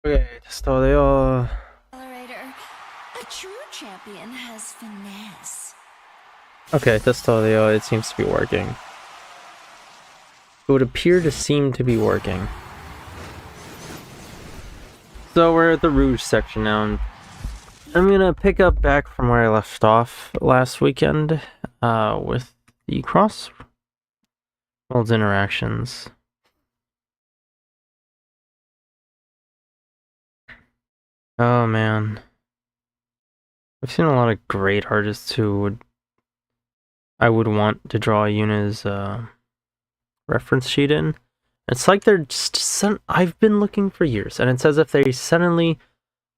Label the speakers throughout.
Speaker 1: Okay, testo de
Speaker 2: A true champion has finesse.
Speaker 1: Okay, testo de it seems to be working. It would appear to seem to be working. So we're at the Rouge section now, and I'm gonna pick up back from where I left off last weekend, with the Crossdressers interactions. Oh man. I've seen a lot of great artists who I would want to draw Yuna's reference sheet in. It's like they're just I've been looking for years, and it's as if they suddenly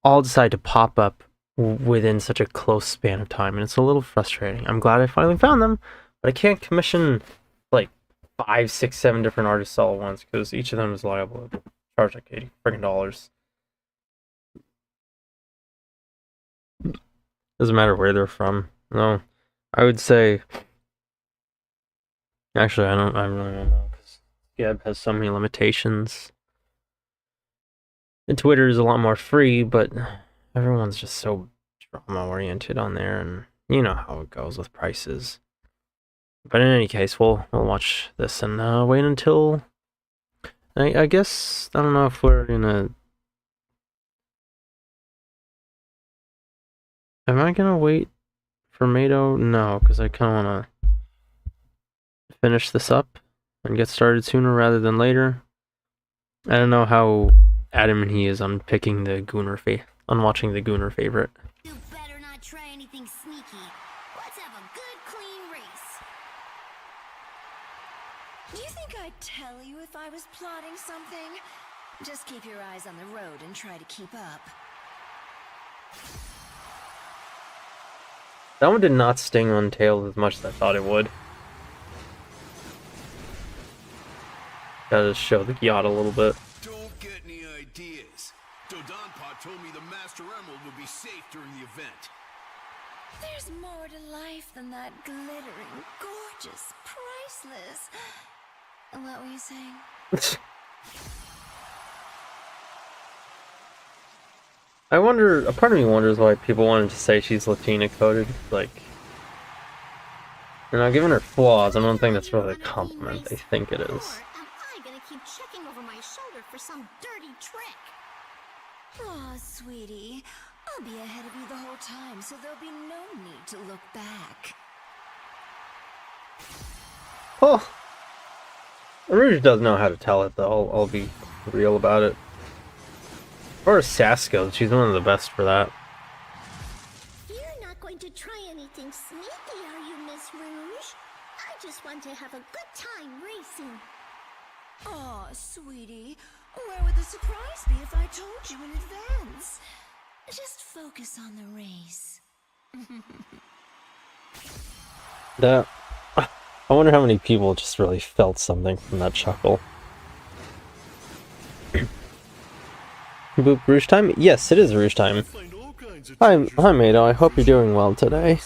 Speaker 1: all decide to pop up within such a close span of time, and it's a little frustrating. I'm glad I finally found them, but I can't commission like 5, 6, 7 different artists all at once because each of them is liable to charge like $80 friggin'. Doesn't matter where they're from. No, I would say. Actually, I really don't know because Gab has so many limitations. And Twitter is a lot more free, but everyone's just so drama oriented on there, and you know how it goes with prices. But in any case, we'll watch this and wait until. I guess I don't know if we're gonna. Am I gonna wait for Mado? No, because I kind of wanna finish this up and get started sooner rather than later. I don't know how adamant he is on picking the Gooner on watching the Gooner favorite.
Speaker 2: You better not try anything sneaky. Let's have a good, clean race. Do you think I'd tell you if I was plotting something? Just keep your eyes on the road and try to keep up.
Speaker 1: That one did not sting on Tails as much as I thought it would. Gotta show the yacht a little bit.
Speaker 3: Don't get any ideas. Dodonpa told me the Master Emerald would be safe during the event.
Speaker 2: There's more to life than that glittering, gorgeous, priceless. What were you saying?
Speaker 1: I wonder, a part of me wonders why people wanted to say she's Latina coded. Like, you know, given her flaws, I don't think that's really a compliment. They think it is.
Speaker 4: Am I gonna keep checking over my shoulder for some dirty trick?
Speaker 2: Aw, sweetie. I'll be ahead of you the whole time, so there'll be no need to look back.
Speaker 1: Oh, Rouge does know how to tell it, though. I'll be real about it. Or Sasko, she's one of the best for that.
Speaker 4: You're not going to try anything sneaky, are you, Miss Rouge? I just want to have a good time racing.
Speaker 2: Aw, sweetie. Where would the surprise be if I told you in advance? Just focus on the race.
Speaker 1: That. I wonder how many people just really felt something from that chuckle. Boop, Rouge time? Yes, it is Rouge time. Hi, Mado. I hope you're doing well today.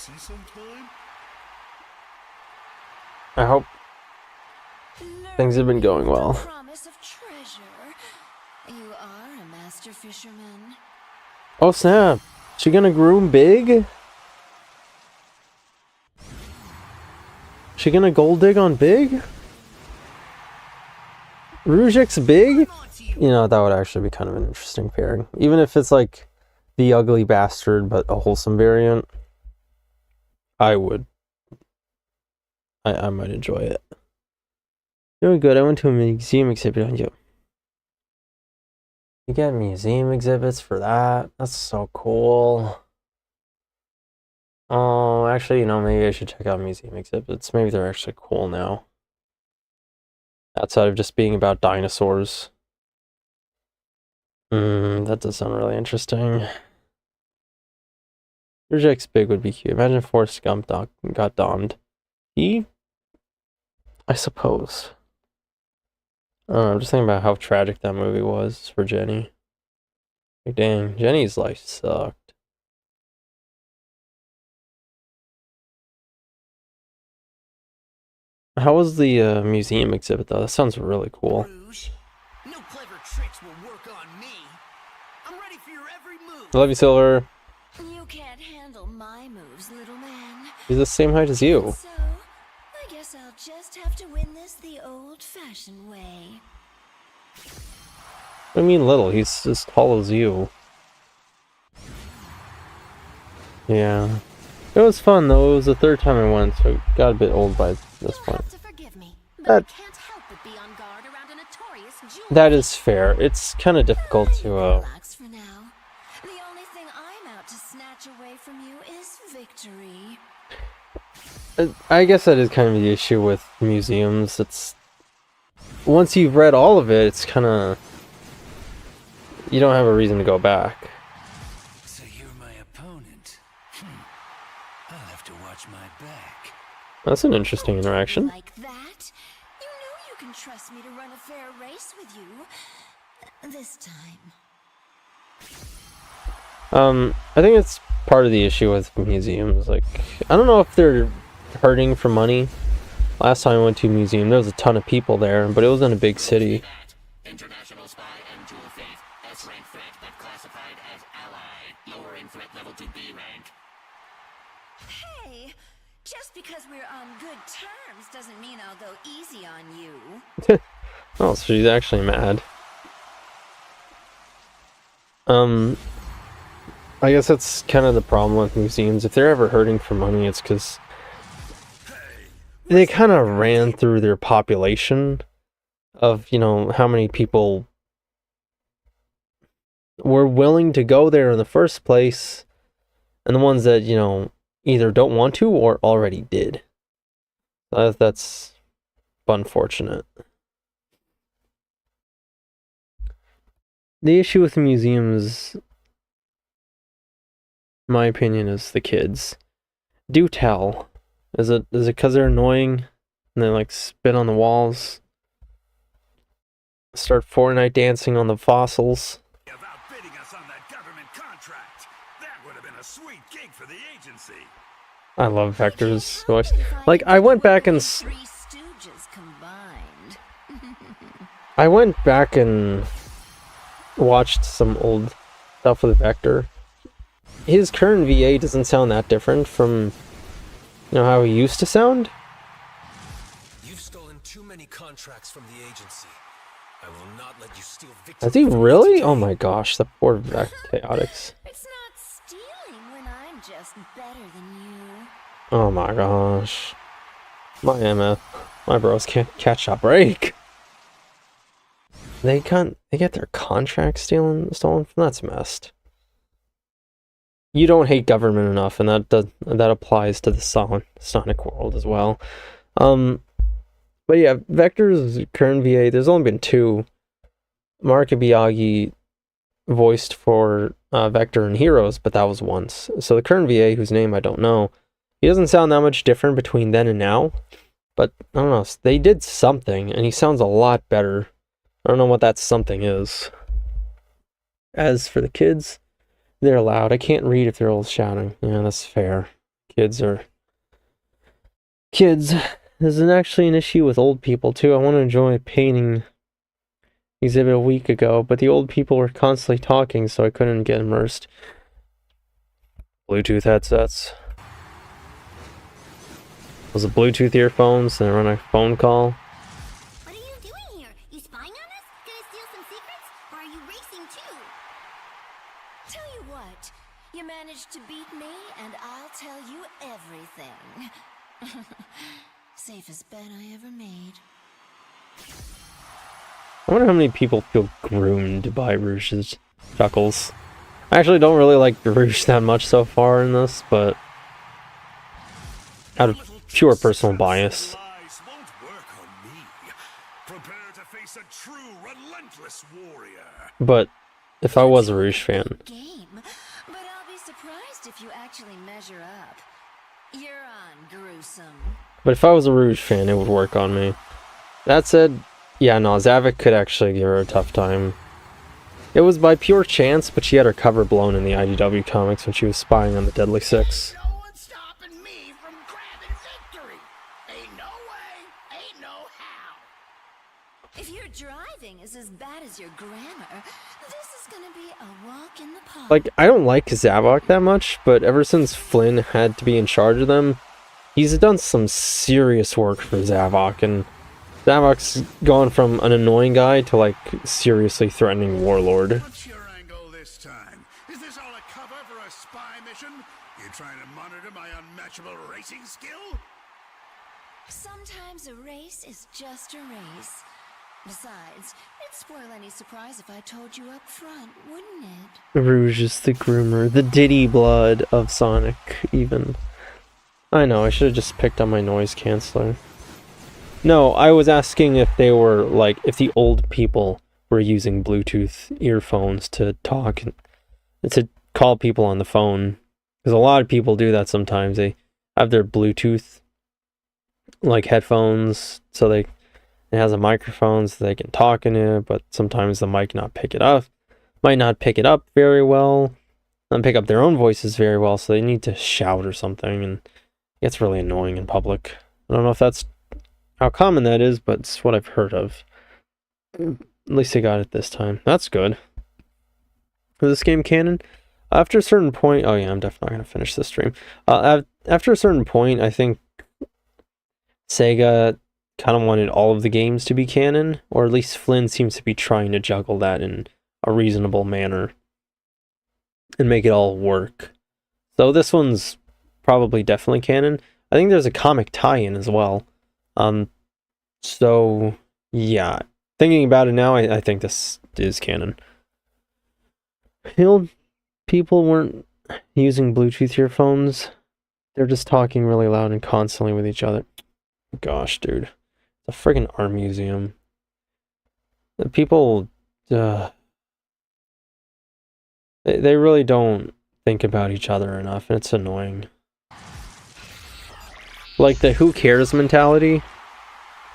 Speaker 1: I hope things have been going well.
Speaker 2: Promise of treasure. You are a master fisherman.
Speaker 1: Oh snap! She gonna groom Big? She gonna gold dig on Big? Rouge X Big? You know, that would actually be kind of an interesting pairing. Even if it's like the ugly bastard, but a wholesome variant. I would. I might enjoy it. Doing good. I went to a museum exhibit on you. You get museum exhibits for that? That's so cool. Oh, actually, you know, maybe I should check out museum exhibits. Maybe they're actually cool now. Outside of just being about dinosaurs. That does sound really interesting. Rouge X Big would be cute. Imagine if Forrest Gump got donned. I suppose. I'm just thinking about how tragic that movie was for Jenny. Like, dang, Jenny's life sucked. How was the museum exhibit, though? That sounds really cool.
Speaker 3: Rouge, no clever tricks will work on me. I'm ready for your every move.
Speaker 1: I love you, Silver.
Speaker 2: You can't handle my moves, little man.
Speaker 1: He's the same height as you.
Speaker 2: So, I guess I'll just have to win this the old-fashioned way.
Speaker 1: I mean, little. He's as tall as you. Yeah. It was fun, though. It was the third time I went, so it got a bit old by this point.
Speaker 4: Have to forgive me, but I
Speaker 1: That,
Speaker 4: can't help but be on guard around a notorious jewel.
Speaker 1: that is fair. It's kind of difficult to,
Speaker 2: Relax for now. The only thing I'm out to snatch away from you is victory.
Speaker 1: I guess that is kind of the issue with museums. It's... Once you've read all of it, it's kind of... You don't have a reason to go back.
Speaker 3: So you're my opponent. I'll have to watch my back.
Speaker 1: That's an interesting interaction.
Speaker 2: Like that? You know you can trust me to run a fair race with you. This time.
Speaker 1: I think it's part of the issue with museums. Like, I don't know if they're hurting for money. Last time I went to a museum, there was a ton of people there, but it was in a big city.
Speaker 5: International spy and dual faith. S-rank threat, but classified as ally. Lowering threat level to B rank.
Speaker 2: Hey, just because we're on good terms doesn't mean I'll go easy on you.
Speaker 1: Oh, so she's actually mad. I guess that's kind of the problem with museums. If they're ever hurting for money, it's because they kind of ran through their population of, you know, how many people were willing to go there in the first place, and the ones that, you know, either don't want to or already did. That's unfortunate. The issue with museums, my opinion, is the kids. Do tell. Is it because they're annoying and they like spit on the walls? Start Fortnite dancing on the fossils?
Speaker 3: Of outbidding us on that government contract. That would have been a sweet gig for the agency.
Speaker 1: I love Vector's voice. Like, I went back and
Speaker 2: Three Stooges combined.
Speaker 1: I went back and watched some old stuff with Vector. His current VA doesn't sound that different from, you know, how he used to sound.
Speaker 6: You've stolen too many contracts from the agency. I will not let you steal victory.
Speaker 1: Has he really? Oh my gosh, the poor Chaotix.
Speaker 2: It's not stealing when I'm just better than you.
Speaker 1: Oh my gosh. My MF. My bros can't catch a break. They get their contracts stolen from? That's messed. You don't hate government enough, and that applies to the Sonic world as well. But yeah, Vector's current VA, there's only been two. Mark Ibiagi voiced for Vector and Heroes, but that was once. So the current VA, whose name I don't know, he doesn't sound that much different between then and now. But I don't know, they did something, and he sounds a lot better. I don't know what that something is. As for the kids, they're loud. I can't read if they're all shouting. Yeah, that's fair. Kids. There's actually an issue with old people, too. I want to enjoy a painting exhibit a week ago, but the old people were constantly talking, so I couldn't get immersed. Bluetooth headsets. Was it Bluetooth earphones, and I run a phone call?
Speaker 4: What are you doing here? You spying on us? Gonna steal some secrets? Or are you racing too?
Speaker 2: Tell you what, you managed to beat me, and I'll tell you everything. Safest bet I ever made.
Speaker 1: I wonder how many people feel groomed by Rouge's chuckles. I actually don't really like Rouge that much so far in this, but out of pure personal bias.
Speaker 3: Lies won't work on me. Prepare to face a true, relentless warrior.
Speaker 1: But if I was a Rouge fan,
Speaker 2: Game, but I'll be surprised if you actually measure up. You're on, gruesome.
Speaker 1: but if I was a Rouge fan, it would work on me. That said, yeah, no, Zavik could actually give her a tough time. It was by pure chance, but she had her cover blown in the IDW comics when she was spying on the Deadly Six.
Speaker 3: No one's stopping me from grabbing victory. Ain't no way, ain't no how.
Speaker 2: If your driving is as bad as Excuse your grammar. This is gonna be a walk in the park.
Speaker 1: Like, I don't like Zavok that much, but ever since Flynn had to be in charge of them, he's done some serious work for Zavok, and Zavok's gone from an annoying guy to, like, seriously threatening warlord.
Speaker 3: What's your angle this time? Is this all a cover for a spy mission? You trying to monitor my unmatchable racing skill?
Speaker 2: Sometimes a race is just a race. Besides, it'd spoil any surprise if I told you up front, wouldn't it?
Speaker 1: Rouge is the groomer, the Diddy blood of Sonic, even. I know, I should have just picked on my noise canceller. No, I was asking if they were, like, if the old people were using Bluetooth earphones to talk and to call people on the phone. Because a lot of people do that sometimes. They have their Bluetooth, like, headphones, so it has a microphone so they can talk in it, but sometimes the mic might not pick it up very well, and pick up their own voices very well, so they need to shout or something, and it gets really annoying in public. I don't know if that's how common that is, but it's what I've heard of. At least they got it this time. That's good. Is this game canon? After a certain point... Oh yeah, I'm definitely not going to finish this stream. After a certain point, I think Sega kind of wanted all of the games to be canon, or at least Flynn seems to be trying to juggle that in a reasonable manner and make it all work. So this one's probably definitely canon. I think there's a comic tie-in as well. So yeah, thinking about it now, I think this is canon. People weren't using Bluetooth earphones. They're just talking really loud and constantly with each other. Gosh, dude. It's a friggin' art museum. The people, they really don't think about each other enough, and it's annoying. Like, the who cares mentality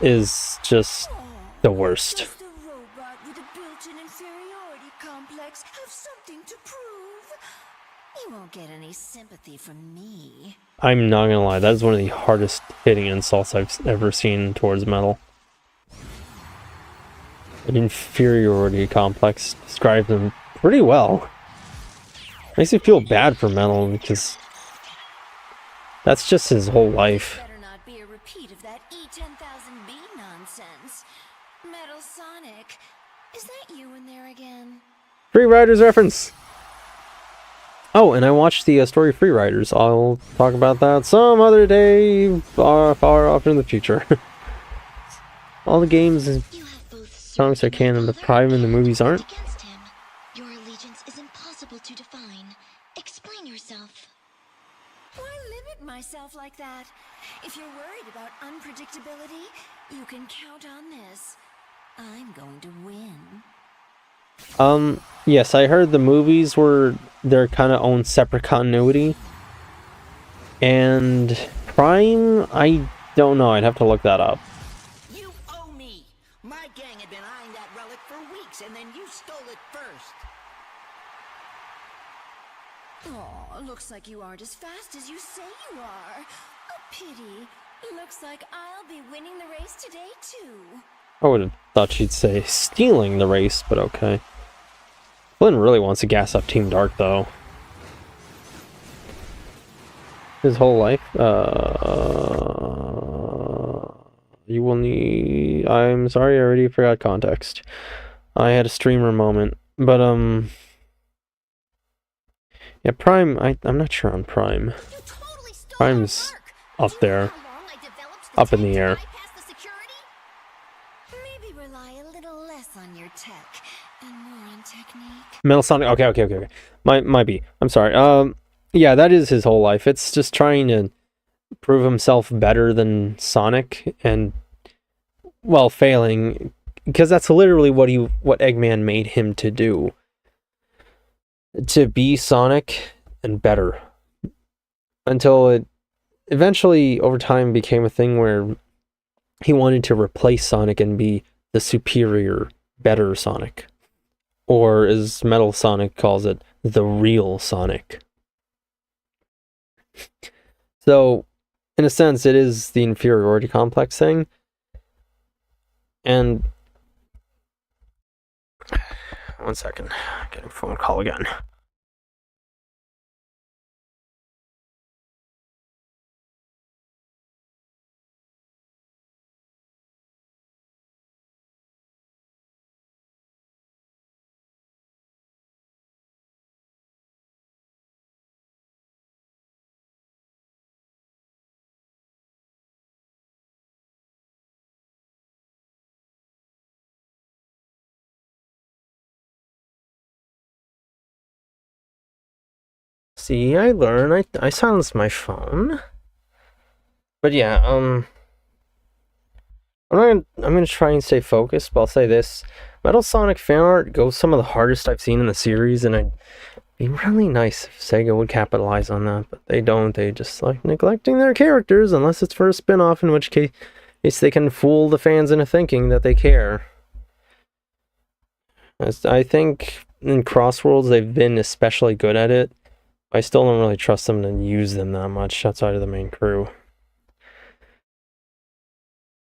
Speaker 1: is just the worst.
Speaker 2: Does the robot with a built-in inferiority complex have something to prove? You won't get any sympathy from me.
Speaker 1: I'm not gonna lie, that is one of the hardest hitting insults I've ever seen towards metal. An inferiority complex describes them pretty well. Makes me feel bad for Metal because that's just his whole life.
Speaker 2: Better not be a repeat of that E10000B nonsense. Metal Sonic, is that you in there again?
Speaker 1: Free Riders reference! Oh, and I watched the story Free Riders. I'll talk about that some other day, far off in the future. All the games and songs are canon, but Prime and the movies aren't.
Speaker 4: Against him. Your allegiance is impossible to define. Explain yourself.
Speaker 2: Why limit myself like that? If you're worried about unpredictability, you can count on this. I'm going to win.
Speaker 1: Yes, I heard the movies were their kind of own separate continuity. And Prime, I don't know, I'd have to look that up.
Speaker 7: You owe me! My gang had been eyeing that relic for weeks, and then you stole it first.
Speaker 2: Aw, looks like you aren't as fast as you say you are. A pity. Looks like I'll be winning the race today, too.
Speaker 1: I would have thought she'd say stealing the race, but okay. Flynn really wants to gas up Team Dark, though. His whole life. You will need... I'm sorry, I already forgot context. I had a streamer moment. But, yeah, Prime... I'm not sure on Prime. Prime's up there. Up in the air.
Speaker 2: Maybe rely a little less on your tech and more on technique.
Speaker 1: Metal Sonic... Okay. Might be. I'm sorry. Yeah, that is his whole life. It's just trying to prove himself better than Sonic and, well, failing, because that's literally what Eggman made him to do. To be Sonic and better. Until it eventually, over time, became a thing where he wanted to replace Sonic and be the superior, better Sonic. Or, as Metal Sonic calls it, the real Sonic. So, in a sense, it is the inferiority complex thing. And 1 second. Getting a phone call again. See, I learn. I silenced my phone. But yeah, I'm gonna try and stay focused, but I'll say this. Metal Sonic fan art goes some of the hardest I've seen in the series, and it'd be really nice if Sega would capitalize on that, but they don't. They just like neglecting their characters, unless it's for a spin-off, in which case they can fool the fans into thinking that they care. I think in Crossworlds they've been especially good at it. I still don't really trust them to use them that much outside of the main crew.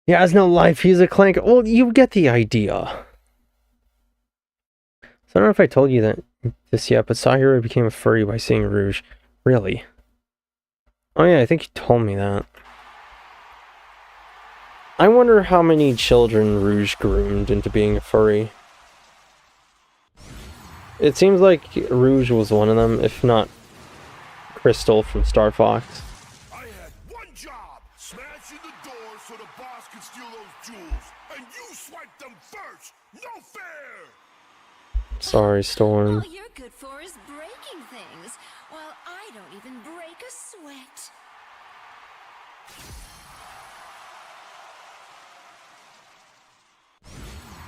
Speaker 1: He has no life, he's a clank. Well, you get the idea. So I don't know if I told you that this yet, but Sahiro became a furry by seeing Rouge. Really? Oh yeah, I think you told me that. I wonder how many children Rouge groomed into being a furry. It seems like Rouge was one of them, if not Crystal from Star Fox.
Speaker 3: I had one job, smash in the door so the boss could steal those jewels, and you swiped them first. No fair.
Speaker 1: Sorry, Storm.
Speaker 2: All you're good for is breaking things, while I don't even break a sweat.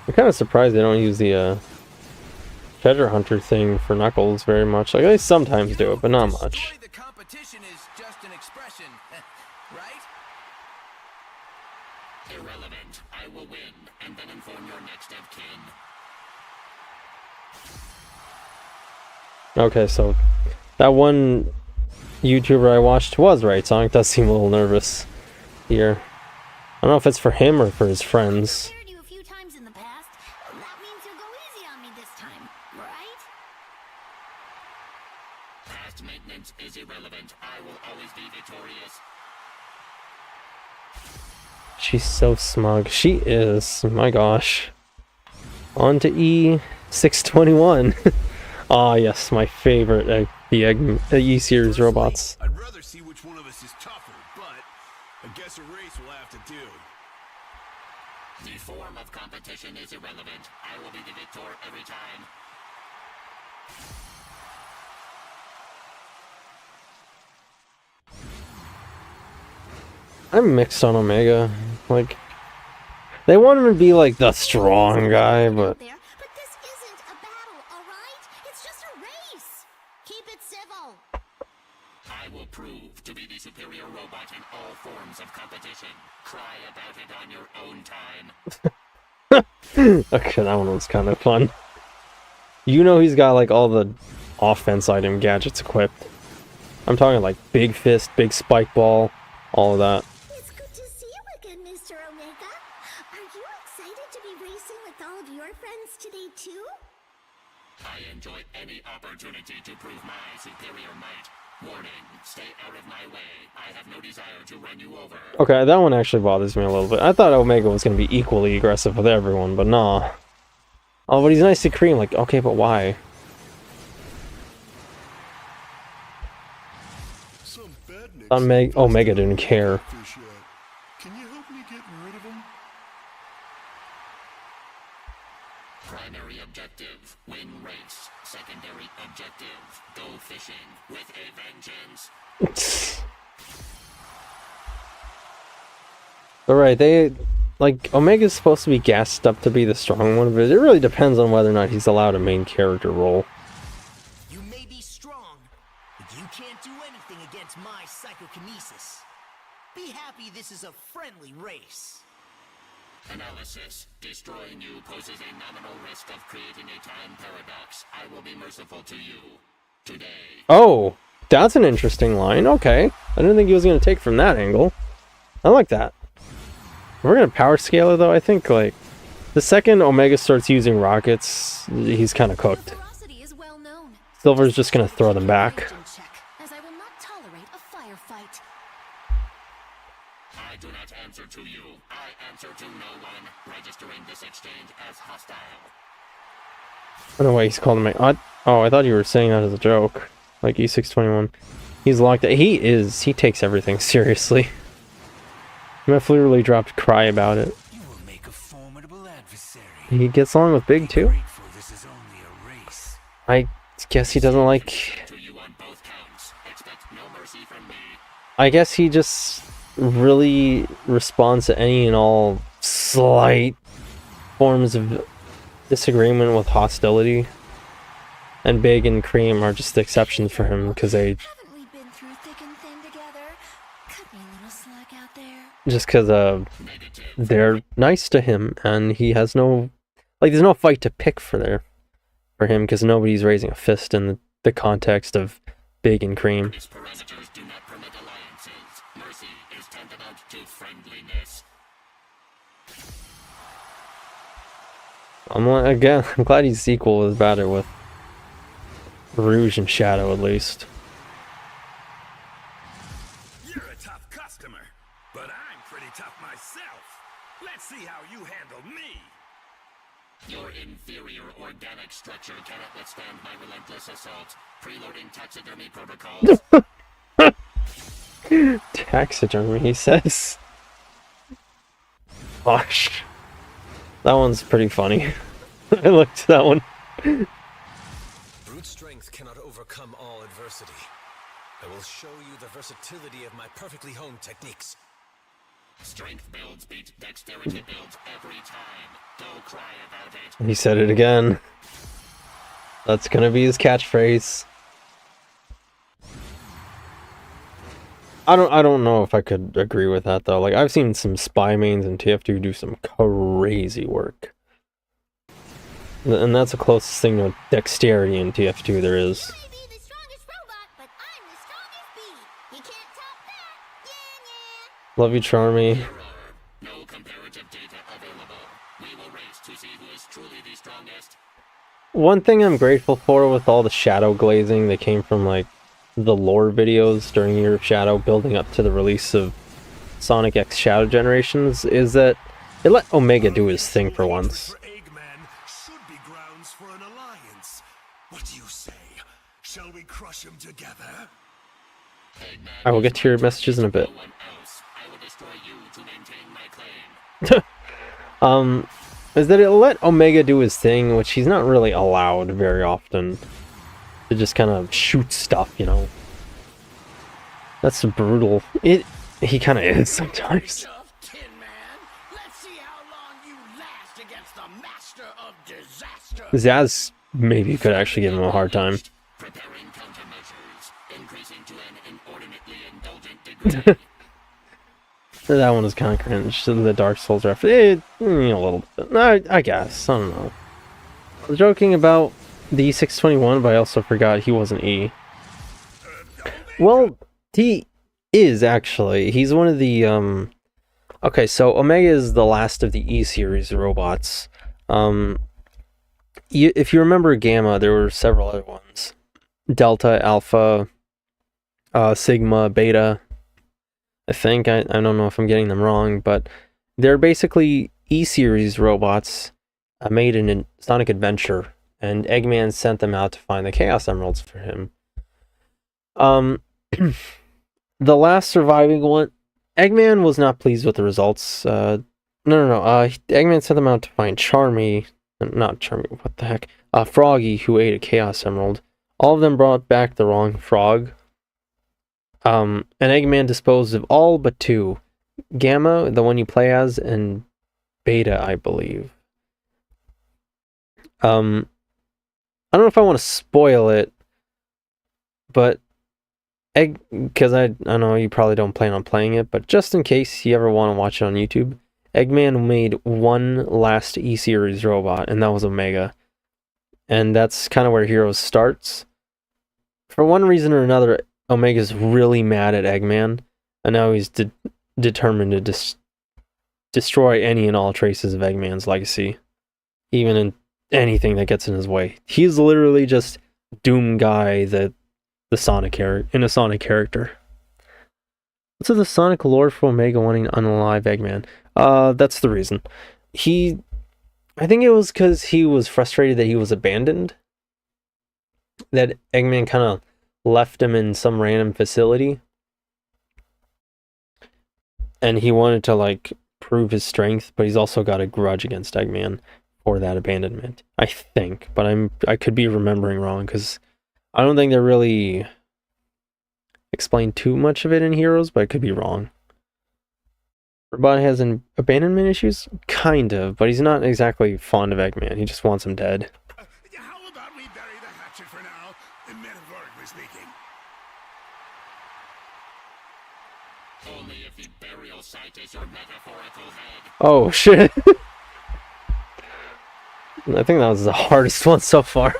Speaker 1: I'm kind of surprised they don't use the treasure hunter thing for Knuckles very much. Like, they sometimes do it, but not much.
Speaker 6: The competition is just an expression, right?
Speaker 5: Irrelevant. I will win, and then inform your next of kin.
Speaker 1: Okay, so that one YouTuber I watched was right. Sonic does seem a little nervous here. I don't know if it's for him or for his friends.
Speaker 4: Scared you a few times in the past. That means you'll go easy on me this time, right?
Speaker 5: Past maintenance is irrelevant. I will always be victorious.
Speaker 1: She's so smug. She is. My gosh. On to E621. Ah, yes, my favorite the E-series robots.
Speaker 6: I'd rather see which one of us is tougher, but I guess a race will have to do.
Speaker 5: The form of competition is irrelevant. I will be the victor every time.
Speaker 1: I'm mixed on Omega. Like, they want him to be like the strong guy, but
Speaker 4: There, but this isn't a battle, all right? It's just a race. Keep it civil.
Speaker 5: I will prove to be the superior robot in all forms of competition. Cry about it on your own time.
Speaker 1: okay, that one was kind of fun. You know he's got like all the offense item gadgets equipped. I'm talking like big fist, big spike ball, all of that.
Speaker 4: It's good to see you again, Mr. Omega. Are you excited to be racing with all of your friends today, too?
Speaker 5: I enjoy any opportunity to prove my superior might. Warning, stay out of my way. I have no desire to run you over.
Speaker 1: Okay, that one actually bothers me a little bit. I thought Omega was going to be equally aggressive with everyone, but nah. Oh, but he's nice to Cream. Like, okay, but why? Omega didn't care.
Speaker 3: Can you help me get rid of him?
Speaker 5: Primary objective, win race. Secondary objective, go fishing with a vengeance.
Speaker 1: Alright, like, Omega's supposed to be gassed up to be the strong one, but it really depends on whether or not he's allowed a main character role.
Speaker 7: You may be strong, but you can't do anything against my psychokinesis. Be happy this is a friendly race.
Speaker 5: Analysis. Destroying you poses a nominal risk of creating a time paradox. I will be merciful to you. Today.
Speaker 1: Oh, that's an interesting line. Okay. I didn't think he was going to take from that angle. I like that. If we're going to power scale it, though, I think, like, The second Omega starts using rockets, he's kind of cooked.
Speaker 2: Ferocity is well known.
Speaker 1: Silver's just gonna throw them back.
Speaker 2: Check, as I will not tolerate a firefight.
Speaker 5: I do not answer to you. I answer to no one. Registering this exchange as hostile.
Speaker 1: I don't know why he's calling me. Oh, I thought you were saying that as a joke. Like E621. He's locked. He takes everything seriously. Meph literally dropped cry about it.
Speaker 6: You will make a formidable adversary.
Speaker 1: He gets along with Big too.
Speaker 6: Grateful this is only a race.
Speaker 1: I guess he doesn't like.
Speaker 5: To you on both counts. Expect no mercy from me.
Speaker 1: I guess he just really responds to any and all slight forms of disagreement with hostility. And Big and Cream are just exceptions for him because they
Speaker 2: Haven't we been through thick and thin together? Cut me a little slack out there.
Speaker 1: just because they're nice to him and he has no there's no fight to pick for him because nobody's raising a fist in the context of Big and Cream.
Speaker 5: Its parameters do not permit alliances. Mercy is tantamount to friendliness.
Speaker 1: I'm glad he's equal about it with Rouge and Shadow at least.
Speaker 3: You're a tough customer, but I'm pretty tough myself. Let's see how you handle me.
Speaker 5: Your inferior organic structure cannot withstand my relentless assault. Preloading taxidermy protocols.
Speaker 1: Taxidermy, he says. Gosh. That one's pretty funny. I looked at that one.
Speaker 6: Brute strength cannot overcome all adversity. I will show you the versatility of my perfectly honed techniques.
Speaker 5: Strength builds beat dexterity builds every time. Go cry about it.
Speaker 1: He said it again. That's gonna be his catchphrase. I don't know if I could agree with that though. Like I've seen some spy mains in TF2 do some crazy work. And that's the closest thing to dexterity in TF2 there is.
Speaker 4: I may be the strongest robot, but I'm the strongest bee. You can't top that. Yeah, yeah.
Speaker 1: Love you, Charmy.
Speaker 5: There are no comparative data available. We will race to see who is truly the strongest.
Speaker 1: One thing I'm grateful for with all the shadow glazing that came from like the lore videos during Year of Shadow building up to the release of Sonic X Shadow Generations is that it let Omega do his thing for once.
Speaker 3: For Eggman should be grounds for an alliance. What do you say? Shall we crush him together?
Speaker 5: Eggman
Speaker 1: I will get to your messages in a bit.
Speaker 5: no one else. I will destroy you to maintain my claim.
Speaker 1: Is that it'll let Omega do his thing, which he's not really allowed very often. To just kind of shoot stuff, you know. That's brutal. He kind of is sometimes.
Speaker 7: Tough, Tin Man. Let's see how long you last against the master of disaster.
Speaker 1: Zaz maybe could actually give him a hard time.
Speaker 5: Preparing countermeasures. Increasing to an inordinately indulgent degree.
Speaker 1: That one is kind of cringe. The Dark Souls reference, a little bit. I guess. I don't know. I was joking about the E621, but I also forgot he wasn't E. Well, he is actually. He's one of the Okay, so Omega is the last of the E series robots. If you remember Gamma, there were several other ones: Delta, Alpha, Sigma, Beta. I think I don't know if I'm getting them wrong, but they're basically E series robots made in Sonic Adventure. And Eggman sent them out to find the Chaos Emeralds for him. The last surviving one, Eggman was not pleased with the results. No. Eggman sent them out to find not Charmy, what the heck? Froggy, who ate a Chaos Emerald. All of them brought back the wrong frog. And Eggman disposed of all but two. Gamma, the one you play as, and Beta, I believe. I don't know if I want to spoil it, but because I know you probably don't plan on playing it, but just in case you ever want to watch it on YouTube, Eggman made one last E-Series robot, and that was Omega. And that's kind of where Heroes starts. For one reason or another, Omega's really mad at Eggman, and now he's determined to destroy any and all traces of Eggman's legacy. even in anything that gets in his way. He's literally just Doom Guy, the Sonic in a Sonic character. What's the Sonic lore for Omega wanting to unalive Eggman? That's the reason. I think it was because he was frustrated that he was abandoned. That Eggman kind of left him in some random facility. And he wanted to, like, prove his strength, but he's also got a grudge against Eggman for that abandonment. I think, but I could be remembering wrong, because I don't think they're really explained too much of it in Heroes, but I could be wrong. Robot has an abandonment issues? Kind of, but he's not exactly fond of Eggman. He just wants him dead.
Speaker 3: How about we bury the hatchet for now, metaphorically speaking?
Speaker 5: Only if the burial site is your metaphorical head.
Speaker 1: Oh, shit. I think that was the hardest one so far.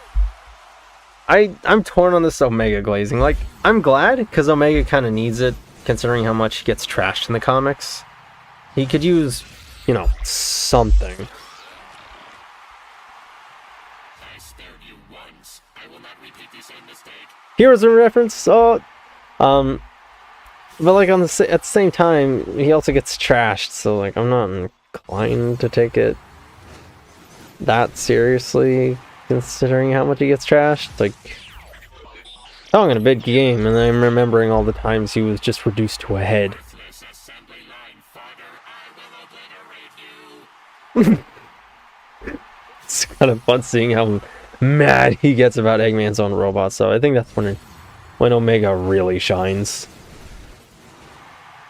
Speaker 1: I'm torn on this Omega glazing. Like, I'm glad, because Omega kind of needs it, considering how much he gets trashed in the comics. He could use, you know, something.
Speaker 5: I spared you once. I will not repeat the same mistake.
Speaker 1: Here's a reference. But like at the same time, he also gets trashed. So like, I'm not inclined to take it that seriously, considering how much he gets trashed. Like, talking in a big game, and I'm remembering all the times he was just reduced to a head.
Speaker 5: Worthless assembly line fodder. I will obliterate you.
Speaker 1: It's kind of fun seeing how mad he gets about Eggman's own robot. So I think that's when Omega really shines.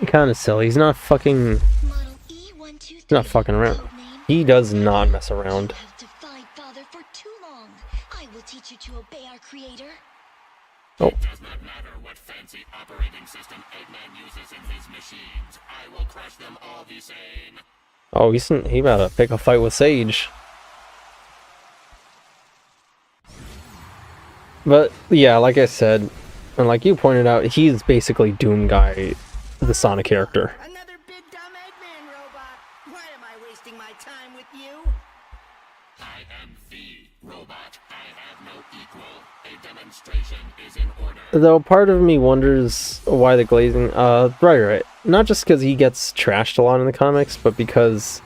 Speaker 1: Kind of silly. He's not fucking.
Speaker 4: Model E123.
Speaker 1: He's not fucking around. He does not mess around.
Speaker 4: You have defied Father for too long. I will teach you to obey our creator.
Speaker 1: Oh.
Speaker 5: It does not matter what fancy operating system Eggman uses in his machines. I will crush them all the same.
Speaker 1: Oh, he about to pick a fight with Sage. But yeah, like I said, and like you pointed out, he's basically Doom Guy, the Sonic character.
Speaker 7: Another big dumb Eggman robot. Why am I wasting my time with you?
Speaker 5: I am the robot. I have no equal. A demonstration is in order.
Speaker 1: Though part of me wonders why the glazing, right. Not just because he gets trashed a lot in the comics, but because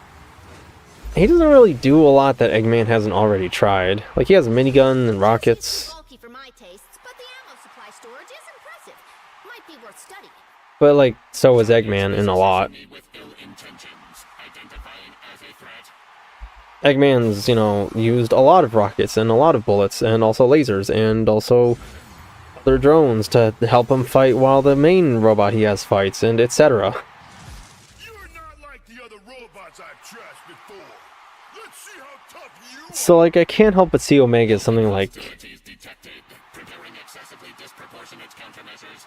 Speaker 1: he doesn't really do a lot that Eggman hasn't already tried. Like, he has a minigun and rockets.
Speaker 4: Bulky for my tastes, but the ammo supply storage is impressive. Might be worth studying.
Speaker 1: But, like, so is Eggman in a lot.
Speaker 5: Me with ill intentions, identifying as a threat.
Speaker 1: Eggman's, you know, used a lot of rockets and a lot of bullets and also lasers and also other drones to help him fight while the main robot he has fights and etc.
Speaker 3: You're not like the other robots I've trashed before. Let's see how tough you
Speaker 1: So, like, I can't help but see Omega as something like,
Speaker 5: Hostilities detected. Preparing excessively disproportionate countermeasures.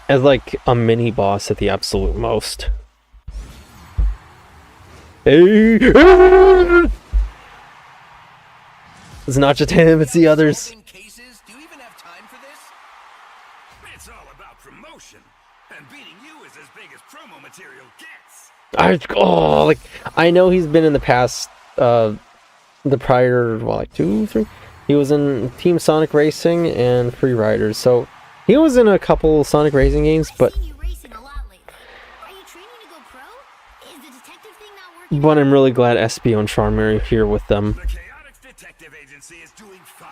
Speaker 1: as like a mini boss at the absolute most. Hey! It's not just him, it's the others.
Speaker 7: In cases, do you even have time for this?
Speaker 3: It's all about promotion. And beating you is as big as promo material gets.
Speaker 1: I know he's been in the past, the prior, well, like 2, 3? He was in Team Sonic Racing and Free Riders, so he was in a couple Sonic Racing games, but
Speaker 4: I've seen you racing a lot lately. Are you training to go pro? Is the detective thing not working?
Speaker 1: I'm really glad Espio and Charmer are here with them.
Speaker 3: The Chaotix Detective Agency is doing fine.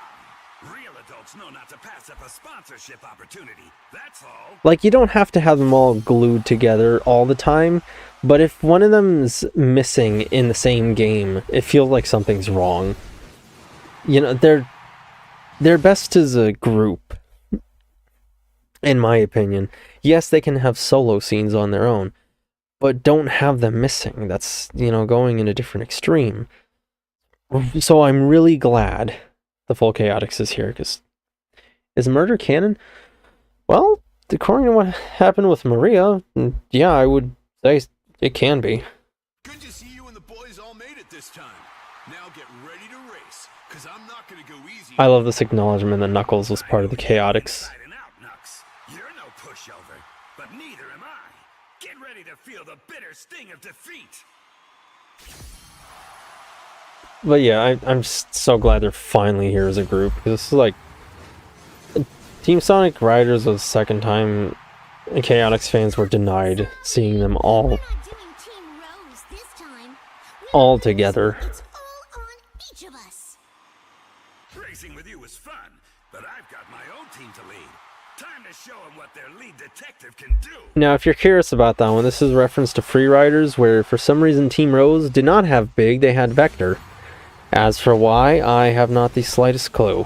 Speaker 3: Real adults know not to pass up a sponsorship opportunity. That's all.
Speaker 1: Like, you don't have to have them all glued together all the time, but if one of them's missing in the same game, it feels like something's wrong. You know, they're best as a group, in my opinion. Yes, they can have solo scenes on their own, but don't have them missing. That's, you know, going in a different extreme. So I'm really glad the full Chaotix is here, because is murder canon? Well, according to what happened with Maria, yeah, I would say it can be.
Speaker 3: Good to see you and the boys all made it this time. Now get ready to race, because I'm not going to go easy.
Speaker 1: I love this acknowledgement that Knuckles was part of the Chaotix.
Speaker 3: Inside and out, Knux. You're no pushover, but neither am I. Get ready to feel the bitter sting of defeat.
Speaker 1: But yeah, I'm just so glad they're finally here as a group. This is like Team Sonic Riders was the second time Chaotix fans were denied seeing them all
Speaker 4: We're not doing Team Rose this time.
Speaker 1: all together.
Speaker 4: It's all on each of us.
Speaker 3: Racing with you was fun, but I've got my own team to lead. Time to show them what their lead detective can do.
Speaker 1: Now, if you're curious about that one, this is a reference to Free Riders, where for some reason Team Rose did not have Big, they had Vector. As for why, I have not the slightest clue.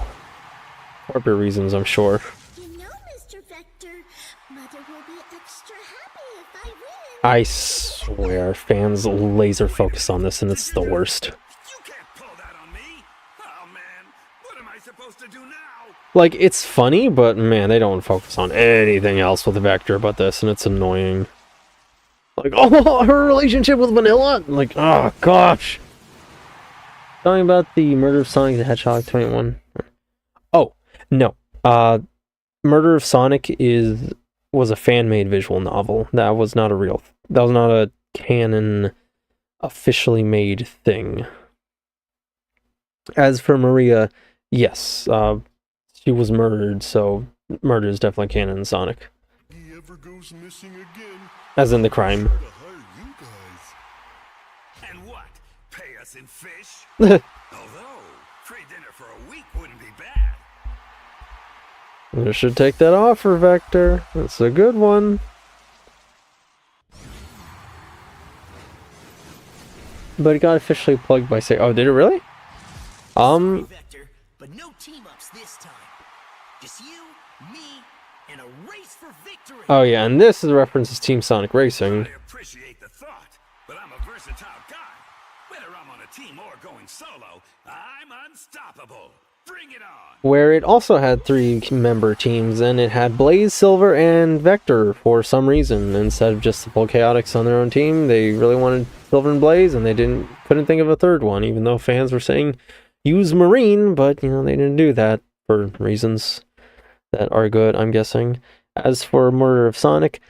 Speaker 1: Corporate reasons, I'm sure.
Speaker 4: You know, Mr. Vector, Mother will be extra happy if I win.
Speaker 1: I swear, fans laser focus on this and it's the worst.
Speaker 3: You can't pull that on me. Oh man, what am I supposed to do now?
Speaker 1: Like, it's funny, but man, they don't focus on anything else with Vector but this, and it's annoying. Like, oh, her relationship with Vanilla? Like, oh gosh. Talking about the murder of Sonic the Hedgehog 21. Oh, no. Murder of Sonic was a fan-made visual novel. That was not a canon officially made thing. As for Maria, yes, she was murdered, so murder is definitely canon in Sonic.
Speaker 3: He ever goes missing again?
Speaker 1: As in the crime.
Speaker 3: To hire you guys. And what? Pay us in fish? Although free dinner for a week wouldn't be bad.
Speaker 1: You should take that offer, Vector. It's a good one. But it got officially plugged by say, oh, did it really?
Speaker 7: Sorry, Vector, but no team-ups this time. Just you, me, and a race for victory.
Speaker 1: Oh yeah, and this is a reference to Team Sonic Racing.
Speaker 3: I appreciate the thought, but I'm a versatile guy. Whether I'm on a team or going solo, I'm unstoppable. Bring it on.
Speaker 1: Where it also had 3-member teams, and it had Blaze, Silver, and Vector for some reason. Instead of just the full Chaotix on their own team, they really wanted Silver and Blaze, and they couldn't think of a third one, even though fans were saying use Marine, but you know, they didn't do that for reasons that are good, I'm guessing. As for Murder of Sonic,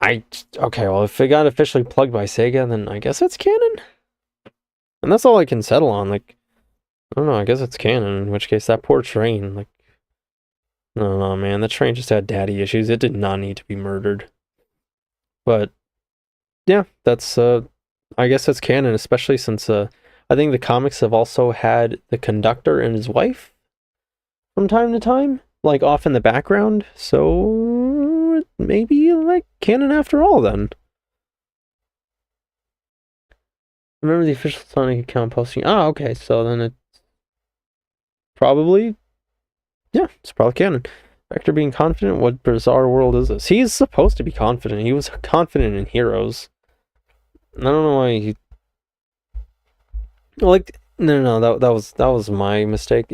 Speaker 1: okay, well, if it got officially plugged by Sega, then I guess it's canon. And that's all I can settle on, like, I don't know, I guess it's canon, in which case that poor train, like, I don't know, man, that train just had daddy issues. It did not need to be murdered. But, yeah, that's, I guess that's canon, especially since, I think the comics have also had the conductor and his wife from time to time, like, off in the background, so maybe, like, canon after all, then. Remember the official Sonic account posting, okay, so then it's probably, yeah, it's probably canon. Vector being confident, what bizarre world is this? He's supposed to be confident. He was confident in Heroes. I don't know why he... Like, no, that was my mistake.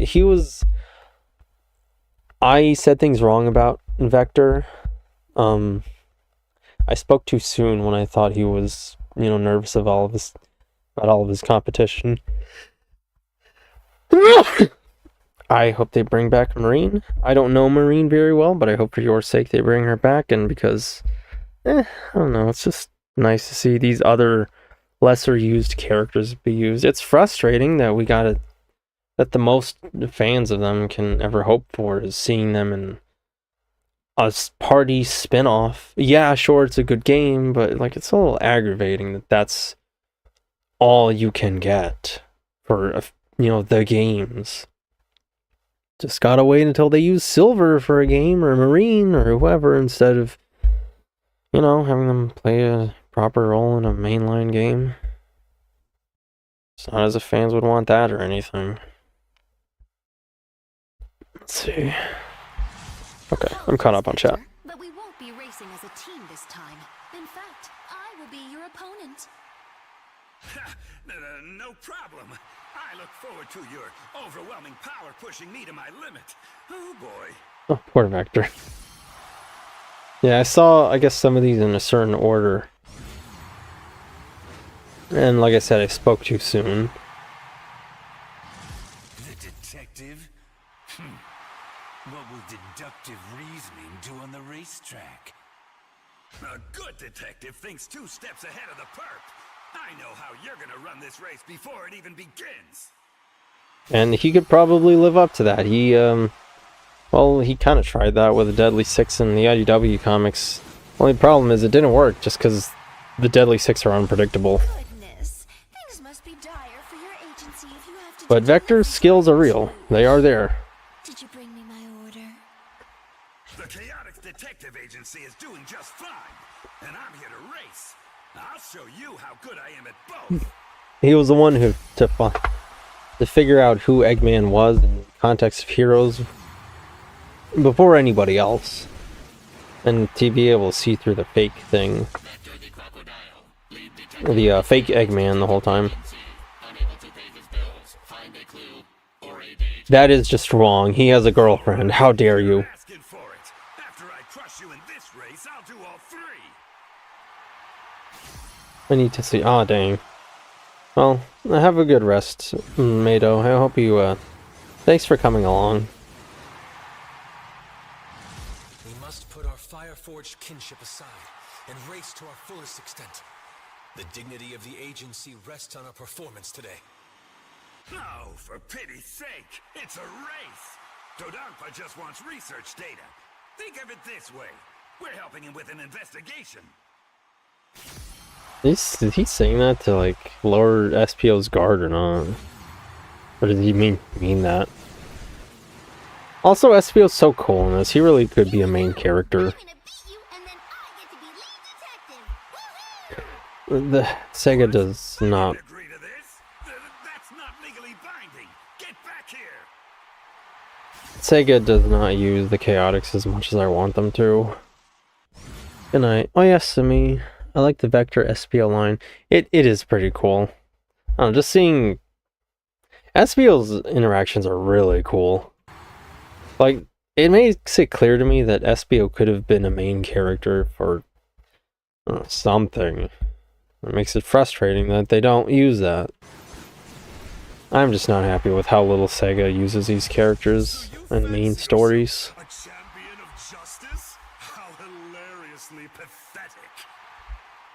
Speaker 1: I said things wrong about Vector. I spoke too soon when I thought he was, nervous about all of his competition. I hope they bring back Marine. I don't know Marine very well, but I hope for your sake they bring her back, and because, I don't know, it's just nice to see these other lesser used characters be used. It's frustrating that that the most fans of them can ever hope for is seeing them in a party spin-off. Yeah, sure, it's a good game, but like it's a little aggravating that that's all you can get for the games. Just gotta wait until they use Silver for a game, or Marine, or whoever, instead of, having them play a proper role in a mainline game. It's not as if fans would want that or anything. Let's see. Okay, I'm caught up on chat.
Speaker 2: But we won't be racing as a team this time. In fact, I will be your opponent.
Speaker 3: No problem. I look forward to your overwhelming power pushing me to my limit. Oh boy.
Speaker 1: Oh, poor Vector. Yeah, I saw, I guess, some of these in a certain order. And like I said, I spoke too soon.
Speaker 8: The detective? What will deductive reasoning do on the racetrack?
Speaker 3: A good detective thinks 2 steps ahead of the perp.
Speaker 8: I know how you're gonna run this race before it even begins.
Speaker 1: And he could probably live up to that. Well, he kind of tried that with the Deadly Six in the IDW comics. Only problem is it didn't work just because the Deadly Six are unpredictable.
Speaker 2: Goodness, things must be dire for your agency if you have to
Speaker 1: But
Speaker 2: do
Speaker 1: Vector's
Speaker 2: delivery
Speaker 1: skills are real.
Speaker 2: to-
Speaker 1: They are there.
Speaker 2: Did you bring me my order?
Speaker 8: The Chaotic Detective Agency is doing just fine, and I'm here to race. I'll show you how good I am at both.
Speaker 1: He was the one who to figure out who Eggman was in the context of Heroes before anybody else, and to be able to see through the fake thing,
Speaker 5: Vector the Crocodile, lead detective
Speaker 1: the fake Eggman the whole time.
Speaker 5: agency, unable to pay his bills, find a clue, or a date.
Speaker 1: That is just wrong. He has a girlfriend. How dare you?
Speaker 8: Asking for it. After I crush you in this race, I'll do all three.
Speaker 1: I need to see. Ah, dang. Well, have a good rest, Mado. I hope you, thanks for coming along.
Speaker 6: We must put our fire-forged kinship aside and race to our fullest extent. The dignity of the agency rests on our performance today.
Speaker 8: No, for pity's sake, it's a race. Dodonpa just wants research data. Think of it this way. We're helping him with an investigation.
Speaker 1: Is he saying that to, like, lower SPO's guard or not? Or did he mean that? Also, SPO's so cool in this. He really could be a main character.
Speaker 4: I'm gonna beat you, and then I get to be lead detective. Woohoo!
Speaker 1: The Sega does not.
Speaker 8: Agree to this? That's not legally binding. Get back here.
Speaker 1: Sega does not use the Chaotix as much as I want them to. Good night. Oh yes, Simi. I like the Vector SPO line. It is pretty cool. I don't know, just seeing SPO's interactions are really cool. Like, it makes it clear to me that SPO could have been a main character for something. It makes it frustrating that they don't use that. I'm just not happy with how little Sega uses these characters and main stories.
Speaker 3: A champion of justice? How hilariously pathetic.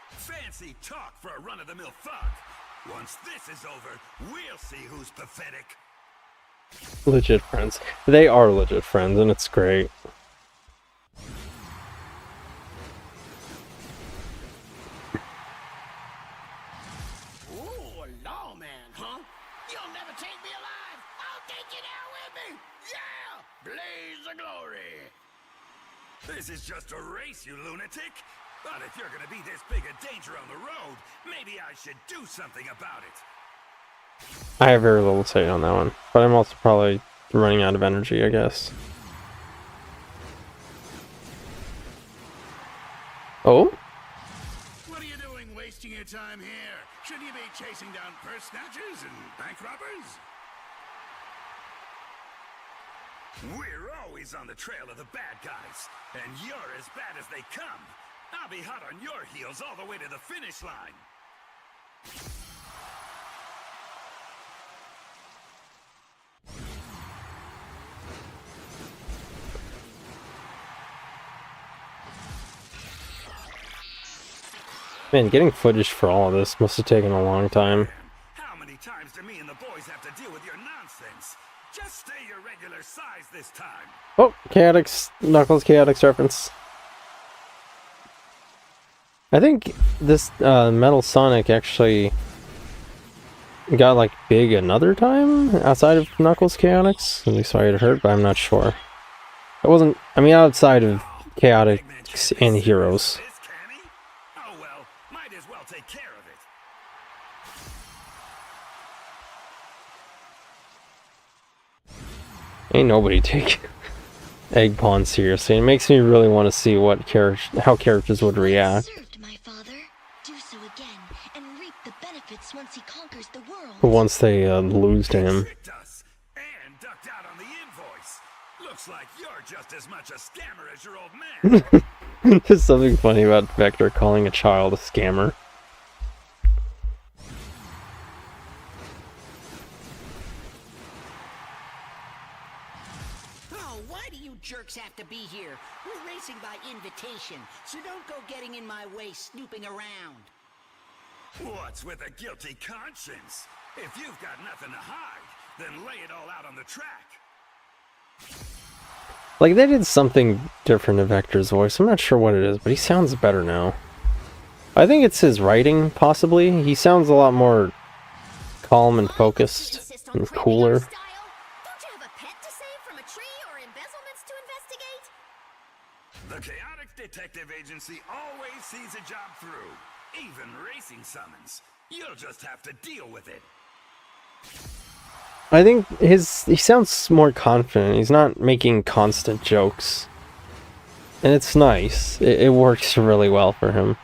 Speaker 8: Fancy talk for a run-of-the-mill thug. Once this is over, we'll see who's pathetic.
Speaker 1: Legit friends. They are legit friends, and it's great.
Speaker 7: Ooh, lawman, huh? You'll never take me alive. I'll take you down with me. Yeah! Blaze of glory.
Speaker 8: This is just a race, you lunatic. But if you're gonna be this big a danger on the road, maybe I should do something about it.
Speaker 1: I have very little to say on that one, but I'm also probably running out of energy, I guess. Oh?
Speaker 3: What are you doing wasting your time here? Shouldn't you be chasing down purse snatchers and bank robbers?
Speaker 8: We're always on the trail of the bad guys, and you're as bad as they come. I'll be hot on your heels all the way to the finish line.
Speaker 1: Man, getting footage for all of this must have taken a long time.
Speaker 8: How many times do me and the boys have to deal with your nonsense? Just stay your regular size this time.
Speaker 1: Oh, Chaotix, Knuckles Chaotix reference. I think this Metal Sonic actually got like big another time outside of Knuckles Chaotix. At least I had heard, but I'm not sure. It wasn't, I mean, outside of Chaotix and Heroes.
Speaker 8: This, can he? Oh well, might as well take care of it.
Speaker 1: Ain't nobody take Egg Pawn seriously. It makes me really want to see what how characters would react
Speaker 4: Served my father. Do so again and reap the benefits once he conquers the world.
Speaker 1: once they lose to him.
Speaker 8: Tricked us and ducked out on the invoice. Looks like you're just as much a scammer as your old man.
Speaker 1: There's something funny about Vector calling a child a scammer.
Speaker 7: Oh, why do you jerks have to be here? We're racing by invitation, so don't go getting in my way snooping around.
Speaker 8: What's with a guilty conscience? If you've got nothing to hide, then lay it all out on the track.
Speaker 1: Like, they did something different to Vector's voice. I'm not sure what it is, but he sounds better now. I think it's his writing, possibly. He sounds a lot more calm and focused and cooler.
Speaker 4: Don't you have a pet to save from a tree or embezzlements to investigate?
Speaker 8: The Chaotic Detective Agency always sees a job through, even racing summons. You'll just have to deal with it.
Speaker 1: I think he sounds more confident. He's not making constant jokes. And it's nice. It works really well for him.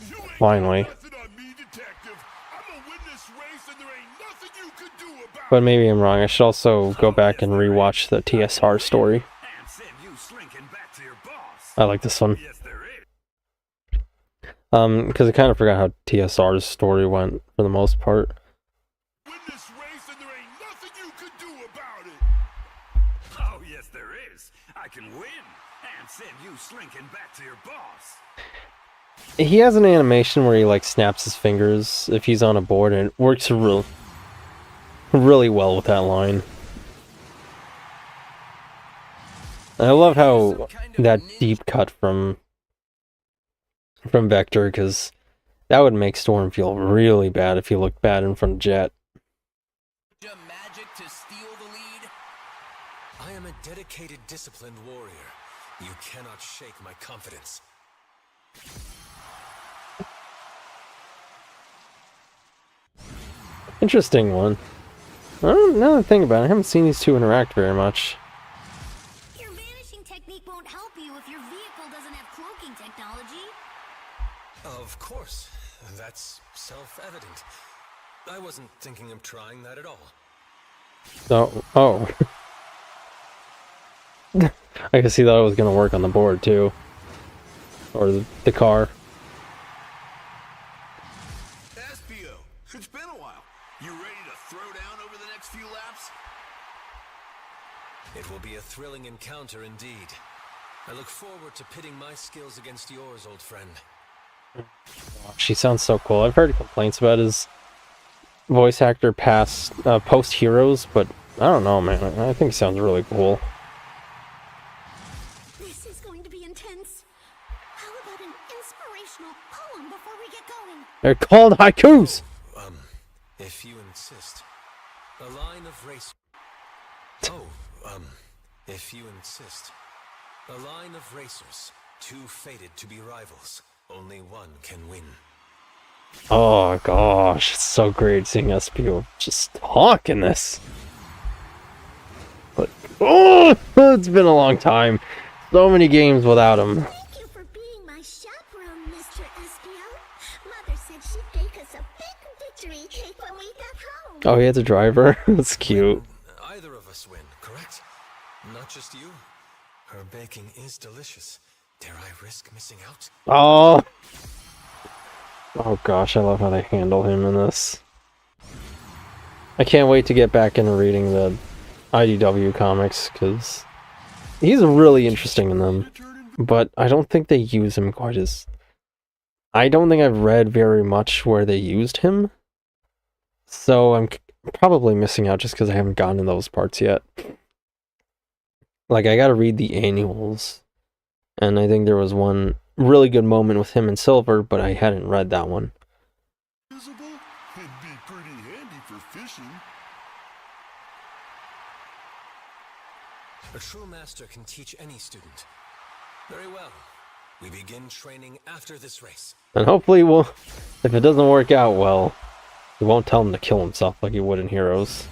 Speaker 3: You ain't
Speaker 1: Finally.
Speaker 3: got nothing on me, detective. I'm gonna win this race and there ain't nothing you could do about
Speaker 1: But maybe I'm wrong. I should also go back and rewatch the TSR story.
Speaker 8: And send you slinking back to your boss.
Speaker 1: I like this one.
Speaker 8: Yes, there is.
Speaker 1: Because I kind of forgot how TSR's story went for the most part.
Speaker 3: win this race and there ain't nothing you could do about it.
Speaker 8: Oh, yes, there is. I can win and send you slinking back to your boss.
Speaker 1: He has an animation where he like snaps his fingers if he's on a board, and it works really well with that line. And I love how that deep cut from Vector, because that would make Storm feel really bad if he looked bad in front of Jet.
Speaker 6: Magic to steal the lead. I am a dedicated, disciplined warrior. You cannot shake my confidence.
Speaker 1: Interesting one. I don't know the thing about it. I haven't seen these two interact very much.
Speaker 4: Your vanishing technique won't help you if your vehicle doesn't have cloaking technology.
Speaker 6: Of course. That's self-evident. I wasn't thinking of trying that at all.
Speaker 1: Oh. I guess he thought it was going to work on the board, too. Or the car.
Speaker 3: Espio, it's been a while. You ready to throw down over the next few laps?
Speaker 6: It will be a thrilling encounter indeed. I look forward to pitting my skills against yours, old friend.
Speaker 1: She sounds so cool. I've heard complaints about his voice actor post Heroes, but I don't know, man. I think he sounds really cool.
Speaker 4: This is going to be intense. How about an inspirational poem before we get going?
Speaker 1: They're called haikus!
Speaker 6: If you insist. A line of race... if you insist. A line of racers, two fated to be rivals. Only one can win.
Speaker 1: Oh gosh, it's so great seeing Espio just talk in this. But it's been a long time. So many games without him.
Speaker 4: Thank you for being my chaperone, Mr. Espio. Mother said she'd bake us a big victory cake when we got home.
Speaker 1: Oh, he has a driver. That's cute.
Speaker 6: Either of us win, correct? Not just you. Her baking is delicious. Dare I risk missing out?
Speaker 1: Oh gosh, I love how they handle him in this. I can't wait to get back into reading the IDW comics, because he's really interesting in them. But I don't think they use him quite as... I don't think I've read very much where they used him. So I'm probably missing out just because I haven't gotten to those parts yet. Like, I gotta read the annuals. And I think there was one really good moment with him and Silver, but I hadn't read that one.
Speaker 3: Visible? It'd be pretty handy for fishing.
Speaker 6: A true master can teach any student. Very well. We begin training after this race.
Speaker 1: And hopefully if it doesn't work out well, we won't tell him to kill himself like he would in Heroes.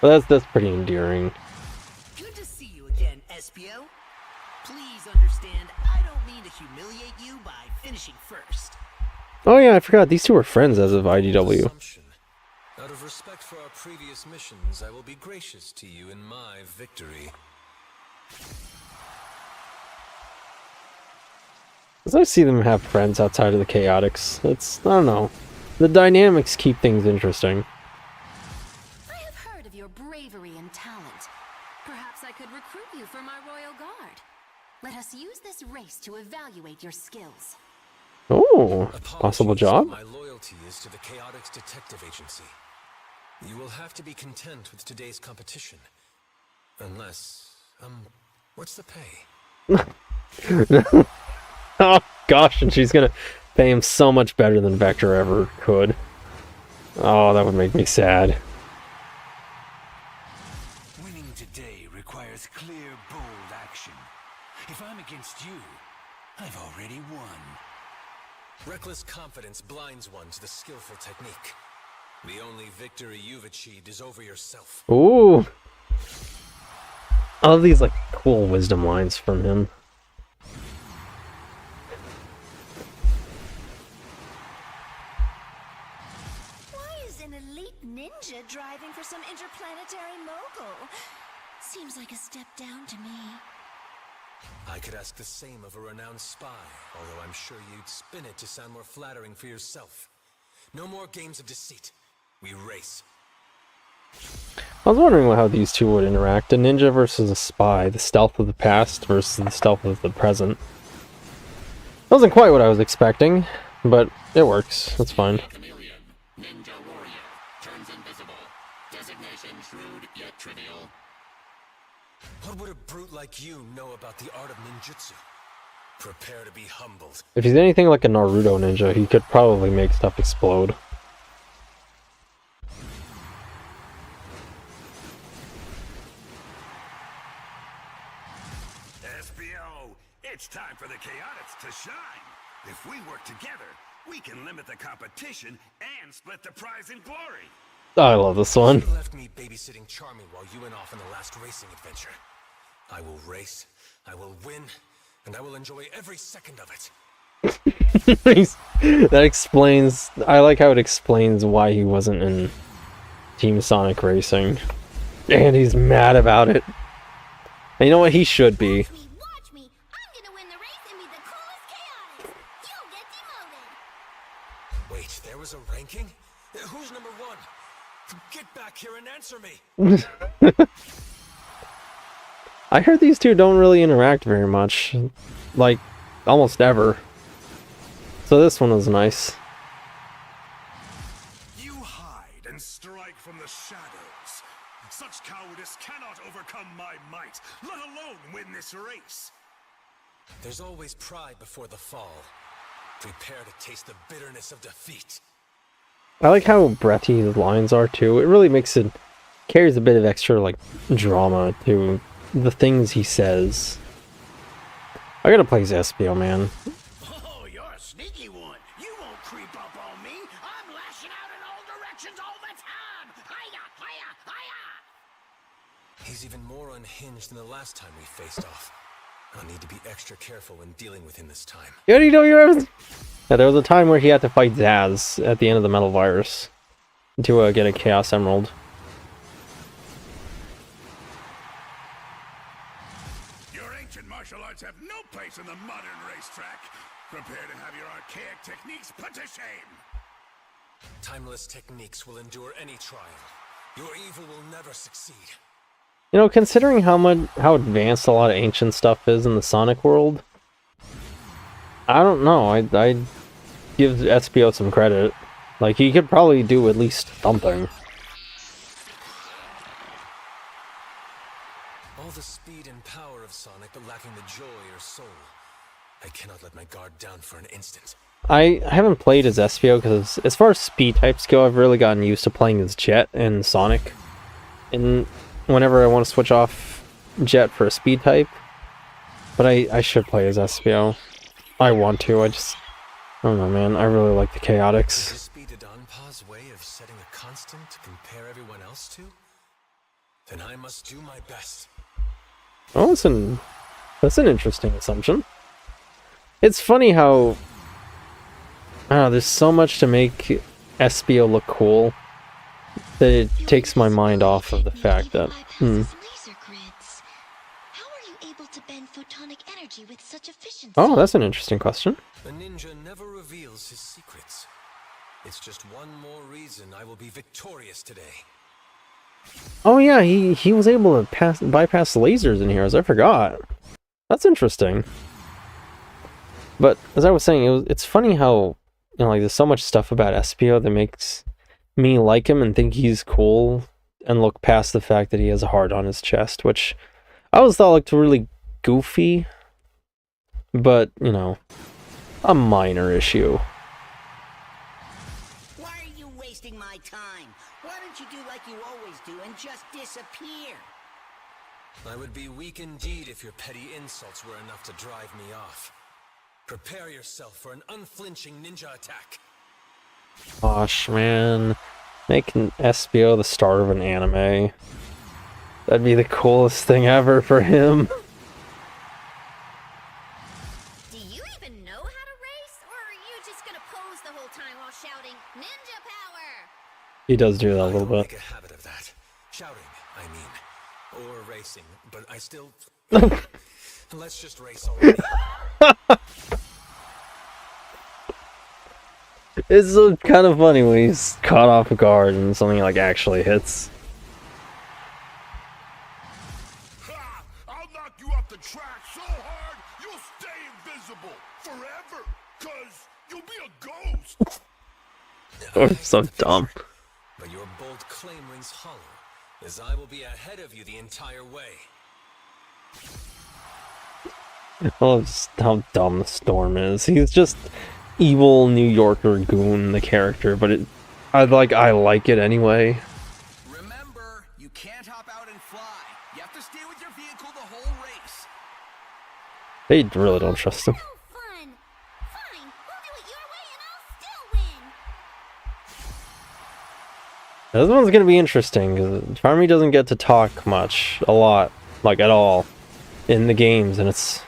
Speaker 1: But that's pretty endearing.
Speaker 7: Good to see you again, Espio. Please understand, I don't mean to humiliate you by finishing first.
Speaker 1: Oh yeah, I forgot. These two are friends as of IDW.
Speaker 6: Assumption. Out of respect for our previous missions, I will be gracious to you in my victory.
Speaker 1: It's nice to see them have friends outside of the Chaotix. It's, I don't know. The dynamics keep things interesting.
Speaker 2: I have heard of your bravery and talent. Perhaps I could recruit you for my royal guard. Let us use this race to evaluate your skills.
Speaker 1: Oh, possible
Speaker 6: Apologies,
Speaker 1: job?
Speaker 6: but my loyalty is to the Chaotix Detective Agency. You will have to be content with today's competition. Unless, what's the pay?
Speaker 1: Oh gosh, and she's gonna pay him so much better than Vector ever could. Oh, that would make me sad.
Speaker 8: Winning today requires clear, bold action. If I'm against you, I've already won.
Speaker 6: Reckless confidence blinds one to the skillful technique. The only victory you've achieved is over yourself.
Speaker 1: Ooh. I love these, like, cool wisdom lines from him.
Speaker 2: Why is an elite ninja driving for some interplanetary mogul? Seems like a step down to me.
Speaker 6: I could ask the same of a renowned spy, although I'm sure you'd spin it to sound more flattering for yourself. No more games of deceit. We race.
Speaker 1: I was wondering how these two would interact. A ninja versus a spy. The stealth of the past versus the stealth of the present. Wasn't quite what I was expecting, but it works. That's fine.
Speaker 5: Chameleon, ninja warrior, turns invisible. Designation shrewd yet trivial.
Speaker 6: What would a brute like you know about the art of ninjutsu? Prepare to be humbled.
Speaker 1: If he's anything like a Naruto ninja, he could probably make stuff explode.
Speaker 8: SBO, it's time for the Chaotix to shine. If we work together, we can limit the competition and split the prize in glory.
Speaker 1: I love this one.
Speaker 6: You left me babysitting Charming while you went off on the last racing adventure. I will race, I will win, and I will enjoy every second of it.
Speaker 1: That explains... I like how it explains why he wasn't in Team Sonic Racing. And he's mad about it. And you know what? He should be.
Speaker 4: Watch me! I'm gonna win the race and be the coolest Chaotix! You'll get demoted!
Speaker 6: Wait, there was a ranking? Who's number one? Get back here and answer me!
Speaker 1: I heard these two don't really interact very much. Like, almost ever. So this one was nice.
Speaker 3: You hide and strike from the shadows. Such cowardice cannot overcome my might, let alone win this race.
Speaker 6: There's always pride before the fall. Prepare to taste the bitterness of defeat.
Speaker 1: I like how breathy his lines are too. It really makes it... carries a bit of extra, like, drama to the things he says. I gotta play Zespio, man.
Speaker 7: Oh, you're a sneaky one. You won't creep up on me. I'm lashing out in all directions all the time. Hiya, hiya, hiya!
Speaker 6: He's even more unhinged than the last time we faced off. I'll need to be extra careful when dealing with him this time.
Speaker 1: Yeah, you know you're... Yeah, there was a time where he had to fight Zaz at the end of the Metal Virus to get a Chaos Emerald.
Speaker 3: Your ancient martial arts have no place in the modern racetrack. Prepare to have your archaic techniques put to shame.
Speaker 6: Timeless techniques will endure any trial. Your evil will never succeed.
Speaker 1: You know, considering how advanced a lot of ancient stuff is in the Sonic world, I don't know. I'd give SPO some credit. Like, he could probably do at least something.
Speaker 6: All the speed and power of Sonic, but lacking the joy or soul. I cannot let my guard down for an instant.
Speaker 1: I haven't played as SPO because as far as speed types go, I've really gotten used to playing as Jet and Sonic. And whenever I want to switch off Jet for a speed type. But I should play as SPO. I want to, I don't know, man. I really like the Chaotix.
Speaker 6: Could this be Dodonpa's way of setting a constant to compare everyone else to? Then I must do my best.
Speaker 1: Oh, that's an interesting assumption. It's funny how... I don't know, there's so much to make SPO look cool that it takes my mind off of the fact that...
Speaker 4: Laser grids. How are you able to bend photonic energy with such efficiency?
Speaker 1: Oh, that's an interesting question.
Speaker 6: A ninja never reveals his secrets. It's just one more reason I will be victorious today.
Speaker 1: Oh yeah, he was able to bypass lasers in Heroes, I forgot. That's interesting. But as I was saying, it's funny how, you know, like there's so much stuff about Espio that makes me like him and think he's cool, and look past the fact that he has a heart on his chest, which I always thought looked really goofy, but, you know, a minor issue.
Speaker 7: Why are you wasting my time? Why don't you do like you always do and just disappear?
Speaker 6: I would be weak indeed if your petty insults were enough to drive me off. Prepare yourself for an unflinching ninja attack.
Speaker 1: Gosh, man. Making Espio the star of an anime. That'd be the coolest thing ever for him.
Speaker 2: Do you even know how to race, or are you just gonna pose the whole time while shouting ninja power?
Speaker 1: He does do that a little
Speaker 6: I don't
Speaker 1: bit.
Speaker 6: make a habit of that. Shouting, I mean. Or racing, but I still... Let's just race already.
Speaker 1: It's kind of funny when he's caught off guard and something like actually hits.
Speaker 3: Ha! I'll knock you off the track so hard you'll stay invisible forever, 'cause you'll be a ghost.
Speaker 1: Oh, so dumb.
Speaker 6: But your bold claim rings hollow, as I will be ahead of you the entire way.
Speaker 1: I love just how dumb the Storm is. He's just evil New Yorker goon, the character, but I like it anyway.
Speaker 7: Remember, you can't hop out and fly. You have to stay with your vehicle the whole race.
Speaker 1: They really don't trust him.
Speaker 4: No fun. Fine, we'll do it your way and I'll still win.
Speaker 1: This one's gonna be interesting, because Charmy doesn't get to talk much, a lot, like at all, in the games, and it's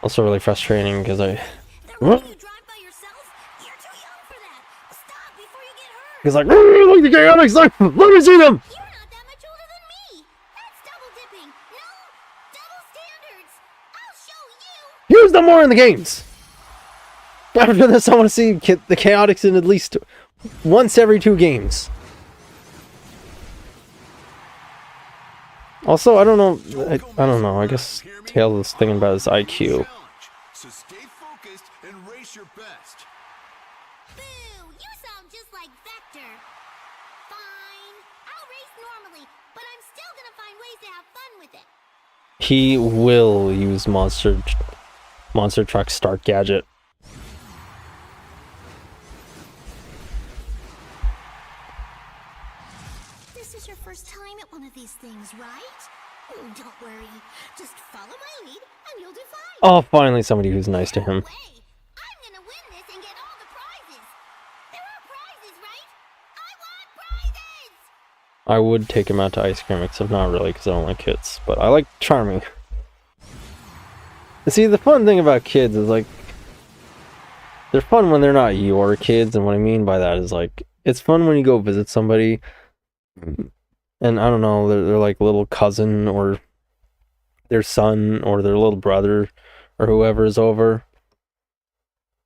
Speaker 1: also really frustrating, because
Speaker 4: They're letting you drive by yourself? You're too young for that. Stop before you get hurt.
Speaker 1: He's like, look, the chaotics, let me see them!
Speaker 4: You're not that much older than me. That's double dipping. No, double standards. I'll show you.
Speaker 1: Use them more in the games! After this, I want to see the chaotics in at least once every 2 games. Also, I don't know, I guess Tails is thinking about his IQ.
Speaker 3: So stay focused and race your best.
Speaker 4: Boo! You sound just like Vector. Fine. I'll race normally, but I'm still gonna find ways to have fun with it.
Speaker 1: He will use Monster Truck Start Gadget.
Speaker 4: This is your first time at one of these things, right? Don't worry. Just follow my lead and you'll do fine.
Speaker 1: Oh, finally somebody who's nice to him.
Speaker 4: Way. I'm gonna win this and get all the prizes. There are prizes, right? I want prizes!
Speaker 1: I would take him out to ice cream, except not really, because I don't like kids. But I like Charmy. And see, the fun thing about kids is, like, they're fun when they're not your kids, and what I mean by that is, like, it's fun when you go visit somebody, and I don't know, they're like little cousin, or their son, or their little brother, or whoever is over.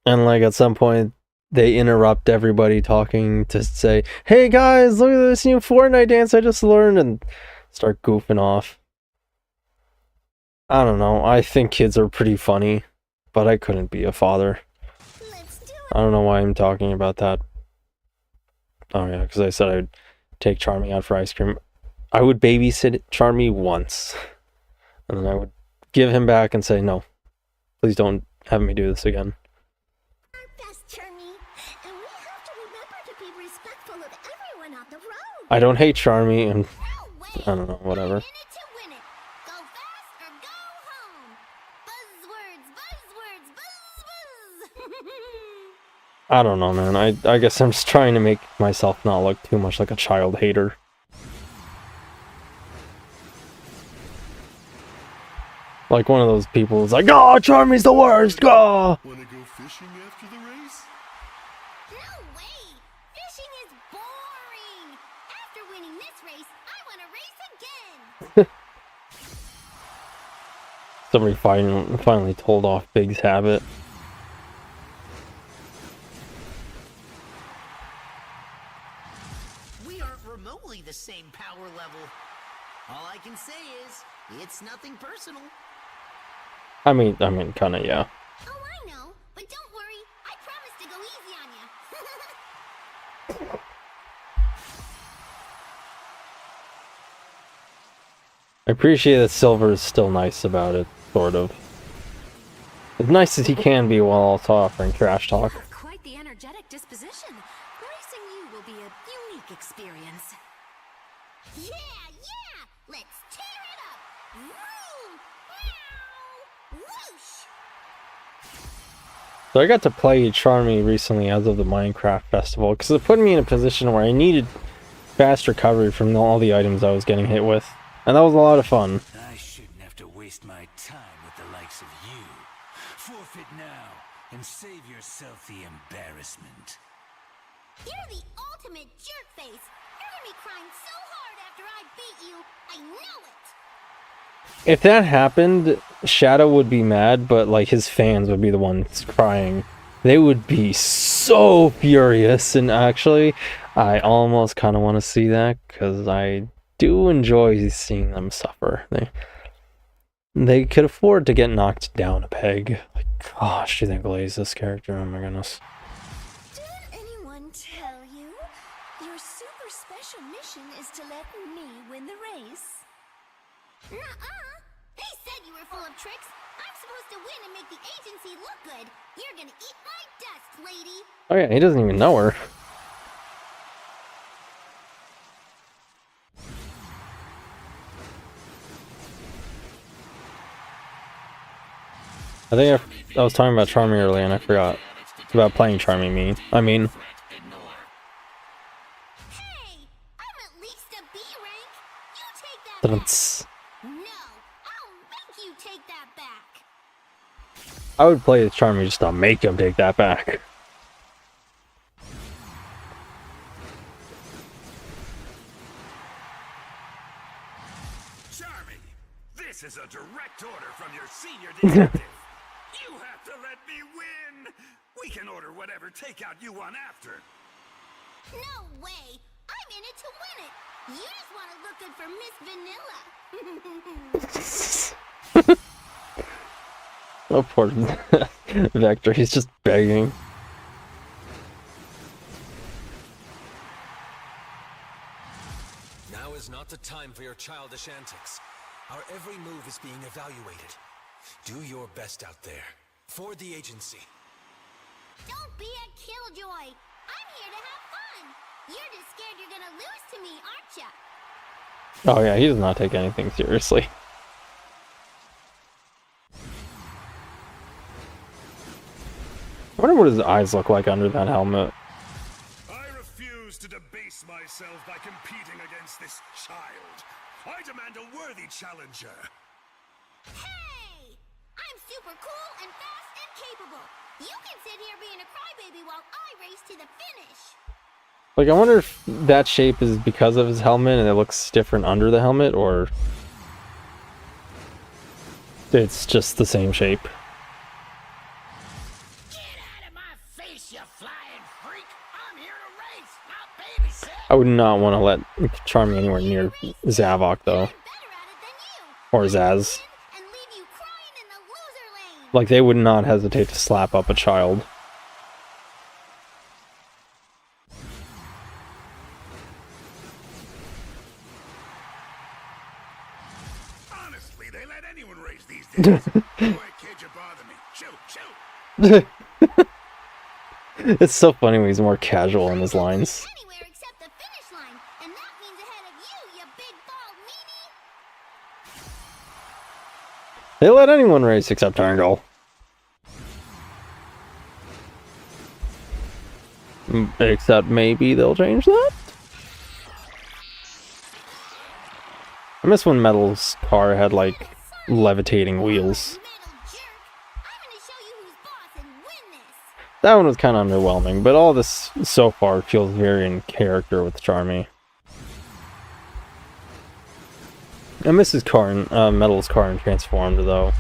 Speaker 1: And, like, at some point, they interrupt everybody talking to say, hey guys, look at this new Fortnite dance I just learned, and start goofing off. I don't know, I think kids are pretty funny, but I couldn't be a father.
Speaker 4: Let's do it.
Speaker 1: I don't know why I'm talking about that. Oh yeah, because I said I'd take Charmy out for ice cream. I would babysit Charmy once, and then I would give him back and say, no, please don't have me do this again.
Speaker 4: Our best, Charmy. And we have to remember to be respectful of everyone on the road.
Speaker 1: I don't hate Charmy, and
Speaker 4: No way.
Speaker 1: I don't know, whatever.
Speaker 4: In it to win it. Go fast or go home. Buzzwords, buzzwords, buzz, buzz.
Speaker 1: I don't know, man. I guess I'm just trying to make myself not look too much like a child hater. Like one of those people who's like, oh, Charmy's the worst, go!
Speaker 3: Wanna go fishing after the race?
Speaker 4: No way. Fishing is boring. After winning this race, I want to race again.
Speaker 1: Somebody finally told off Big's habit.
Speaker 7: We aren't remotely the same power level. All I can say is, it's nothing personal.
Speaker 1: I mean, kind of, yeah.
Speaker 4: Oh, I know, but don't worry. I promise to go easy on ya.
Speaker 1: I appreciate that Silver is still nice about it, sort of. As nice as he can be while also offering trash talk.
Speaker 2: You have quite the energetic disposition. Racing you will be a unique experience.
Speaker 4: Yeah! Let's tear it up! Vroom! Meow! Whoosh!
Speaker 1: So I got to play Charmy recently as of the Minecraft festival, because it put me in a position where I needed fast recovery from all the items I was getting hit with. And that was a lot of fun.
Speaker 8: I shouldn't have to waste my time with the likes of you. Forfeit now, and save yourself the embarrassment.
Speaker 4: You're the ultimate jerk face! You're gonna be crying so hard after I beat you! I know it!
Speaker 1: If that happened, Shadow would be mad, but like his fans would be the ones crying. They would be so furious, and actually, I almost kind of want to see that, because I do enjoy seeing them suffer. They could afford to get knocked down a peg. Like, gosh, do they glaze this character? Oh my goodness.
Speaker 2: Did anyone tell you? Your super special mission is to let me win the race.
Speaker 4: Nuh-uh! They said you were full of tricks! I'm supposed to win and make the agency look good! You're gonna eat my dust, lady!
Speaker 1: Oh yeah, he doesn't even know her. I think I was talking about Charmy earlier and I forgot about playing Charmy me. I mean,
Speaker 4: Hey! I'm at least a B rank! You take that back!
Speaker 1: dun-dun-ts.
Speaker 4: No! I'll make you take that back!
Speaker 1: I would play as Charmy just to make him take that back.
Speaker 8: Charmy, this is a direct order from your senior detective. You have to let me win. We can order whatever takeout you want after.
Speaker 4: No way! I'm in it to win it! You just want to look good for Miss Vanilla!
Speaker 1: Oh, poor Vector, he's just begging.
Speaker 6: Now is not the time for your childish antics. Our every move is being evaluated. Do your best out there. For the agency.
Speaker 4: Don't be a killjoy! I'm here to have fun! You're just scared you're gonna lose to me, aren't ya?
Speaker 1: Oh yeah, he does not take anything seriously. I wonder what his eyes look like under that helmet.
Speaker 3: I refuse to debase myself by competing against this child. I demand a worthy challenger.
Speaker 4: Hey! I'm super cool and fast and capable! You can sit here being a crybaby while I race to the finish!
Speaker 1: Like, I wonder if that shape is because of his helmet and it looks different under the helmet, or it's just the same shape.
Speaker 7: Get out of my face, you flying freak! I'm here to race, not babysit!
Speaker 1: I would not want to let Charmy anywhere near Zavok, though.
Speaker 4: I'm better at it than you!
Speaker 1: Or Zaz.
Speaker 4: And leave you crying in the loser lane!
Speaker 1: Like, they would not hesitate to slap up a child.
Speaker 3: Honestly, they let anyone race these days. Boy, kid, you bother me. Shoot, shoot!
Speaker 1: It's so funny when he's more casual in his lines.
Speaker 4: Anywhere except the finish line, and that means ahead of you, you big bald meanie!
Speaker 1: They let anyone race except Turngle. Except maybe they'll change that? I miss when Metal's car had, like, levitating wheels.
Speaker 4: Metal jerk! I'm gonna show you who's boss and win this!
Speaker 1: That one was kind of underwhelming, but all this so far feels very in character with Charmy. I miss his car, Metal's car in Transformed, though.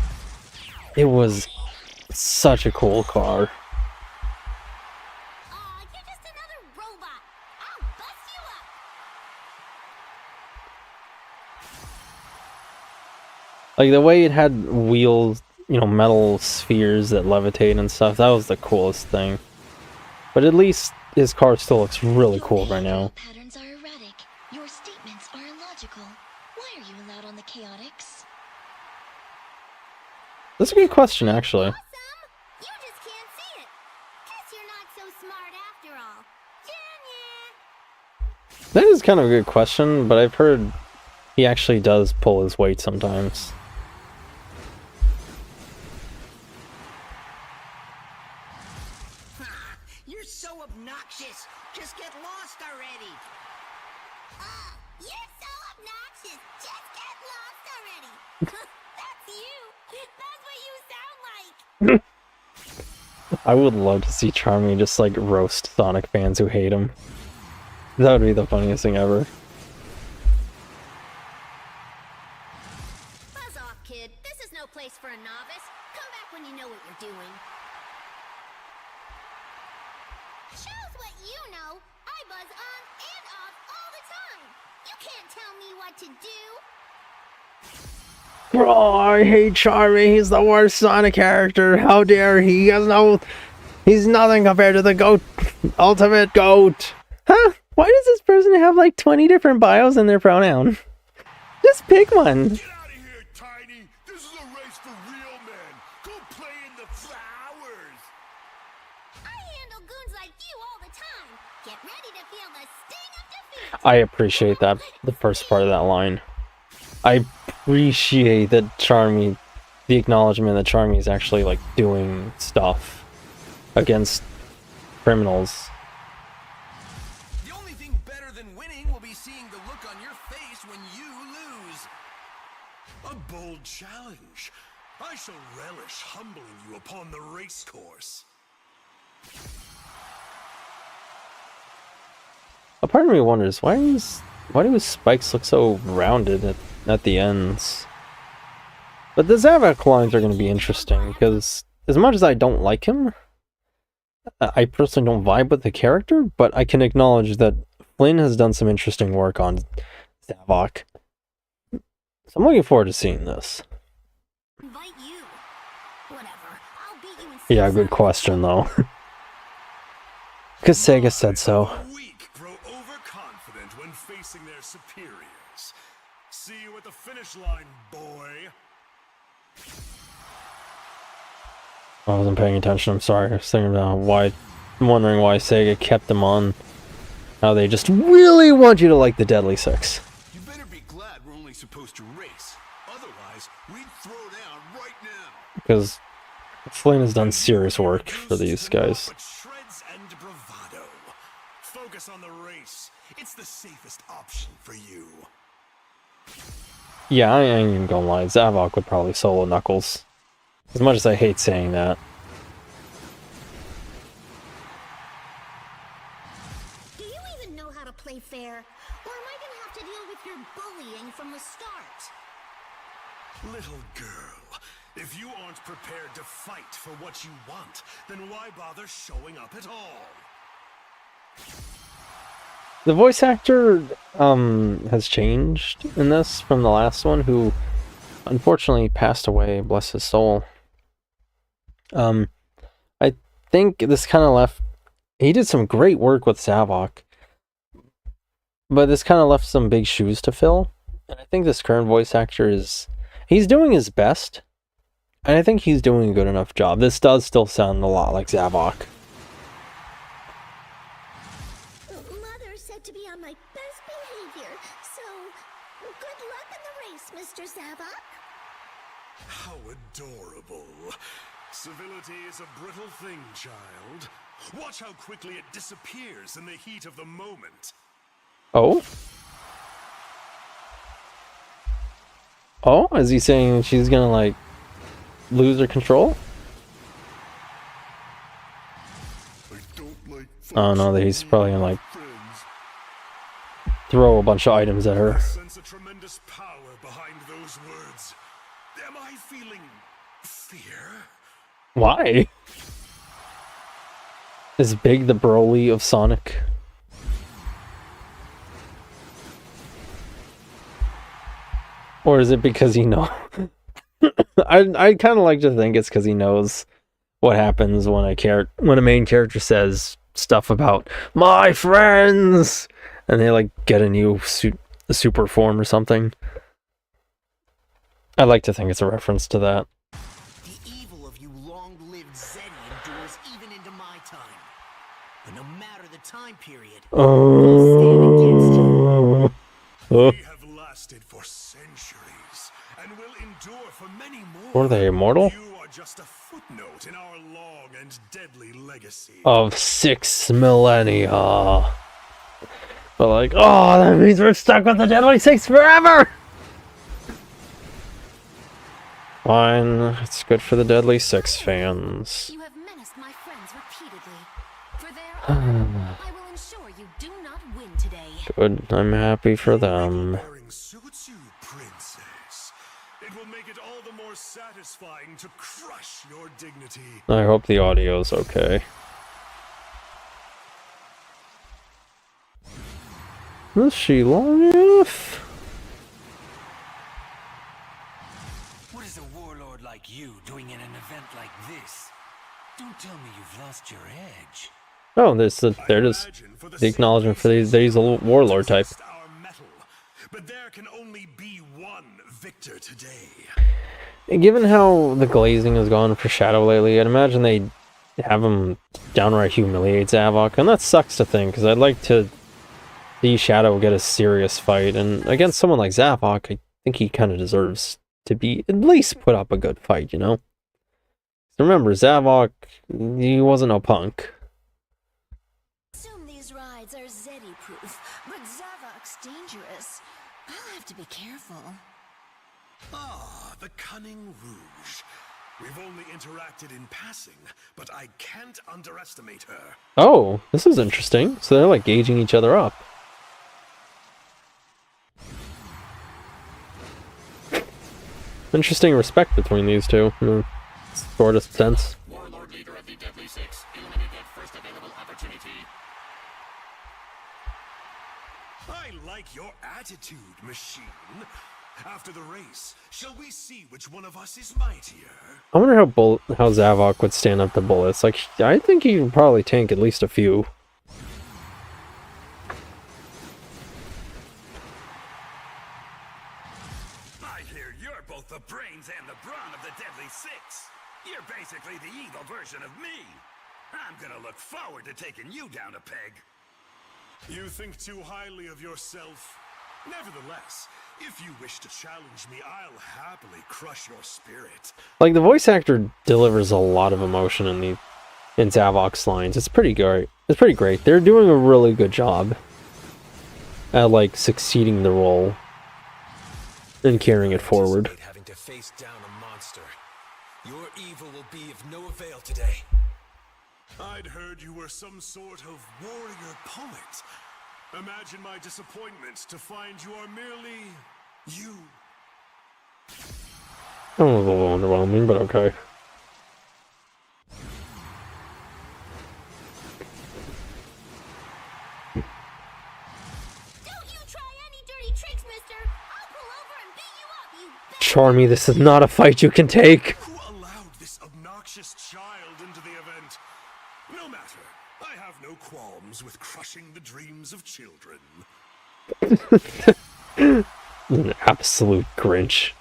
Speaker 1: It was such a cool car.
Speaker 4: Aw, you're just another robot! I'll bust you up!
Speaker 1: Like, the way it had wheels you know, metal spheres that levitate and stuff. That was the coolest thing. But at least his car still looks really cool right now.
Speaker 2: Patterns are erratic. Your statements are illogical. Why are you allowed on the chaotics?
Speaker 1: That's a good question, actually.
Speaker 4: Awesome! You just can't see it. Guess you're not so smart after all. Yeah.
Speaker 1: That is kind of a good question, but I've heard he actually does pull his weight sometimes.
Speaker 7: You're so obnoxious. Just get lost already.
Speaker 4: You're so obnoxious. Just get lost already. That's you. That's what you sound like.
Speaker 1: I would love to see Charmy just like roast Sonic fans who hate him. That would be the funniest thing ever.
Speaker 4: Buzz off, kid. This is no place for a novice. Come back when you know what you're doing. Show's what you know. I buzz on and off all the time. You can't tell me what to do.
Speaker 1: Oh, I hate Charmy. He's the worst Sonic character. How dare he? He's nothing compared to the GOAT. Ultimate GOAT. Huh? Why does this person have like 20 different bios in their pronoun? Just pick one.
Speaker 3: Get out of here, Tiny! This is a race for real men! Go play in the flowers!
Speaker 4: I handle goons like you all the time. Get ready to feel the sting of defeat.
Speaker 1: I appreciate that, the first part of that line. I appreciate that Charmy, the acknowledgement that Charmy is actually like doing stuff against criminals.
Speaker 6: The only thing better than winning will be seeing the look on your face when you lose.
Speaker 3: A bold challenge. I shall relish humbling you upon the race course.
Speaker 1: A part of me wonders why do his spikes look so rounded at the ends? But the Zavok lines are going to be interesting because as much as I don't like him, I personally don't vibe with the character, but I can acknowledge that Flynn has done some interesting work on Zavok. So I'm looking forward to seeing this.
Speaker 4: Invite you. Whatever. I'll beat you in
Speaker 1: Yeah, good question though. Because Sega said so.
Speaker 3: The weak grow overconfident when facing their superiors. See you at the finish line, boy.
Speaker 1: I wasn't paying attention, I'm sorry. I was thinking about wondering why Sega kept them on. How they just really want you to like the Deadly Six.
Speaker 3: You better be glad we're only supposed to race. Otherwise, we'd throw down right now.
Speaker 1: Because Flynn has done serious work for these guys.
Speaker 3: But shreds and bravado. Focus on the race. It's the safest option for you.
Speaker 1: Yeah, I ain't even gonna lie, Zavok would probably solo Knuckles. As much as I hate saying that.
Speaker 4: Do you even know how to play fair? Or am I gonna have to deal with your bullying from the start?
Speaker 3: Little girl, if you aren't prepared to fight for what you want, then why bother showing up at all?
Speaker 1: The voice actor has changed in this from the last one, who unfortunately passed away, bless his soul. I think this kind of left... He did some great work with Zavok, but this kind of left some big shoes to fill. And I think this current voice actor is... He's doing his best, and I think he's doing a good enough job. This does still sound a lot like Zavok.
Speaker 4: Mother said to be on my best behavior, so good luck in the race, Mr. Zavok.
Speaker 3: How adorable. Civility is a brittle thing, child. Watch how quickly it disappears in the heat of the moment.
Speaker 1: Oh? Oh? Is he saying she's gonna, like, lose her control?
Speaker 3: I don't like
Speaker 1: Oh no, he's probably gonna, like,
Speaker 3: friends.
Speaker 1: throw a bunch of items at her.
Speaker 3: I sense a tremendous power behind those words. Am I feeling fear?
Speaker 1: Why? Is Big the Broly of Sonic? Or is it because you know... I kind of like to think it's because he knows what happens when a main character says stuff about my friends, and they like get a new super form or something. I like to think it's a reference to that.
Speaker 7: The evil of you long-lived Zeddy endures even into my time. But no matter the time period,
Speaker 3: We have lasted for centuries and will endure for many more.
Speaker 1: Were they immortal?
Speaker 3: You are just a footnote in our long and deadly legacy.
Speaker 1: Of 6 millennia. But like, oh, that means we're stuck with the Deadly Six forever! Fine, it's good for the Deadly Six fans.
Speaker 2: You have menaced my friends repeatedly. For their honor, I will ensure you do not win today.
Speaker 1: Good, I'm happy for them.
Speaker 3: Wearing suits you, princess. It will make it all the more satisfying to crush your dignity.
Speaker 1: I hope the audio's okay. Is she long enough?
Speaker 6: What is a warlord like you doing in an event like this? Don't tell me you've lost your edge.
Speaker 1: Oh, there's the acknowledgement for these. He's a warlord type.
Speaker 3: Our metal, but there can only be one victor today.
Speaker 1: And given how the glazing has gone for Shadow lately, I'd imagine they have him downright humiliate Zavok, and that sucks to think, because I'd like to see Shadow get a serious fight, and against someone like Zavok, I think he kind of deserves to be at least put up a good fight, you know? Remember, Zavok, he wasn't no punk.
Speaker 2: Assume these rides are Zeddy-proof, but Zavok's dangerous. I'll have to be careful.
Speaker 3: Ah, the cunning rouge. We've only interacted in passing, but I can't underestimate her.
Speaker 1: Oh, this is interesting. So they're like gauging each other up. Interesting respect between these two, in a sort of sense.
Speaker 5: Warlord leader of the Deadly Six, eliminate that first available opportunity.
Speaker 3: I like your attitude, machine. After the race, shall we see which one of us is mightier?
Speaker 1: I wonder how Zavok would stand up to bullets. Like, I think he would probably tank at least a few.
Speaker 8: I hear you're both the brains and the brawn of the Deadly Six. You're basically the evil version of me. I'm gonna look forward to taking you down a peg.
Speaker 3: You think too highly of yourself. Nevertheless, if you wish to challenge me, I'll happily crush your spirit.
Speaker 1: Like, the voice actor delivers a lot of emotion in Zavok's lines. It's pretty great. It's pretty great. They're doing a really good job at, like, succeeding the role and carrying it forward.
Speaker 6: Having to face down a monster. Your evil will be of no avail today.
Speaker 3: I'd heard you were some sort of warrior poet. Imagine my disappointment to find you are merely you.
Speaker 1: That was a little underwhelming, but okay.
Speaker 4: Don't you try any dirty tricks, mister! I'll pull over and beat you up, you bastard!
Speaker 1: Charmy, this is not a fight you can take.
Speaker 3: Who allowed this obnoxious child into the event? No matter. I have no qualms with crushing the dreams of children.
Speaker 1: An absolute Grinch.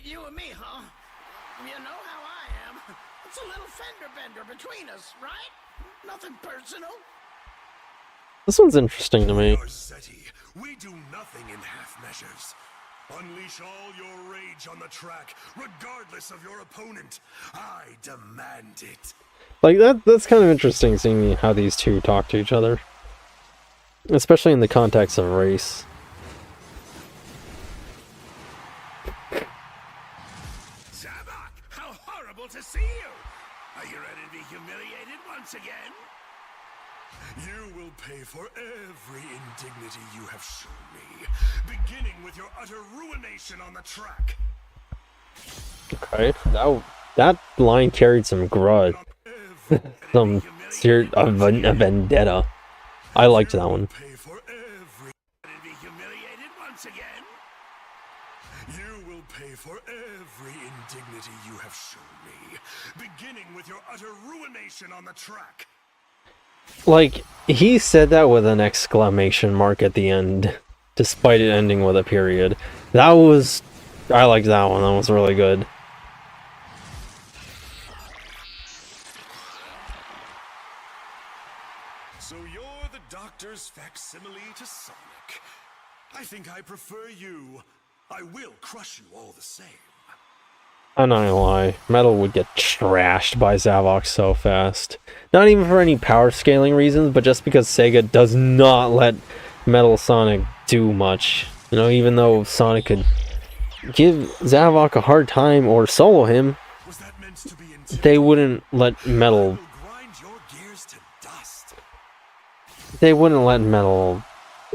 Speaker 7: You and me, huh? You know how I am. It's a little fender bender between us, right? Nothing personal.
Speaker 1: This one's interesting to me.
Speaker 3: Zeddy, we do nothing in half measures. Unleash all your rage on the track, regardless of your opponent. I demand it.
Speaker 1: Like, that's kind of interesting, seeing how these two talk to each other. Especially in the context of race.
Speaker 8: Zavok, how horrible to see you! Are you ready to be humiliated once again?
Speaker 3: You will pay for every indignity you have shown me, beginning with your utter ruination on the track.
Speaker 1: Okay, that line carried some grudge. A vendetta. I liked that one.
Speaker 3: Pay for every.
Speaker 8: Be humiliated once again?
Speaker 3: You will pay for every indignity you have shown me, beginning with your utter ruination on the track.
Speaker 1: Like, he said that with an exclamation mark at the end, despite it ending with a period. That was... I liked that one. That was really good.
Speaker 3: So you're the Doctor's facsimile to Sonic. I think I prefer you. I will crush you all the same.
Speaker 1: I'm not gonna lie, Metal would get trashed by Zavok so fast. Not even for any power scaling reasons, but just because Sega does not let Metal Sonic do much. You know, even though Sonic could give Zavok a hard time or solo him,
Speaker 3: Was that meant to be intended?
Speaker 1: they wouldn't let
Speaker 3: I
Speaker 1: Metal...
Speaker 3: will grind your gears to dust.
Speaker 1: They wouldn't let Metal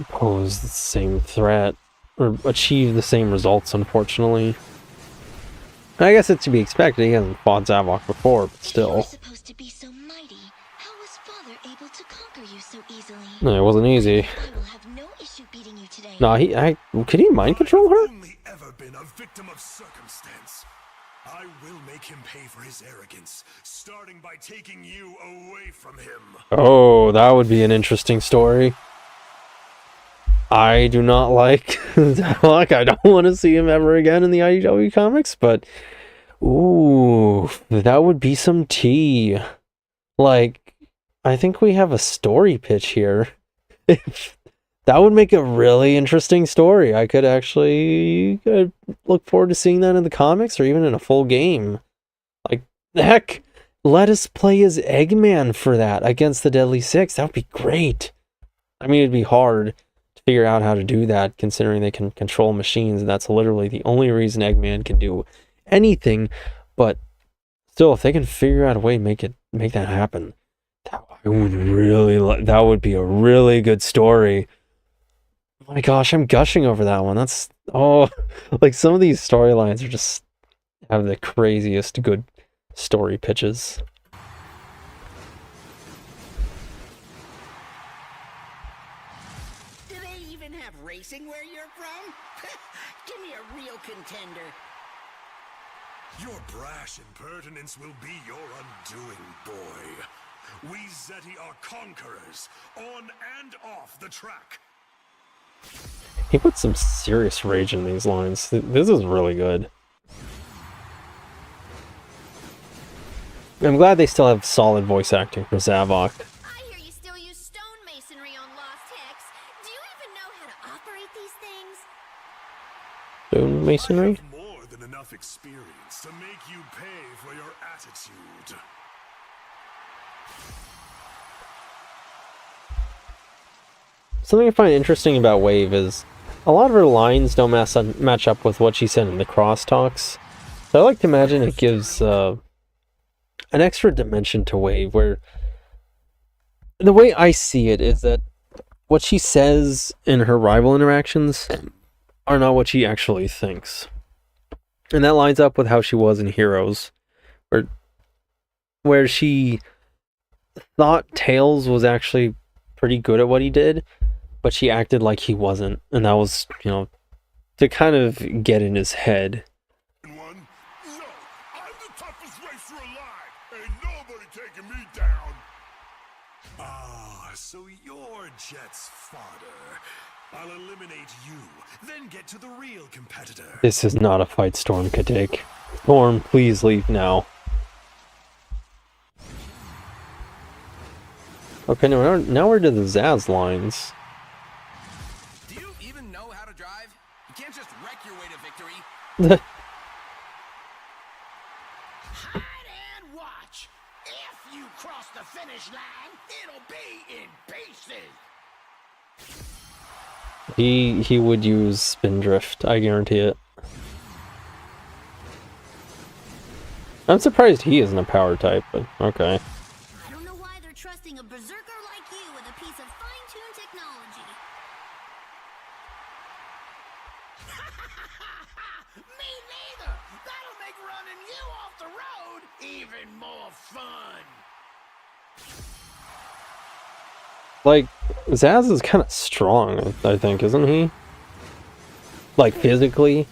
Speaker 1: pose the same threat, or achieve the same results, unfortunately. I guess it's to be expected, he hasn't fought Zavok before, but
Speaker 4: You
Speaker 1: still.
Speaker 4: were supposed to be so mighty. How was Father able to conquer you so easily?
Speaker 1: No, it wasn't easy.
Speaker 4: I will have no issue beating you today.
Speaker 1: Nah, could he mind control her?
Speaker 3: I've only ever been a victim of circumstance. I will make him pay for his arrogance, starting by taking you away from him.
Speaker 1: Oh, that would be an interesting story. I do not like Zavok. I don't want to see him ever again in the IDW comics, but ooh, that would be some tea. Like, I think we have a story pitch here. That would make a really interesting story. I could actually look forward to seeing that in the comics or even in a full game. Like, heck, let us play as Eggman for that against the Deadly Six. That would be great. I mean, it'd be hard to figure out how to do that, considering they can control machines, and that's literally the only reason Eggman can do anything. But still, if they can figure out a way to make that happen, that would be a really good story. Oh my gosh, I'm gushing over that one. That's like some of these storylines are just have the craziest good story pitches.
Speaker 7: Do they even have racing where you're from? Give me a real contender.
Speaker 3: Your brash impertinence will be your undoing, boy. We Zeti are conquerors, on and off the track.
Speaker 1: He put some serious rage in these lines. This is really good. I'm glad they still have solid voice acting for Zavok.
Speaker 4: I hear you still use stonemasonry on Lost Hex. Do you even know how to operate these things?
Speaker 1: Stone masonry?
Speaker 3: I have more than enough experience to make you pay for your attitude.
Speaker 1: Something I find interesting about Wave is a lot of her lines don't match up with what she said in the crosstalks. So I like to imagine it gives an extra dimension to Wave, where the way I see it is that what she says in her rival interactions are not what she actually thinks. And that lines up with how she was in Heroes, where she thought Tails was actually pretty good at what he did, but she acted like he wasn't, and that was, to kind of get in his head.
Speaker 3: One? No, I'm the toughest racer alive. Ain't nobody taking me down. Ah, so you're Jet's fodder. I'll eliminate you, then get to the real competitor.
Speaker 1: This is not a fight Storm could take. Storm, please leave now. Okay, now we're to the Zaz lines.
Speaker 9: Do you even know how to drive? You can't just wreck your way to victory.
Speaker 7: Hide and watch. If you cross the finish line, it'll be in pieces.
Speaker 1: He would use Spindrift, I guarantee it. I'm surprised he isn't a power type, but okay.
Speaker 4: I don't know why they're trusting a berserker like you with a piece of fine-tuned technology.
Speaker 7: Me neither. That'll make running you off the road even more fun.
Speaker 1: Like, Zaz is kind of strong, I think, isn't he? Like, physically.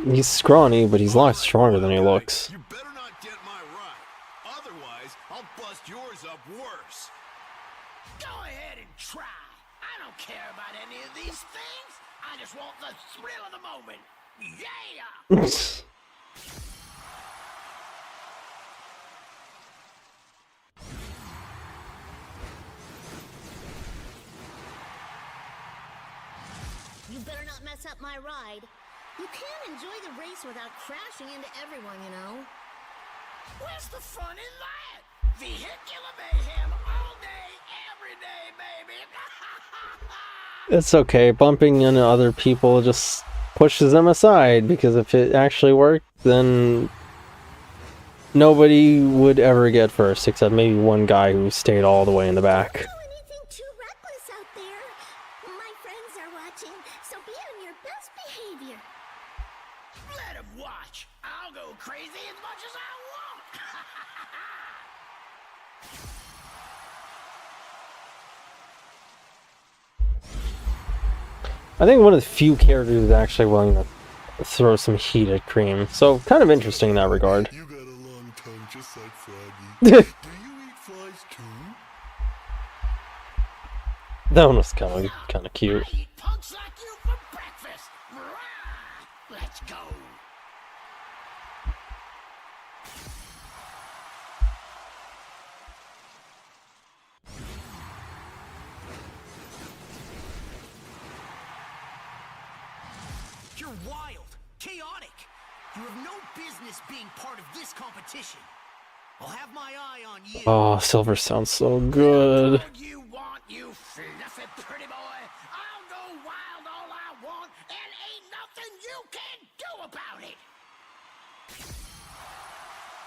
Speaker 1: He's scrawny, but he's a lot stronger than he looks.
Speaker 3: You better not get my ride. Otherwise, I'll bust yours up worse.
Speaker 7: Go ahead and try. I don't care about any of these things. I just want the thrill of the moment. Yeah!
Speaker 4: You better not mess up my ride. You can't enjoy the race without crashing into everyone, you know.
Speaker 7: Where's the fun in that? Vehicular mayhem all day, every day, baby.
Speaker 1: It's okay, bumping into other people just pushes them aside, because if it actually worked, then nobody would ever get first, except maybe one guy who stayed all the way in the back.
Speaker 4: Don't do anything too reckless out there. My friends are watching, so be on your best behavior.
Speaker 7: Let him watch. I'll go crazy as much as I want.
Speaker 1: I think one of the few characters is actually willing to throw some heat at Cream, so kind of interesting in that regard.
Speaker 3: You got a long tongue just like Froggy. Do you eat flies too?
Speaker 1: That one was kind of cute.
Speaker 7: I eat punks like you for breakfast. Rah! Let's go. You're wild, chaotic. You have no business being part of this competition. I'll have my eye on you.
Speaker 1: Oh, Silver sounds so good.
Speaker 7: You want, you fluffy pretty boy. I'll go wild all I want, and ain't nothing you can do about it.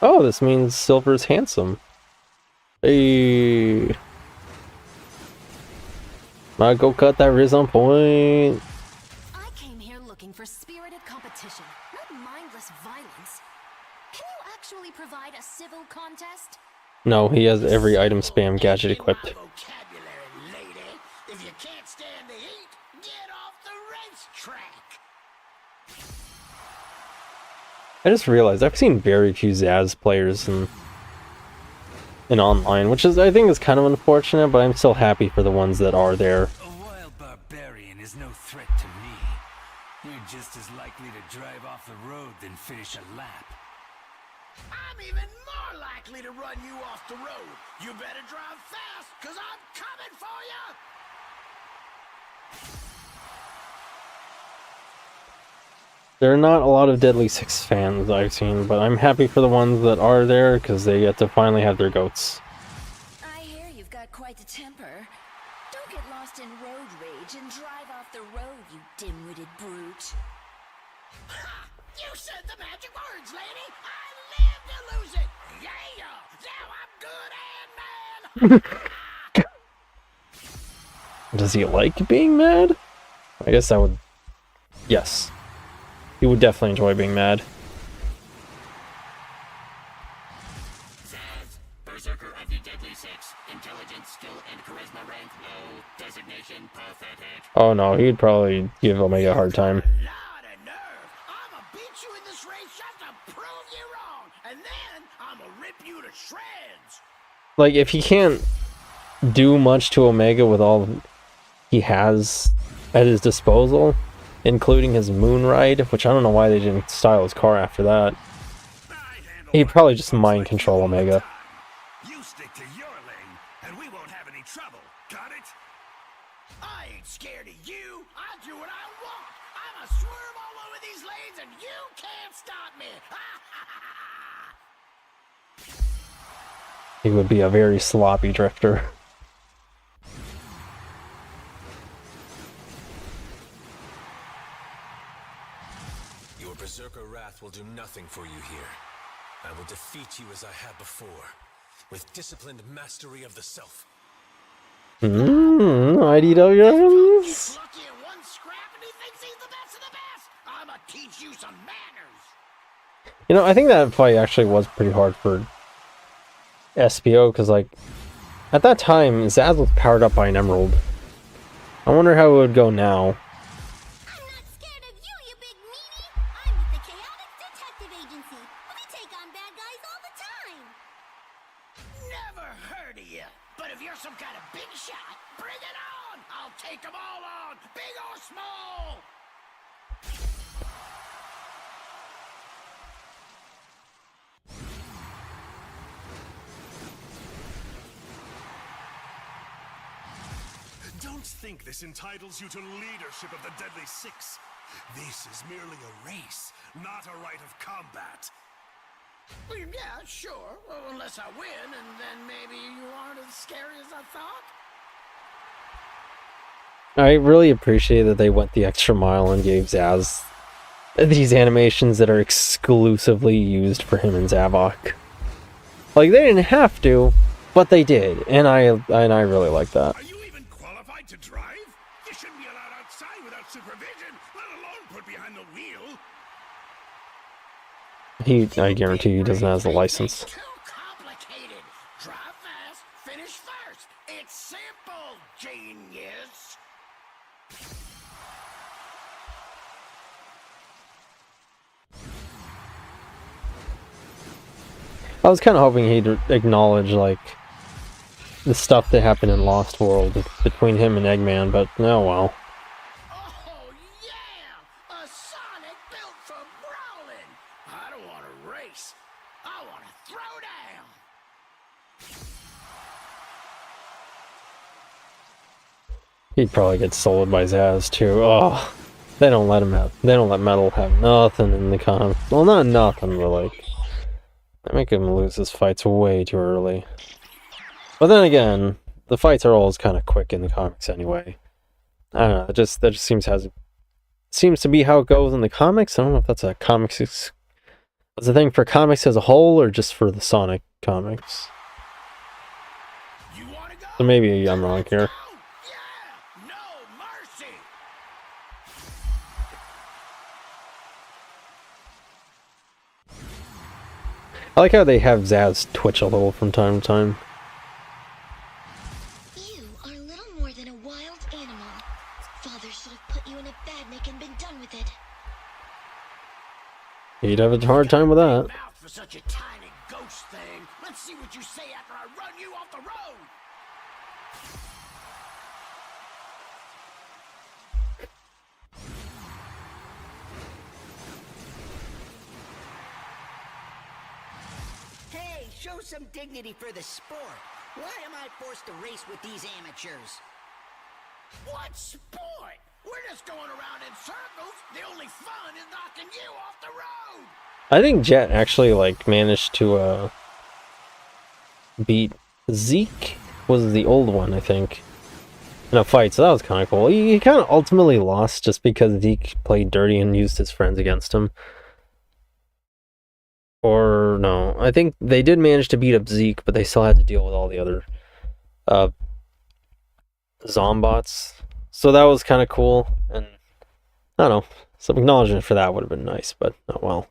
Speaker 1: Oh, this means Silver's handsome. Hey. Might go cut that Riz on point.
Speaker 2: I came here looking for spirited competition, not mindless violence. Can you actually provide a civil contest?
Speaker 1: No, he has every item spam gadget equipped.
Speaker 7: Vocabulary, lady. If you can't stand the heat, get off the racetrack.
Speaker 1: I just realized I've seen very few Zaz players in online, which is, I think, is kind of unfortunate, but I'm still happy for the ones that are there.
Speaker 6: A wild barbarian is no threat to me. You're just as likely to drive off the road than finish a lap.
Speaker 7: I'm even more likely to run you off the road. You better drive fast, cause I'm coming for you.
Speaker 1: There are not a lot of Deadly Six fans I've seen, but I'm happy for the ones that are there, because they get to finally have their goats.
Speaker 2: I hear you've got quite the temper. Don't get lost in road rage and drive off the road, you dim-witted brute.
Speaker 7: Ha! You said the magic words, lady. I live to lose it. Yeah! Now I'm good and mad.
Speaker 1: Does he like being mad? I guess that would... Yes. He would definitely enjoy being mad.
Speaker 5: Zaz, Berserker of the Deadly Six. Intelligence, skill, and charisma rank low. Designation pathetic.
Speaker 1: Oh no, he'd probably give Omega a hard time.
Speaker 7: Lot of nerve. I'ma beat you in this race just to prove you wrong, and then I'ma rip you to shreds.
Speaker 1: Like, if he can't do much to Omega with all he has at his disposal, including his moon ride, which I don't know why they didn't style his car after that, he'd probably just mind control Omega.
Speaker 8: You stick to your lane, and we won't have any trouble. Got it?
Speaker 7: I ain't scared of you. I'll do what I want. I'ma swerve all over these lanes, and you can't stop me.
Speaker 1: He would be a very sloppy drifter.
Speaker 6: Your Berserker wrath will do nothing for you here. I will defeat you as I have before, with disciplined mastery of the self.
Speaker 1: IDWs?
Speaker 7: Lucky in one scrap, and he thinks he's the best of the best. I'ma teach you some manners.
Speaker 1: You know, I think that fight actually was pretty hard for SPO, because, like, At that time, Zaz was powered up by an emerald. I wonder how it would go now.
Speaker 4: I'm not scared of you, you big meanie! I'm with the Chaotic Detective Agency. We take on bad guys all the time!
Speaker 7: Never heard of you. But if you're some kind of big shot, bring it on! I'll take them all on, big or small!
Speaker 3: Don't think this entitles you to leadership of the Deadly Six. This is merely a race, not a rite of combat.
Speaker 7: Well, yeah, sure. Well, unless I win, and then maybe you aren't as scary as I thought.
Speaker 1: I really appreciate that they went the extra mile and gave Zaz these animations that are exclusively used for him and Zavok. Like, they didn't have to, but they did, and I really like that.
Speaker 3: Are you even qualified to drive? You shouldn't be allowed outside without supervision, let alone put behind the wheel.
Speaker 1: I guarantee he doesn't have the license.
Speaker 7: Too complicated. Drive fast, finish first. It's simple, genius.
Speaker 1: I was kind of hoping he'd acknowledge, like, the stuff that happened in Lost World between him and Eggman, but oh well.
Speaker 7: Oh, yeah! A Sonic built for brawling! I don't want to race. I want to throw down!
Speaker 1: He'd probably get sold by Zaz, too. Oh, they don't let Metal have nothing in the comics. Well, not nothing, but, like, they make him lose his fights way too early. But then again, the fights are always kind of quick in the comics anyway. I don't know, that just seems to be how it goes in the comics. I don't know if that's a that's a thing for comics as a whole or just for the Sonic comics.
Speaker 7: You wanna go?
Speaker 1: So maybe I'm wrong here.
Speaker 7: Yeah! No mercy!
Speaker 1: I like how they have Zaz twitch a little from time to time.
Speaker 4: You are little more than a wild animal. Father should have put you in a badnik and been done with it.
Speaker 1: He'd have a hard time with that.
Speaker 7: Mouth for such a tiny ghost thing. Let's see what you say after I run you off the road. Hey, show some dignity for the sport. Why am I forced to race with these amateurs? What sport? We're just going around in circles. The only fun is knocking you off the road.
Speaker 1: I think Jet actually, like, managed to beat Zeke, was the old one, I think, in a fight, so that was kind of cool. He kind of ultimately lost just because Zeke played dirty and used his friends against him. Or, no, I think they did manage to beat up Zeke, but they still had to deal with all the other Zombots. So that was kind of cool, and I don't know, some acknowledgement for that would have been nice, but oh well.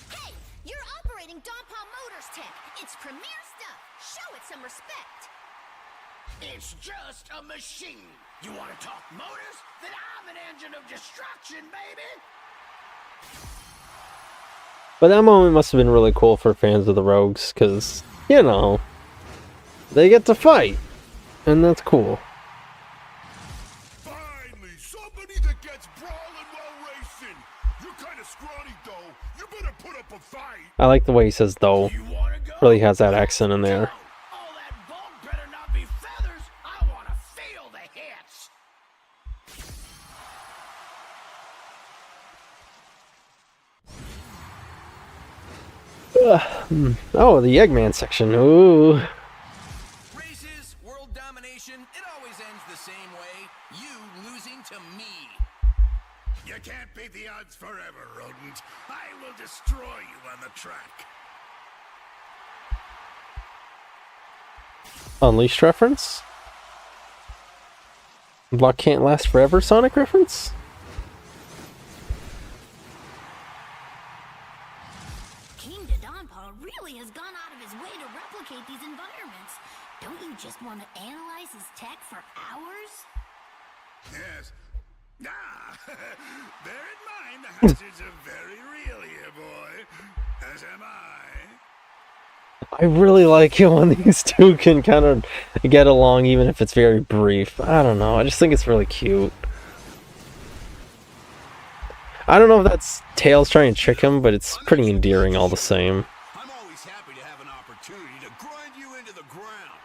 Speaker 4: Hey, you're operating Donpa Motors Tech. It's premier stuff. Show it some respect.
Speaker 7: It's just a machine. You want to talk motors? Then I'm an engine of destruction, baby.
Speaker 1: But that moment must have been really cool for fans of the Rogues, because, you know, they get to fight, and that's cool.
Speaker 3: Finally, somebody that gets brawling while racing. You're kind of scrawny, though. You better put up a fight.
Speaker 1: I like the way he says though.
Speaker 7: You want to go?
Speaker 1: Really has that accent in there.
Speaker 7: All that bulk better not be feathers. I want to feel the hits.
Speaker 1: Oh, the Eggman section. Ooh.
Speaker 9: Races, world domination, it always ends the same way. You losing to me.
Speaker 3: You can't beat the odds forever, rodent. I will destroy you on the track.
Speaker 1: Unleashed reference? Block can't last forever Sonic reference?
Speaker 4: Can you King Dodonpaw really has gone out of his way to replicate these environments. Don't you just want to analyze his tech for hours?
Speaker 3: Yes. Ah, bear in mind the hazards are very real here, boy. As am I.
Speaker 1: I really like it when these two can kind of get along, even if it's very brief. I don't know. I just think it's really cute. I don't know if that's Tails trying to trick him, but it's pretty endearing all the same.
Speaker 3: I'm always happy to have an opportunity to grind you into the ground.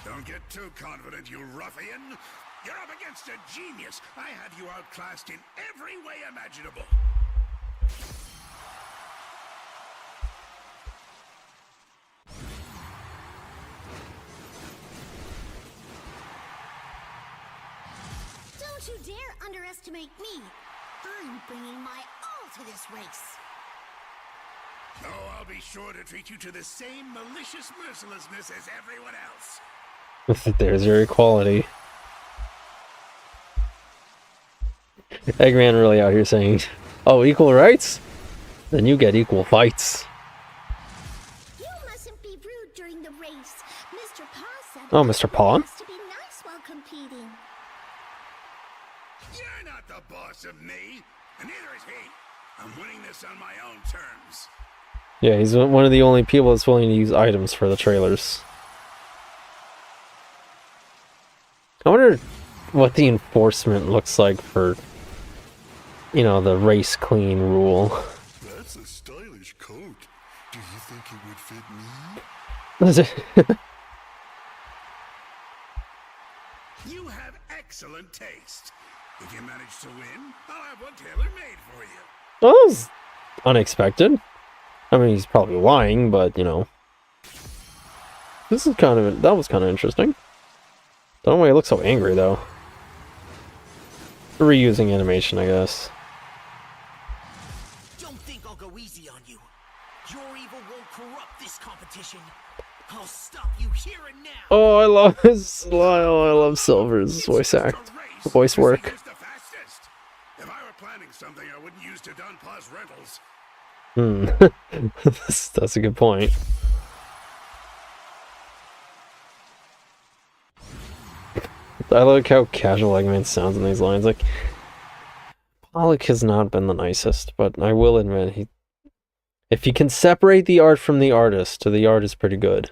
Speaker 3: Don't get too confident, you ruffian. You're up against a genius. I have you outclassed in every way imaginable.
Speaker 4: Don't you dare underestimate me. I'm bringing my all to this race.
Speaker 3: Oh, I'll be sure to treat you to the same malicious mercilessness as everyone else.
Speaker 1: There's your equality. Eggman really out here saying, oh, equal rights? Then you get equal fights.
Speaker 4: You mustn't be rude during the race. Mr. Paw said
Speaker 1: Oh, Mr. Paw?
Speaker 4: has to be nice while competing.
Speaker 3: You're not the boss of me, and neither is he. I'm winning this on my own terms.
Speaker 1: Yeah, he's one of the only people that's willing to use items for the trailers. I wonder what the enforcement looks like for, you know, the race clean rule.
Speaker 3: That's a stylish coat. Do you think it would fit me? You have excellent taste. If you manage to win, I'll have one tailor-made for you.
Speaker 1: Well, that was unexpected. I mean, he's probably lying, but, you know. This is kind of, that was kind of interesting. Don't know why he looks so angry, though. Reusing animation, I guess.
Speaker 7: Don't think I'll go easy on you. Your evil won't corrupt this competition. I'll stop you here and now.
Speaker 1: Oh, I love his smile. I love Silver's voice voice work.
Speaker 3: If I were planning something, I wouldn't use Dodonpaw's rentals.
Speaker 1: That's a good point. I like how casual Eggman sounds in these lines. Like, Pollock has not been the nicest, but I will admit, if you can separate the art from the artist, the art is pretty good.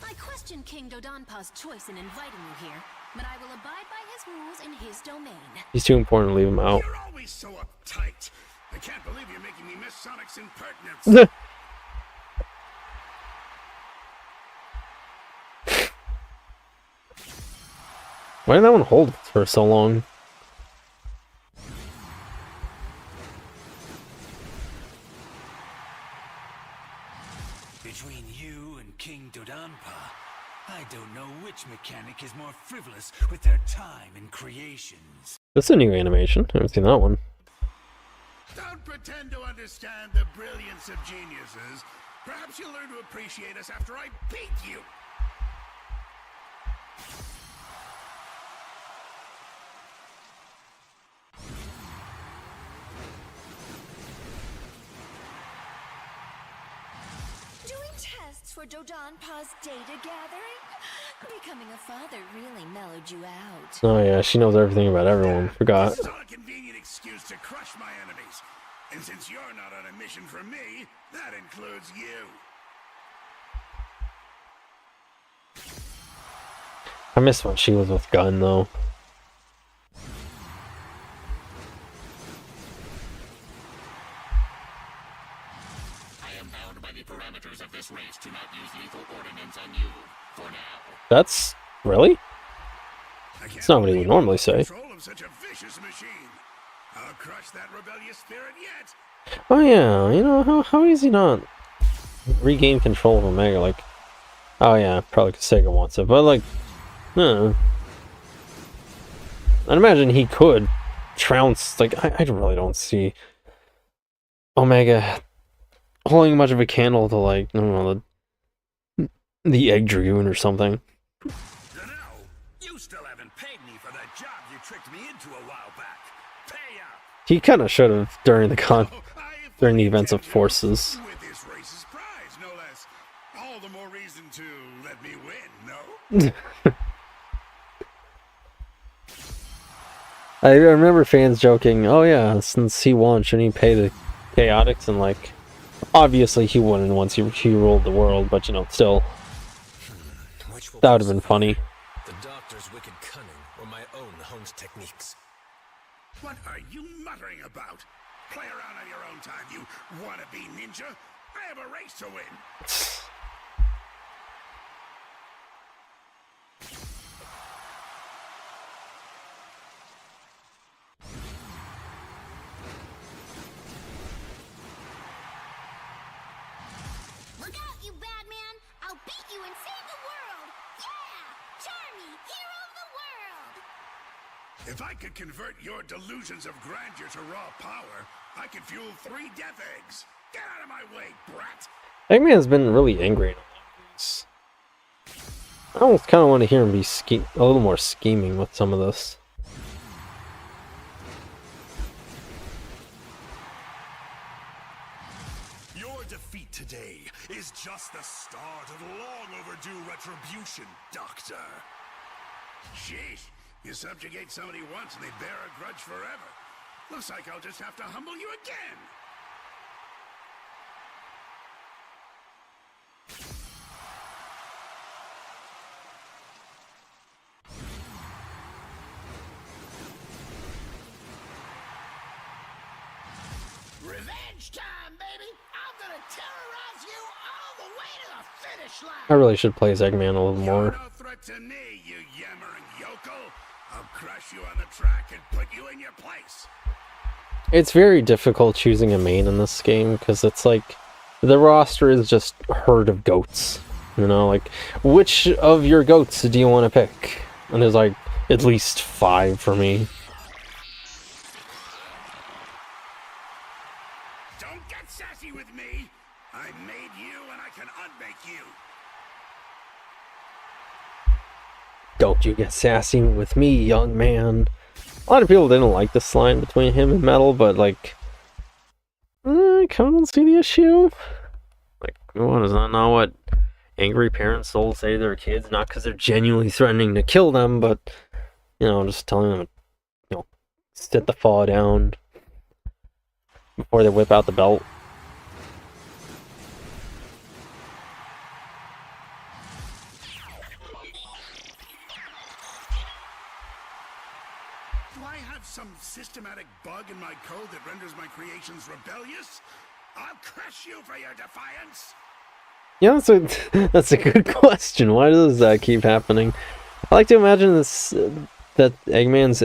Speaker 2: I question King Dodonpaw's choice in inviting you here, but I will abide by his rules in his domain.
Speaker 1: He's too important to leave him out.
Speaker 3: You're always so uptight. I can't believe you're making me miss Sonic's impertinence.
Speaker 1: Why did that one hold for so long?
Speaker 8: Between you and King Dodonpaw, I don't know which mechanic is more frivolous with their time and creations.
Speaker 1: That's a new animation. I haven't seen that one.
Speaker 3: Don't pretend to understand the brilliance of geniuses. Perhaps you'll learn to appreciate us after I beat you.
Speaker 2: Doing tests for Dodonpaw's data gathering? Becoming a father really mellowed you out.
Speaker 1: Oh yeah, she knows everything about everyone. Forgot.
Speaker 3: This is not a convenient excuse to crush my enemies. And since you're not on a mission for me, that includes you.
Speaker 1: I miss when she was with Gun, though.
Speaker 5: I am bound by the parameters of this race to not use lethal ordnance on you, for now.
Speaker 1: That's... really? That's not what he would normally say.
Speaker 3: Control of such a vicious machine. I'll crush that rebellious spirit yet.
Speaker 1: Oh yeah, you know, how easy not regain control of Omega, like... Oh yeah, probably because Sega wants it, but like... I'd imagine he could trounce, like, I really don't see Omega holding much of a candle to, like, I don't know, the Egg Dragoon or something.
Speaker 8: Dunno. You still haven't paid me for that job you tricked me into a while back. Pay up.
Speaker 1: He kind of should have during the con.
Speaker 3: Oh, I
Speaker 1: during the events of Forces.
Speaker 3: With this race's prize, no less. All the more reason to let me win, no?
Speaker 1: I remember fans joking, oh yeah, since he won, shouldn't he pay the Chaotix? And like, obviously he wouldn't once he ruled the world, but you know, still, that would have been funny.
Speaker 6: The doctor's wicked cunning or my own Holmes techniques.
Speaker 3: What are you muttering about? Play around on your own time, you wannabe ninja. I have a race to win.
Speaker 4: Look out, you bad man! I'll beat you and save the world! Yeah! Charmy, hero of the world!
Speaker 3: If I could convert your delusions of grandeur to raw power, I could fuel 3 death eggs. Get out of my way, brat!
Speaker 1: Eggman's been really angry in a lot of things. I almost kind of want to hear him be a little more scheming with some of this.
Speaker 3: Your defeat today is just the start of long overdue retribution, Doctor. Sheesh, you subjugate somebody once and they bear a grudge forever. Looks like I'll just have to humble you again.
Speaker 7: Revenge time, baby! I'm gonna terrorize you all the way to the finish line!
Speaker 1: I really should play as Eggman a little more.
Speaker 3: You're no threat to me, you yammering yokel. I'll crush you on the track and put you in your place.
Speaker 1: It's very difficult choosing a main in this game, because it's like, the roster is just a herd of goats. You know, like, which of your goats do you want to pick? And there's like, at least 5 for me.
Speaker 3: Don't get sassy with me. I made you and I can unmake you.
Speaker 1: Don't you get sassy with me, young man. A lot of people didn't like this line between him and Metal, but like, I kind of don't see the issue. Like, what is that not what angry parents will say to their kids? Not because they're genuinely threatening to kill them, but, you know, just telling them, you know, sit the fall down before they whip out the belt.
Speaker 3: Do I have some systematic bug in my code that renders my creations rebellious? I'll crush you for your defiance.
Speaker 1: Yeah, that's a good question. Why does that keep happening? I like to imagine this that Eggman's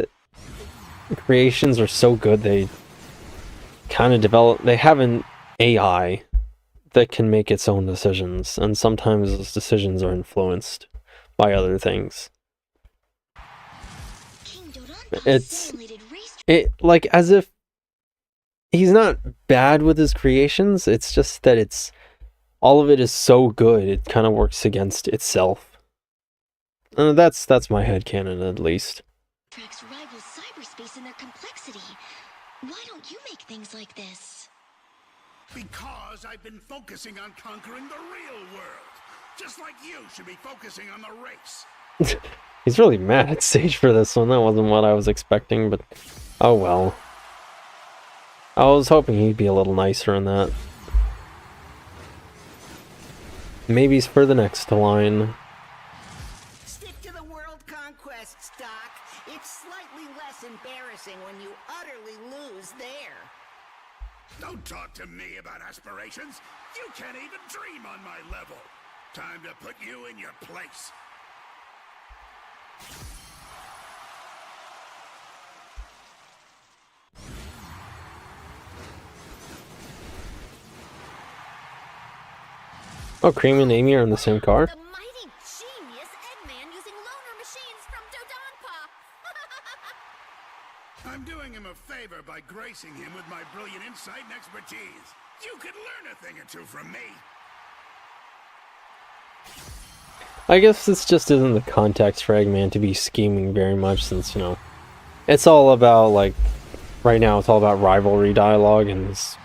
Speaker 1: creations are so good they kind of they have an AI that can make its own decisions, and sometimes those decisions are influenced by other things. It like as if he's not bad with his creations, it's just that all of it is so good it kind of works against itself. That's my headcanon, at least.
Speaker 4: Tracks rival cyberspace in their complexity. Why don't you make things like this?
Speaker 3: Because I've been focusing on conquering the real world. Just like you should be focusing on the race.
Speaker 1: He's really mad at Sage for this one. That wasn't what I was expecting, but oh well. I was hoping he'd be a little nicer in that. Maybe he's for the next line.
Speaker 7: Stick to the world conquests, Doc. It's slightly less embarrassing when you utterly lose there.
Speaker 3: Don't talk to me about aspirations. You can't even dream on my level. Time to put you in your place.
Speaker 1: Oh, Cream and Amy are in the same car?
Speaker 4: The mighty genius Eggman using loaner machines from Dodonpa!
Speaker 3: I'm doing him a favor by gracing him with my brilliant insight and expertise. You could learn a thing or two from me.
Speaker 1: I guess this just isn't the context for Eggman to be scheming very much, since, you know, it's all about, like, right now it's all about rivalry dialogue, and his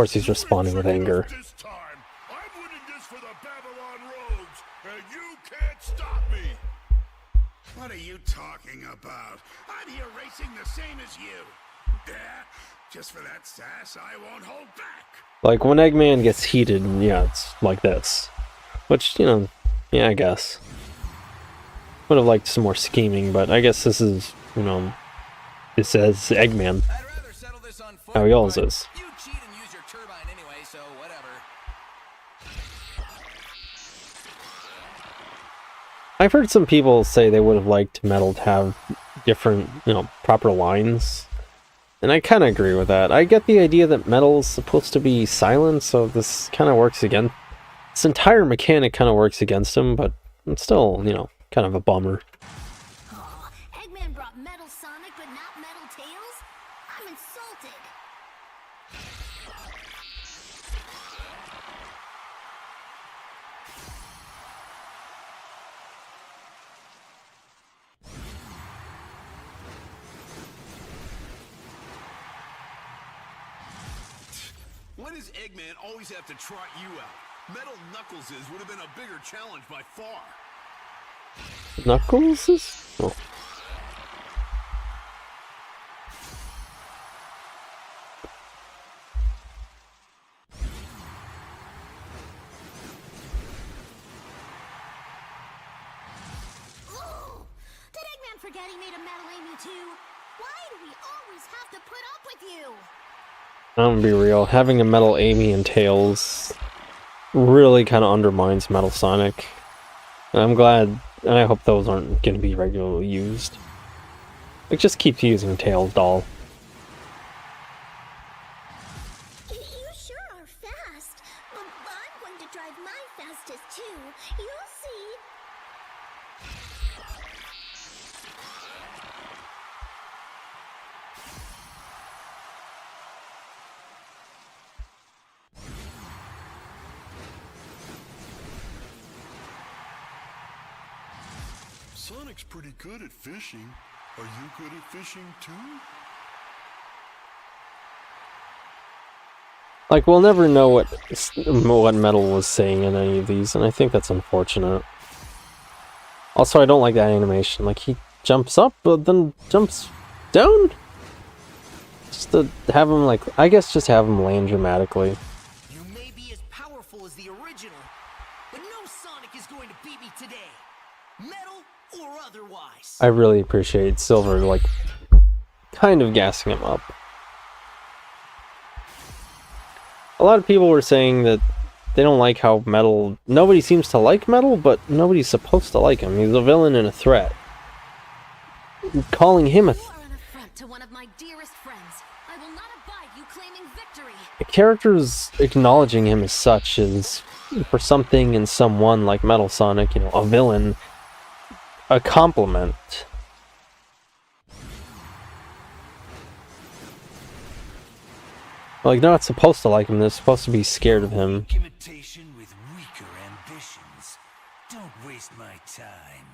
Speaker 1: course, he's responding with anger.
Speaker 3: This time, I'm winning this for the Babylon rogues, and you can't stop me.
Speaker 8: What are you talking about? I'm here racing the same as you. Yeah, just for that sass, I won't hold back.
Speaker 1: Like, when Eggman gets heated, yeah, it's like this. Which, you know, yeah, I guess. Would have liked some more scheming, but I guess this is, you know, it says Eggman.
Speaker 9: I'd rather settle this on foot,
Speaker 1: How he always
Speaker 9: but
Speaker 1: is.
Speaker 9: you cheat and use your turbine anyway, so whatever.
Speaker 1: I've heard some people say they would have liked Metal to have different, you know, proper lines. And I kind of agree with that. I get the idea that Metal's supposed to be silent, so this kind of works again. This entire mechanic kind of works against him, but it's still, you know, kind of a bummer.
Speaker 4: Aw, Eggman brought Metal Sonic, but not Metal Tails? I'm insulted.
Speaker 3: Why does Eggman always have to trot you out? Metal Knuckles' would have been a bigger challenge by far.
Speaker 1: Knuckles is? Oh.
Speaker 4: Ugh. Did Eggman forget he made a Metal Amy too? Why do we always have to put up with you?
Speaker 1: I'm gonna be real, having a Metal Amy and Tails really kind of undermines Metal Sonic. And I'm glad, and I hope those aren't going to be regularly used. Like, just keep using Tails doll.
Speaker 4: You sure are fast. I'm going to drive my fastest too. You'll see.
Speaker 3: Sonic's pretty good at fishing. Are you good at fishing too?
Speaker 1: Like, we'll never know what Metal was saying in any of these, and I think that's unfortunate. Also, I don't like that animation. Like, he jumps up, but then jumps down? Just to have him, like, I guess just have him land dramatically.
Speaker 7: You may be as powerful as the original, but no Sonic is going to beat me today. Metal or otherwise.
Speaker 1: I really appreciate Silver, like, kind of gassing him up. A lot of people were saying that they don't like how Metal... Nobody seems to like Metal, but nobody's supposed to like him. He's a villain and a threat. Calling him a...
Speaker 2: You are an affront to one of my dearest friends. I will not abide you claiming victory.
Speaker 1: The characters acknowledging him as such is, for something and someone like Metal Sonic, you know, a villain, a compliment. Like, they're not supposed to like him, they're supposed to be scared of him.
Speaker 8: Imitation with weaker ambitions. Don't waste my time.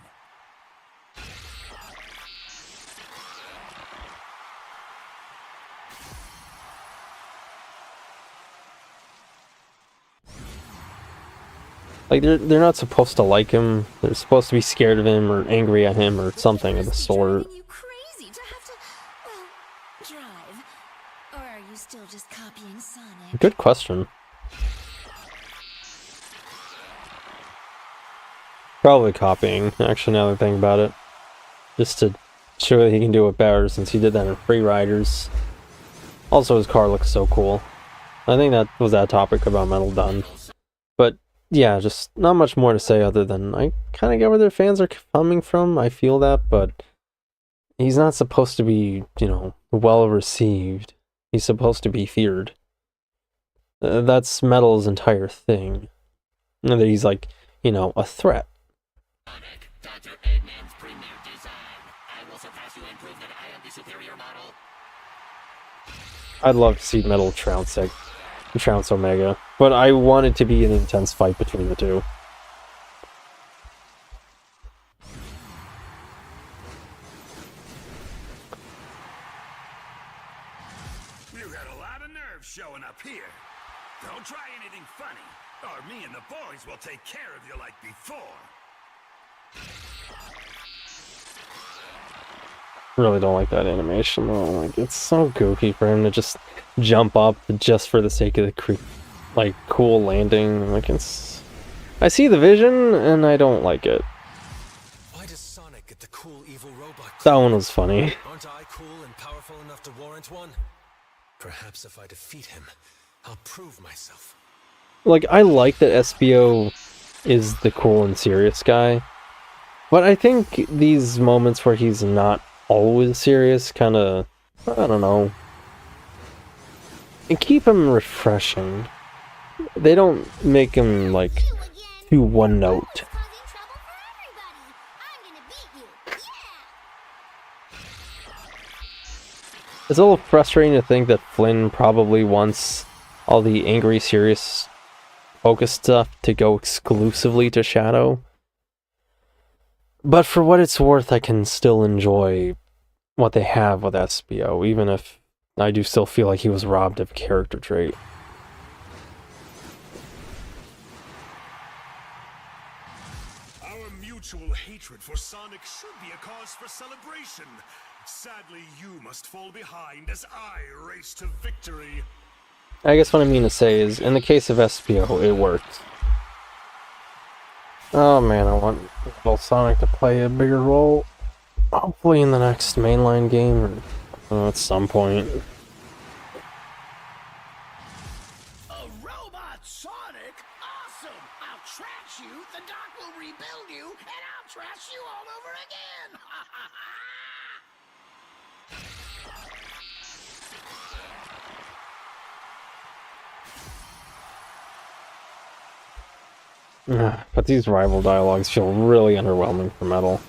Speaker 1: Like, they're not supposed to like him, they're supposed to be scared of him or angry at him or something of the sort.
Speaker 2: Driving you crazy to have to, well, drive. Or are you still just copying Sonic?
Speaker 1: Good question. Probably copying, actually, now that I think about it. Just to show that he can do it better, since he did that in Free Riders. Also, his car looks so cool. I think that was that topic about Metal done. But, yeah, just not much more to say other than I kind of get where their fans are coming from. I feel that, but he's not supposed to be, you know, well received. He's supposed to be feared. That's Metal's entire thing. And that he's like, you know, a threat.
Speaker 5: Sonic, Dr. Eggman's premier design. I will surpass you and prove that I am the superior model.
Speaker 1: I'd love to see Metal trounce Omega, but I want it to be an intense fight between the two.
Speaker 8: You got a lot of nerve showing up here. try anything funny, or me and the boys will take care of you like before.
Speaker 1: Really don't like that animation though. Like, it's so goofy for him to just jump up just for the sake of the cool landing. Like, it's... I see the vision, and I don't like it.
Speaker 6: Why does Sonic get the cool evil robot?
Speaker 1: That one was funny.
Speaker 6: Aren't I cool and powerful enough to warrant one? Perhaps if I defeat him, I'll prove myself.
Speaker 1: Like, I like that SBO is the cool and serious guy, but I think these moments where he's not always serious kind of, I don't know, and keep him refreshing. They don't make him, like, too one note.
Speaker 4: Causing trouble for everybody. I'm gonna beat you. Yeah!
Speaker 1: It's a little frustrating to think that Flynn probably wants all the angry, serious, focused stuff to go exclusively to Shadow. But for what it's worth, I can still enjoy what they have with SBO, even if I do still feel like he was robbed of a character trait.
Speaker 3: Our mutual hatred for Sonic should be a cause for celebration. Sadly, you must fall behind as I race to victory.
Speaker 1: I guess what I mean to say is, in the case of SBO, it worked. Oh man, I want little Sonic to play a bigger role. Hopefully in the next mainline game, or at some point.
Speaker 7: A robot Sonic? Awesome! I'll trash you, the doc will rebuild you, and I'll trash you all over again!
Speaker 1: But these rival dialogues feel really underwhelming for Metal.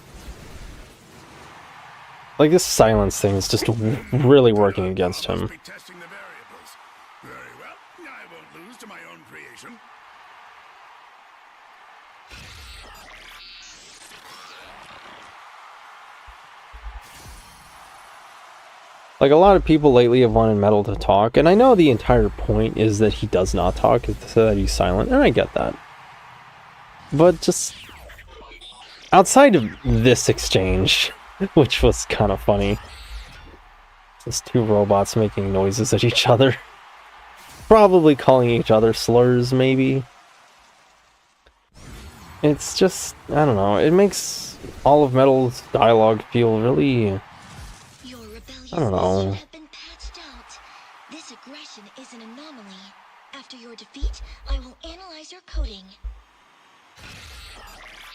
Speaker 1: Like, this silence thing is just really working against him.
Speaker 3: Be testing the variables. Very well. I won't lose to my own creation.
Speaker 1: Like, a lot of people lately have wanted Metal to talk, and I know the entire point is that he does not talk, is so that he's silent, and I get that. But just outside of this exchange, which was kind of funny, just two robots making noises at each other, probably calling each other slurs, maybe. It's just, I don't know, it makes all of Metal's dialogue feel really, I don't know.
Speaker 4: Have been patched out. This aggression is an anomaly. After your defeat, I will analyze your coding.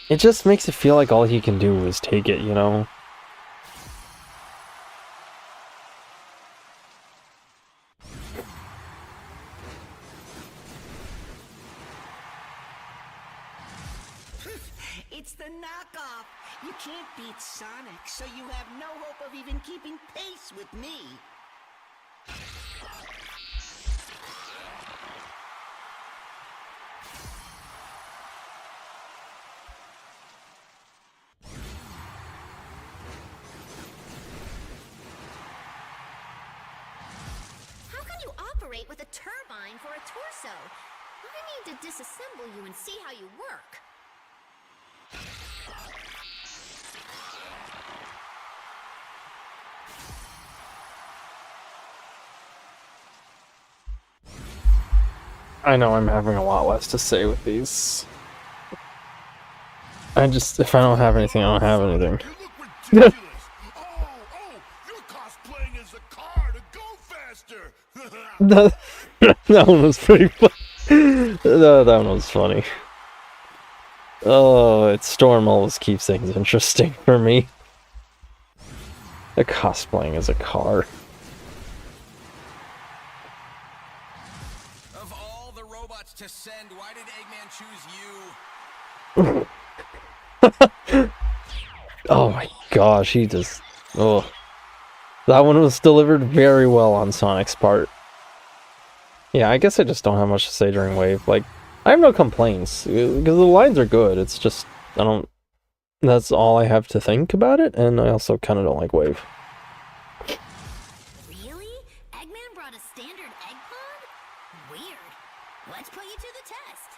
Speaker 1: It just makes it feel like all he can do is take it, you know?
Speaker 7: It's the knockoff! You can't beat Sonic, so you have no hope of even keeping pace with me.
Speaker 4: How can you operate with a turbine for a torso? I need to disassemble you and see how you work.
Speaker 1: I know I'm having a lot less to say with these. If I don't have anything, I don't have anything.
Speaker 3: You look ridiculous! Oh, you're cosplaying as a car to go faster!
Speaker 1: That one was pretty funny. That one was funny. Oh, Storm always keeps things interesting for me. The cosplaying as a car.
Speaker 9: Of all the robots to send, why did Eggman choose you?
Speaker 1: Oh my gosh, he just... Oh. That one was delivered very well on Sonic's part. Yeah, I guess I just don't have much to say during Wave. Like, I have no complaints, because the lines are good, it's just, I don't... That's all I have to think about it, and I also kind of don't like Wave.
Speaker 4: Really? Eggman brought a standard egg pod? Weird. What Let's put you to the test.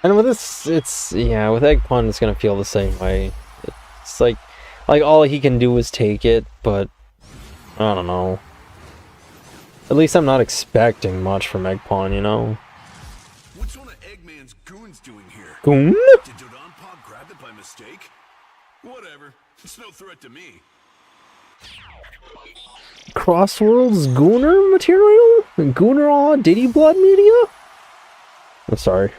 Speaker 1: And with this, yeah, with Eggpun, it's gonna feel the same way. It's like all he can do is take it, but I don't know. At least I'm not expecting much from Eggpun, you know?
Speaker 3: What's one of Eggman's goons doing here?
Speaker 1: Goon?
Speaker 3: Did Dodonpaw grab it by mistake? Whatever. It's no threat to me.
Speaker 1: Crossworld's Gooner material? Gooner Diddy Blood media? I'm sorry.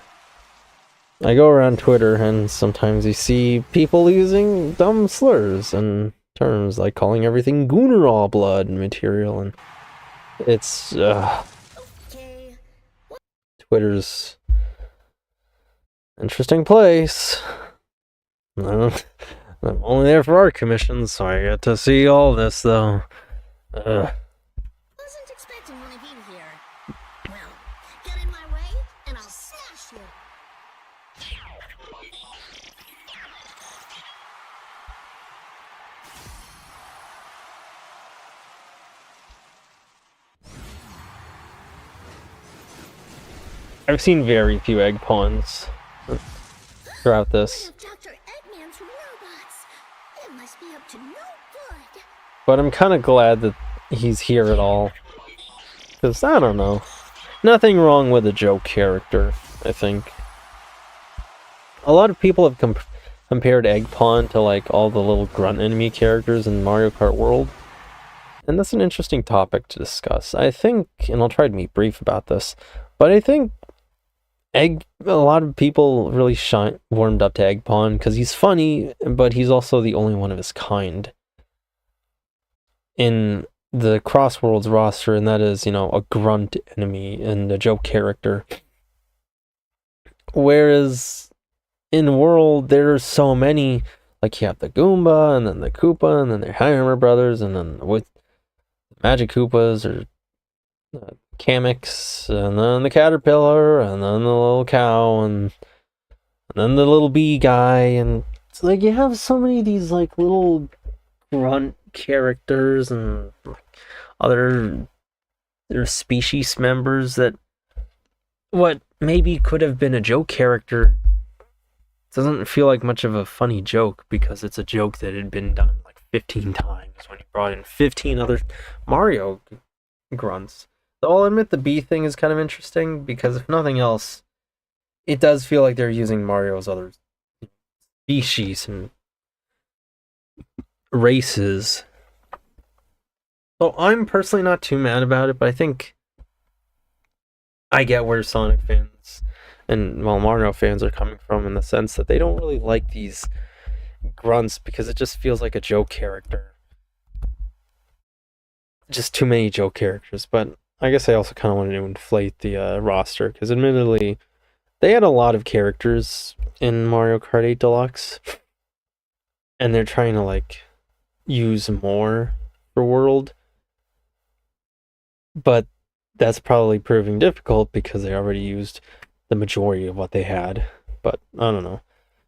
Speaker 1: I go around Twitter and sometimes you see people using dumb slurs and terms like calling everything Gooner blood material, and it's
Speaker 4: Okay.
Speaker 1: Twitter's interesting place. I'm only there for art commissions, so I get to see all this though.
Speaker 4: Wasn't expecting one of you here. Well, get in my way, and I'll smash you.
Speaker 1: I've seen very few Eggpuns throughout
Speaker 4: One
Speaker 1: this,
Speaker 4: of Dr. Eggman's robots. It must be up to no good.
Speaker 1: but I'm kind of glad that he's here at all. Because, I don't know. Nothing wrong with a joke character, I think. A lot of people have compared Eggpun to like all the little grunt enemy characters in Mario Kart World. And that's an interesting topic to discuss. I think, and I'll try to be brief about this, but I think a lot of people really warmed up to Eggpun because he's funny, but he's also the only one of his kind in the Crossworlds roster, and that is, you know, a grunt enemy and a joke character. Whereas in World, there's so many, like you have the Goomba, and then the Koopa, and then the Hammer Brothers, and then with Magic Koopas, or Kameks, and then the Caterpillar, and then the little cow, and then the little bee guy, and it's like you have so many of these like little grunt characters and other species members that what maybe could have been a joke character doesn't feel like much of a funny joke because it's a joke that had been done like 15 times when you brought in 15 other Mario grunts. So I'll admit the bee thing is kind of interesting because if nothing else, it does feel like they're using Mario's other species and races. So I'm personally not too mad about it, but I think I get where Sonic fans and Mario fans are coming from in the sense that they don't really like these grunts because it just feels like a joke character. Just too many joke characters, but I guess I also kind of wanted to inflate the roster because admittedly they had a lot of characters in Mario Kart 8 Deluxe and they're trying to like use more for World, but that's probably proving difficult because they already used the majority of what they had. But I don't know,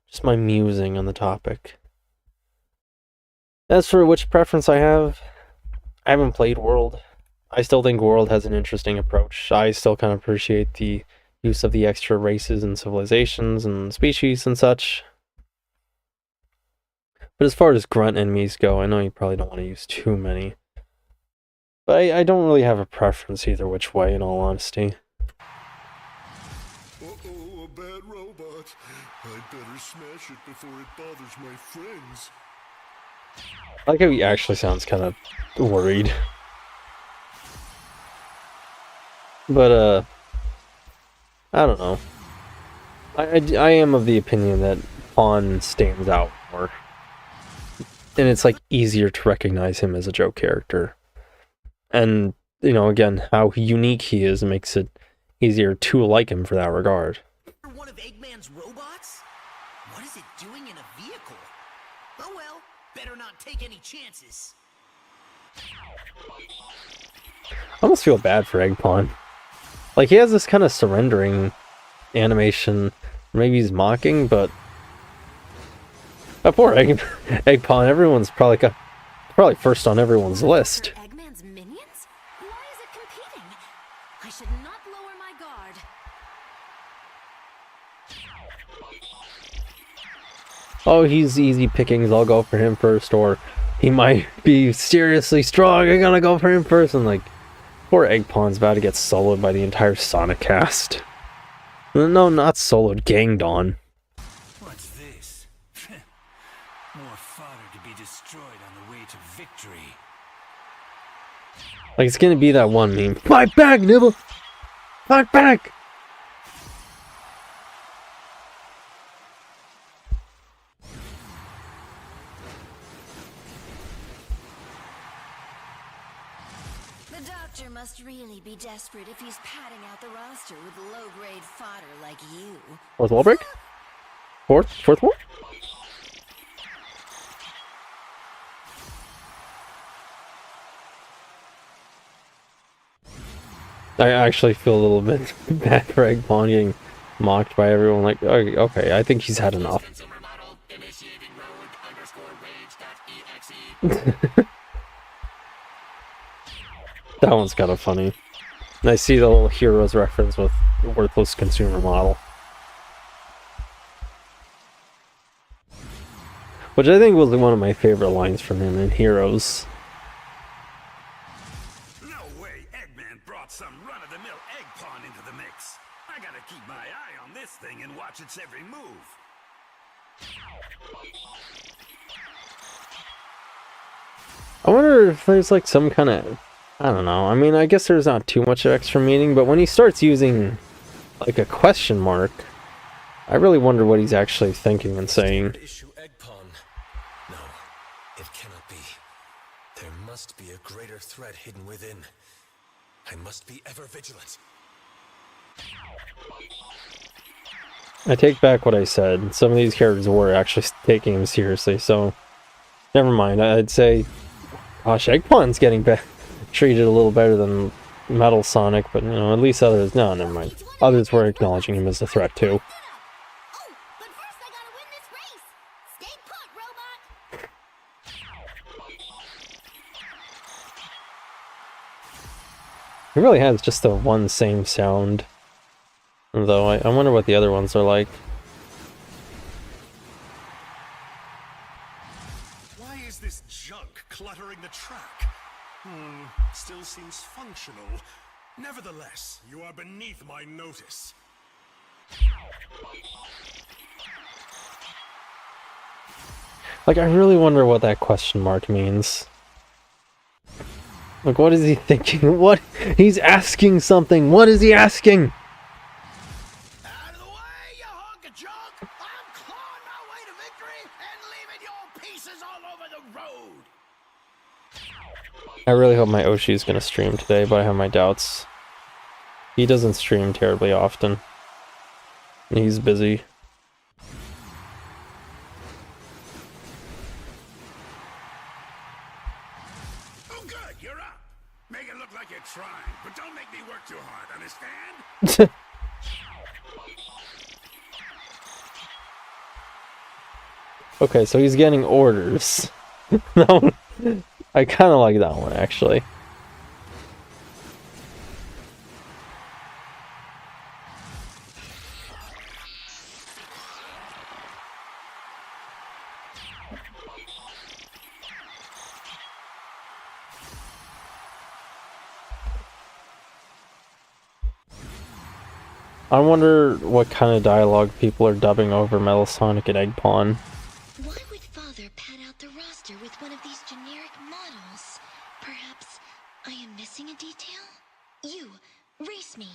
Speaker 1: just my musing on the topic. As for which preference I haven't played World. I still think World has an interesting approach. I still kind of appreciate the use of the extra races and civilizations and species and such. But as far as grunt enemies go, I know you probably don't want to use too many. But I don't really have a preference either which way, in all honesty.
Speaker 3: Uh-oh, a bad robot. I'd better smash it before it bothers my friends.
Speaker 1: I like how he actually sounds kind of worried. But, I don't know. I am of the opinion that Pawn stands out more. And it's, like, easier to recognize him as a joke character. And, you know, again, how unique he is makes it easier to like him for that regard.
Speaker 7: One of Eggman's robots? What is it doing in a vehicle? Oh well, better not take any chances.
Speaker 1: I almost feel bad for Eggpun. Like, he has this kind of surrendering animation. Maybe he's mocking, but... That poor Eggpun, everyone's probably first on everyone's list.
Speaker 2: Eggman's minions? Why is it competing? I should not lower my guard.
Speaker 1: Oh, he's easy pickings. I'll go for him first, or he might be seriously strong. I'm gonna go for him first. And like, poor Eggpon's about to get soloed by the entire Sonic cast. No, not soloed, ganged on.
Speaker 6: What's this? More fodder to be destroyed on the way to victory.
Speaker 1: Like, it's gonna be that one meme. Fight back, Nibble! Fight back!
Speaker 2: The doctor must really be desperate if he's padding out the roster with low-grade fodder like you.
Speaker 1: Fourth wall break? Fourth wall? I actually feel a little bit bad for Eggpon getting mocked by everyone. Like, okay, I think he's had enough.
Speaker 5: Consumer model initiating road_rage.exe.
Speaker 1: That one's kind of funny. And I see the little Heroes reference with worthless consumer model. Which I think was one of my favorite lines from him in Heroes.
Speaker 8: No way Eggman brought some run-of-the-mill egg pawn into the mix. I gotta keep my eye on this thing and watch its every move.
Speaker 1: I wonder if there's like some kind of... I don't know. I mean, I guess there's not too much extra meaning, but when he starts using like a question mark, I really wonder what he's actually thinking and saying.
Speaker 6: Issue egg pawn. No, it cannot be. There must be a greater threat hidden within. I must be ever vigilant.
Speaker 1: I take back what I said. Some of these characters were actually taking him seriously, so never mind. I'd say, gosh, Eggpon's getting treated a little better than Metal Sonic, but you know, at least others. No, never mind. Others were acknowledging him as a threat too.
Speaker 4: Oh, but first I gotta win this race. Stay put, robot.
Speaker 1: He really has just the one same sound. Though I wonder what the other ones are like.
Speaker 3: Why is this junk cluttering the track? Still seems functional. Nevertheless, you are beneath my notice.
Speaker 1: Like, I really wonder what that question mark means. Like, what is he thinking? What? He's asking something. What is he asking?
Speaker 7: Out of the way, you hunk of junk! I'm clawing my way to victory and leaving your pieces all over the road!
Speaker 1: I really hope my Oshi is going to stream today, but I have my doubts. He doesn't stream terribly often. He's busy.
Speaker 8: Oh good, you're up. Make it look like you're trying, but don't make me work too hard, understand?
Speaker 1: Okay, so he's getting orders. That one, I kind of like that one, actually. I wonder what kind of dialogue people are dubbing over Metal Sonic and Eggpon.
Speaker 4: Why would Father pad out the roster with one of these generic models? Perhaps I am missing a detail? You, race me.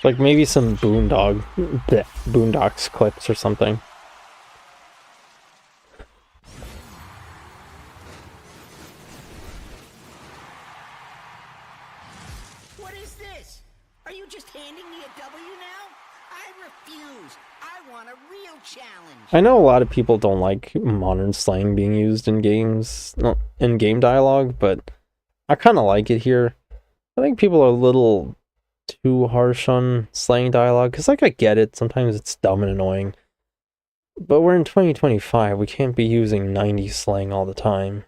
Speaker 1: Like maybe some Boondocks clips or something.
Speaker 7: What is this? Are you just handing me a W now? I refuse. I want a real challenge.
Speaker 1: I know a lot of people don't like modern slang being used in games, not in game dialogue, but I kind of like it here. I think people are a little too harsh on slang dialogue, because like I get it, sometimes it's dumb and annoying. But we're in 2025, we can't be using 90s slang all the time.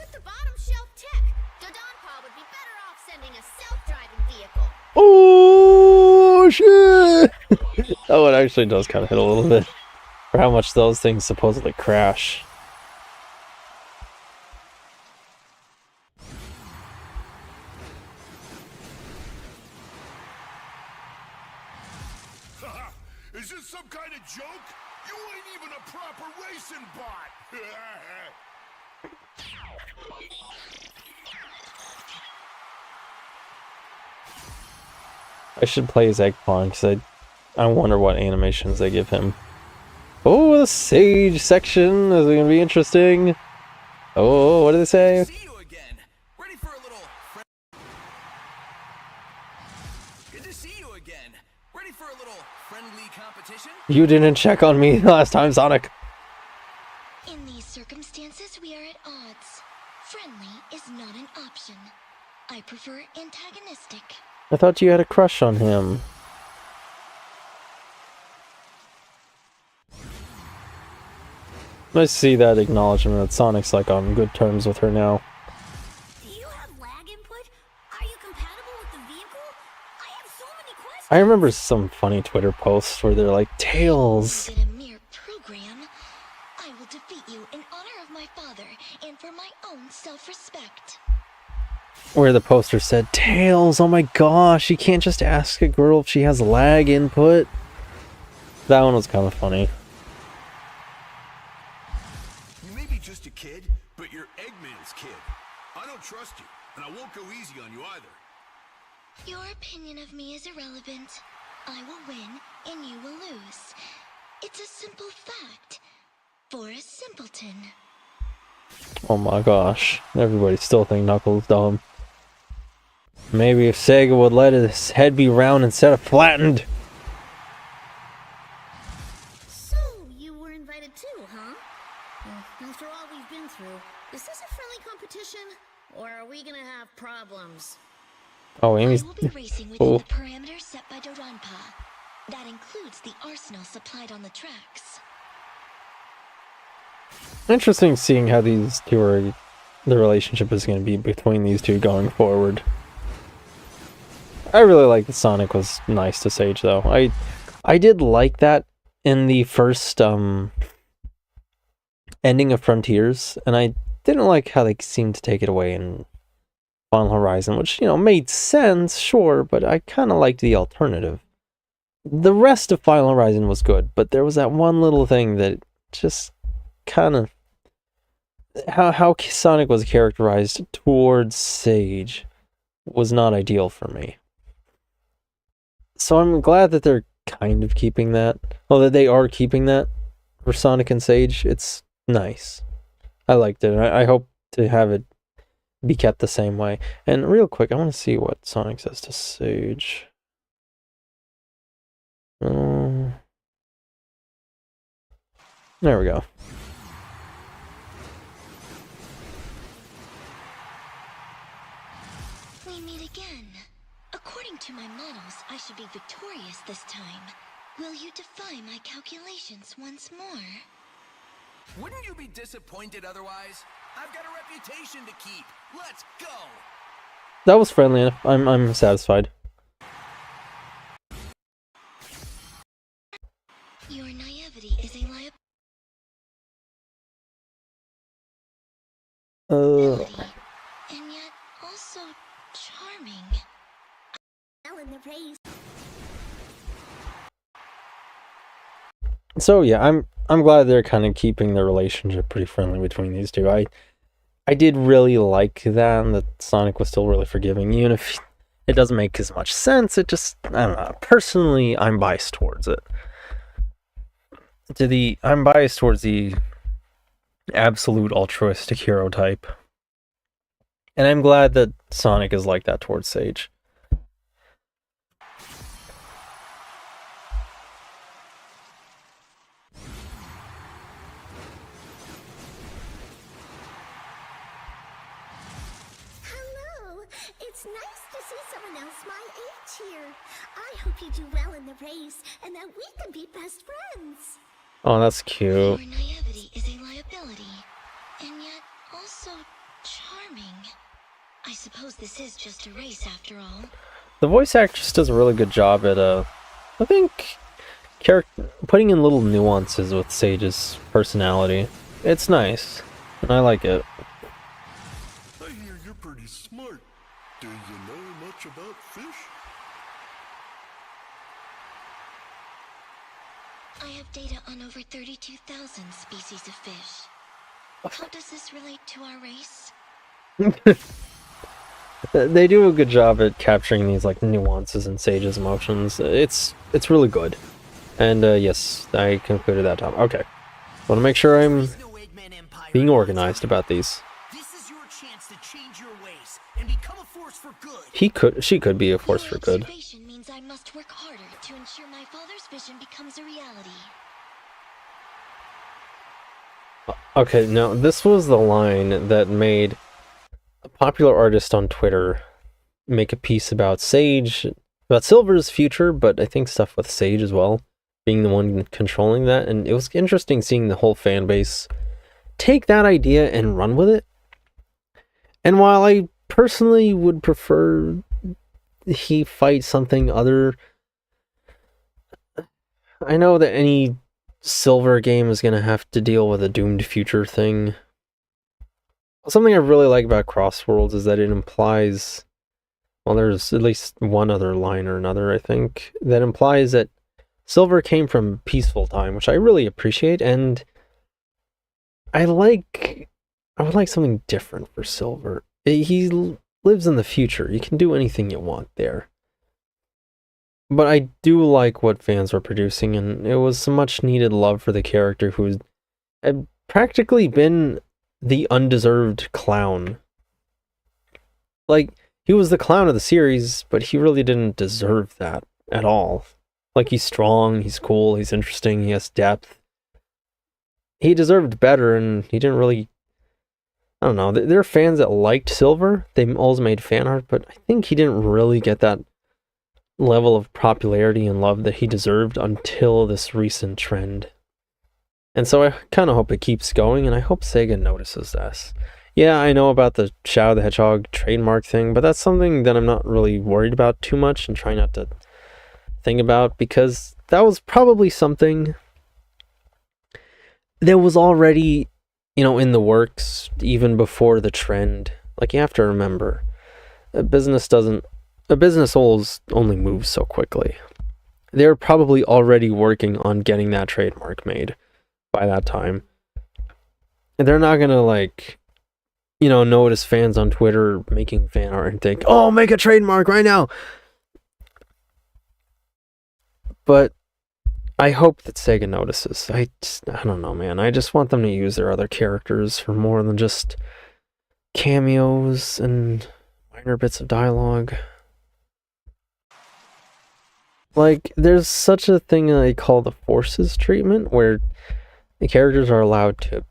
Speaker 4: at the bottom shelf tech. Dodonpaw would be better off sending a self-driving vehicle.
Speaker 1: Oh shit! Oh, it actually does kind of hit a little bit for how much those things supposedly crash.
Speaker 3: Is this some kind of joke? You ain't even a proper racing bot!
Speaker 1: I should play his egg pawn because I wonder what animations they give him. Oh, the sage section is going to be interesting. Oh, what did they say?
Speaker 9: See you again. Ready for a little Good to see you again. Ready for a little friendly competition?
Speaker 1: You didn't check on me last time, Sonic.
Speaker 4: In these circumstances, we are at odds. Friendly is not an option. I prefer antagonistic.
Speaker 1: I thought you had a crush on him. Nice to see that acknowledgement that Sonic's like on good terms with her now.
Speaker 4: Do you have lag input? Are you compatible with the vehicle? I have so many questions.
Speaker 1: I remember some funny Twitter posts where they're like, Tails!
Speaker 4: Is it a mere program? I will defeat you in honor of my father and for my own self-respect.
Speaker 1: Where the poster said, Tails, oh my gosh, you can't just ask a girl if she has lag input. That one was kind of funny.
Speaker 3: You may be just a kid, but you're Eggman's kid. I don't trust you, and I won't go easy on you either.
Speaker 4: Your opinion of me is irrelevant. I will win and you will lose. It's a simple fact. For a simpleton.
Speaker 1: Oh my gosh, everybody still think Knuckles dumb. Maybe if Sega would let his head be round instead of flattened.
Speaker 4: So, you were invited too, huh? After all we've been through, is this a friendly competition? Or are we gonna have problems?
Speaker 1: Oh, Amy's...
Speaker 4: I will be racing within the parameters set by Dodonpaw. That includes the arsenal supplied on the tracks.
Speaker 1: Interesting seeing how these two are... the relationship is going to be between these two going forward. I really like that Sonic was nice to Sage, though. I did like that in the first ending of Frontiers, and I didn't like how they seemed to take it away in Final Horizon, which, you know, made sense, sure, but I kind of liked the alternative. The rest of Final Horizon was good, but there was that one little thing that just kind of... How Sonic was characterized towards Sage was not ideal for me. So I'm glad that they're kind of keeping that. Well, that they are keeping that for Sonic and Sage. It's nice. I liked it. I hope to have it be kept the same way. And real quick, I want to see what Sonic says to Sage. There we go.
Speaker 4: We meet again. According to my models, I should be victorious this time. Will you defy my calculations once more?
Speaker 9: Wouldn't you be disappointed otherwise? I've got a reputation to keep. Let's go.
Speaker 1: That was friendly enough. I'm satisfied.
Speaker 4: Your naivety is a liability, and yet also charming. In the race.
Speaker 1: So yeah, I'm glad they're kind of keeping the relationship pretty friendly between these two. I did really like that, and that Sonic was still really forgiving, even if it doesn't make as much sense. It just, I don't know. Personally, I'm biased towards it. I'm biased towards the absolute altruistic hero type, and I'm glad that Sonic is like that towards Sage.
Speaker 4: It's nice to see someone else my age here. I hope you do well in the race and that we can be best friends.
Speaker 1: Oh, that's cute.
Speaker 4: Your naivety is a liability, and yet also
Speaker 2: Charming. I suppose this is just a race after all.
Speaker 1: The voice actress does a really good job at, I think, putting in little nuances with Sage's personality. It's nice, and I like it.
Speaker 3: I hear you're pretty smart. Do you know much about fish?
Speaker 2: I have data on over 32,000 species of fish. How does this relate to our race?
Speaker 1: They do a good job at capturing these like nuances in Sage's emotions. It's really good. And yes, I concluded that time. Okay. Want to make sure I'm being organized about these.
Speaker 7: This is your chance to change your ways and become a force for good.
Speaker 1: She could be a force for good.
Speaker 2: Observation means I must work harder to ensure my father's vision becomes a reality.
Speaker 1: Okay, now this was the line that made a popular artist on Twitter make a piece about Sage, about Silver's future, but I think stuff with Sage as well, being the one controlling that, and it was interesting seeing the whole fan base take that idea and run with it. And while I personally would prefer he fight something other, I know that any Silver game is going to have to deal with a doomed future thing. Something I really like about Crossworlds is that it implies, well, there's at least one other line or another, I think, that implies that Silver came from peaceful time, which I really appreciate, and I would like something different for Silver. He lives in the future. You can do anything you want there. But I do like what fans were producing, and it was some much needed love for the character who had practically been the undeserved clown. Like, he was the clown of the series, but he really didn't deserve that at all. Like, he's strong, he's cool, he's interesting, he has depth. He deserved better, and he didn't really... I don't know, there are fans that liked Silver, they always made fan art, but I think he didn't really get that level of popularity and love that he deserved until this recent trend. And so I kind of hope it keeps going, and I hope Sega notices this. Yeah, I know about the Shadow the Hedgehog trademark thing, but that's something that I'm not really worried about too much and try not to think about, because that was probably something that was already, in the works even before the trend. Like, you have to remember, a business only moves so quickly. They're probably already working on getting that trademark made by that time. And they're not gonna, notice fans on Twitter making fan art and think, oh, make a trademark right now! But I hope that Sega notices. I don't know, man. I just want them to use their other characters for more than just cameos and minor bits of dialogue. Like, there's such a thing that I call the forces treatment, where the characters are allowed to